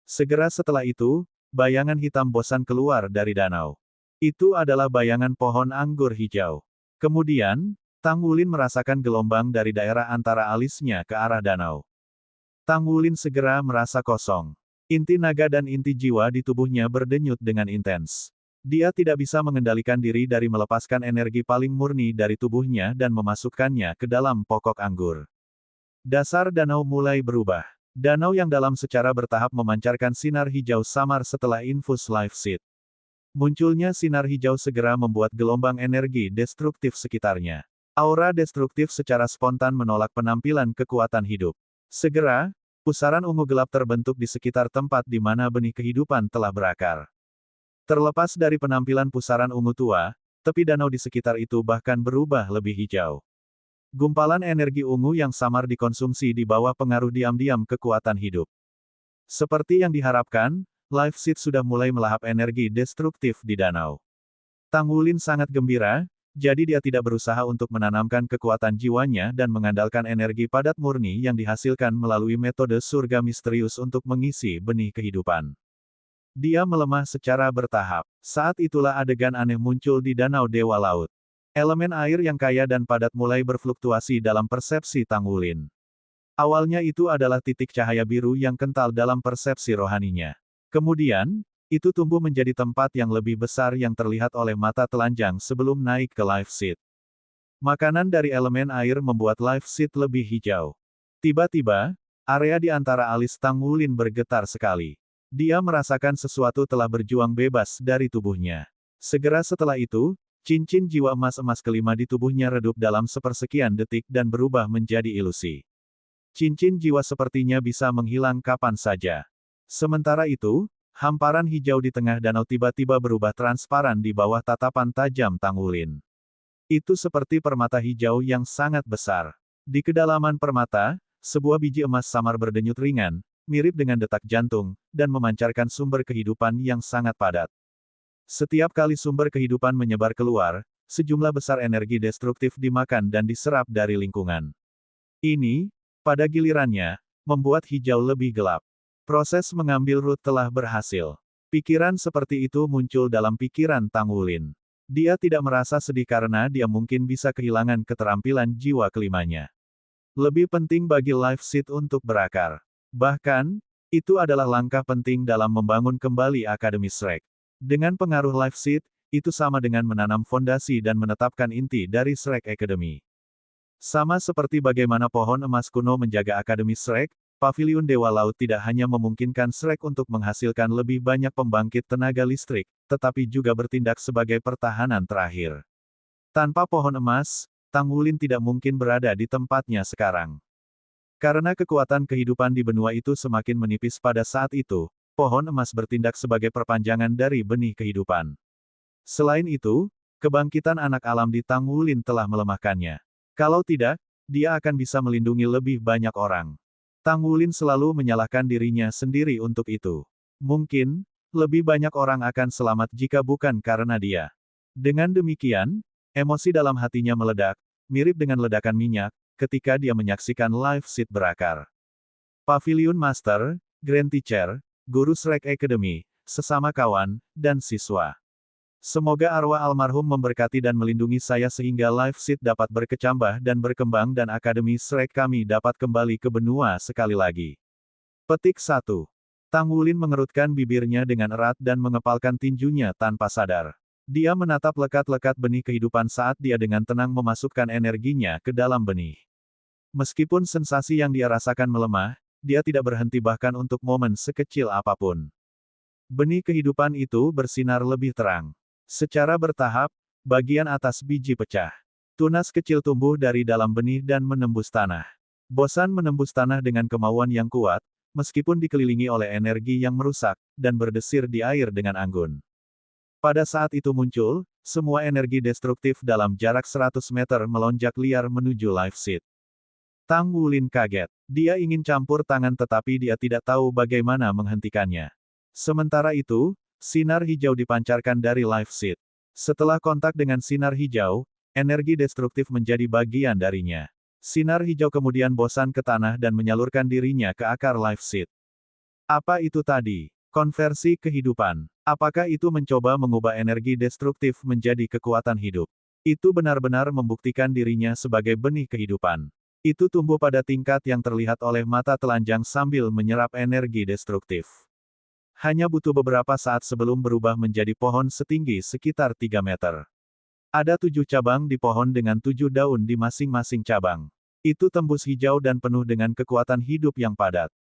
Segera setelah itu, bayangan hitam bosan keluar dari danau. Itu adalah bayangan pohon anggur hijau. Kemudian, Tang Wulin merasakan gelombang dari daerah antara alisnya ke arah danau. Tang Wulin segera merasa kosong. Inti naga dan inti jiwa di tubuhnya berdenyut dengan intens. Dia tidak bisa mengendalikan diri dari melepaskan energi paling murni dari tubuhnya dan memasukkannya ke dalam pokok anggur. Dasar danau mulai berubah. Danau yang dalam secara bertahap memancarkan sinar hijau samar setelah infus Life Seed. Munculnya sinar hijau segera membuat gelombang energi destruktif sekitarnya. Aura destruktif secara spontan menolak penampilan kekuatan hidup. Segera, pusaran ungu gelap terbentuk di sekitar tempat di mana benih kehidupan telah berakar. Terlepas dari penampilan pusaran ungu tua, tepi danau di sekitar itu bahkan berubah lebih hijau. Gumpalan energi ungu yang samar dikonsumsi di bawah pengaruh diam-diam kekuatan hidup. Seperti yang diharapkan, Life Seed sudah mulai melahap energi destruktif di danau. Tang Wulin sangat gembira, jadi dia tidak berusaha untuk menanamkan kekuatan jiwanya dan mengandalkan energi padat murni yang dihasilkan melalui metode surga misterius untuk mengisi benih kehidupan. Dia melemah secara bertahap. Saat itulah adegan aneh muncul di Danau Dewa Laut. Elemen air yang kaya dan padat mulai berfluktuasi dalam persepsi Tang Wulin. Awalnya itu adalah titik cahaya biru yang kental dalam persepsi rohaninya. Kemudian, itu tumbuh menjadi tempat yang lebih besar yang terlihat oleh mata telanjang sebelum naik ke Life Seed. Makanan dari elemen air membuat Life Seed lebih hijau. Tiba-tiba, area di antara alis Tang Wulin bergetar sekali. Dia merasakan sesuatu telah berjuang bebas dari tubuhnya. Segera setelah itu, cincin jiwa emas-emas kelima di tubuhnya redup dalam sepersekian detik dan berubah menjadi ilusi. Cincin jiwa sepertinya bisa menghilang kapan saja. Sementara itu, hamparan hijau di tengah danau tiba-tiba berubah transparan di bawah tatapan tajam Tang Wulin. Itu seperti permata hijau yang sangat besar. Di kedalaman permata, sebuah biji emas samar berdenyut ringan, mirip dengan detak jantung, dan memancarkan sumber kehidupan yang sangat padat. Setiap kali sumber kehidupan menyebar keluar, sejumlah besar energi destruktif dimakan dan diserap dari lingkungan. Ini, pada gilirannya, membuat hijau lebih gelap. Proses mengambil root telah berhasil. Pikiran seperti itu muncul dalam pikiran Tang Wulin. Dia tidak merasa sedih karena dia mungkin bisa kehilangan keterampilan jiwa kelimanya. Lebih penting bagi Life Seed untuk berakar. Bahkan, itu adalah langkah penting dalam membangun kembali Akademi Shrek. Dengan pengaruh Life Seed, itu sama dengan menanam fondasi dan menetapkan inti dari Shrek Academy. Sama seperti bagaimana pohon emas kuno menjaga Akademi Shrek, Paviliun Dewa Laut tidak hanya memungkinkan Shrek untuk menghasilkan lebih banyak pembangkit tenaga listrik, tetapi juga bertindak sebagai pertahanan terakhir. Tanpa pohon emas, Tang Wulin tidak mungkin berada di tempatnya sekarang. Karena kekuatan kehidupan di benua itu semakin menipis pada saat itu, pohon emas bertindak sebagai perpanjangan dari benih kehidupan. Selain itu, kebangkitan anak alam di Tang Wulin telah melemahkannya. Kalau tidak, dia akan bisa melindungi lebih banyak orang. Tang Wulin selalu menyalahkan dirinya sendiri untuk itu. Mungkin, lebih banyak orang akan selamat jika bukan karena dia. Dengan demikian, emosi dalam hatinya meledak, mirip dengan ledakan minyak, ketika dia menyaksikan Life Seed berakar. Paviliun Master, Grand Teacher, Guru Shrek Academy, sesama kawan, dan siswa. Semoga arwah almarhum memberkati dan melindungi saya sehingga Life Seed dapat berkecambah dan berkembang dan Akademi Shrek kami dapat kembali ke benua sekali lagi. Petik 1. Tang Wulin mengerutkan bibirnya dengan erat dan mengepalkan tinjunya tanpa sadar. Dia menatap lekat-lekat benih kehidupan saat dia dengan tenang memasukkan energinya ke dalam benih. Meskipun sensasi yang dia rasakan melemah, dia tidak berhenti bahkan untuk momen sekecil apapun. Benih kehidupan itu bersinar lebih terang. Secara bertahap, bagian atas biji pecah. Tunas kecil tumbuh dari dalam benih dan menembus tanah. Bosan menembus tanah dengan kemauan yang kuat, meskipun dikelilingi oleh energi yang merusak, dan berdesir di air dengan anggun. Pada saat itu muncul, semua energi destruktif dalam jarak 100 meter melonjak liar menuju Life Seed. Tang Wulin kaget. Dia ingin campur tangan tetapi dia tidak tahu bagaimana menghentikannya. Sementara itu, sinar hijau dipancarkan dari Life Seed. Setelah kontak dengan sinar hijau, energi destruktif menjadi bagian darinya. Sinar hijau kemudian bosan ke tanah dan menyalurkan dirinya ke akar Life Seed. Apa itu tadi? Konversi kehidupan. Apakah itu mencoba mengubah energi destruktif menjadi kekuatan hidup? Itu benar-benar membuktikan dirinya sebagai benih kehidupan. Itu tumbuh pada tingkat yang terlihat oleh mata telanjang sambil menyerap energi destruktif. Hanya butuh beberapa saat sebelum berubah menjadi pohon setinggi sekitar 3 meter. Ada 7 cabang di pohon dengan 7 daun di masing-masing cabang. Itu tembus hijau dan penuh dengan kekuatan hidup yang padat.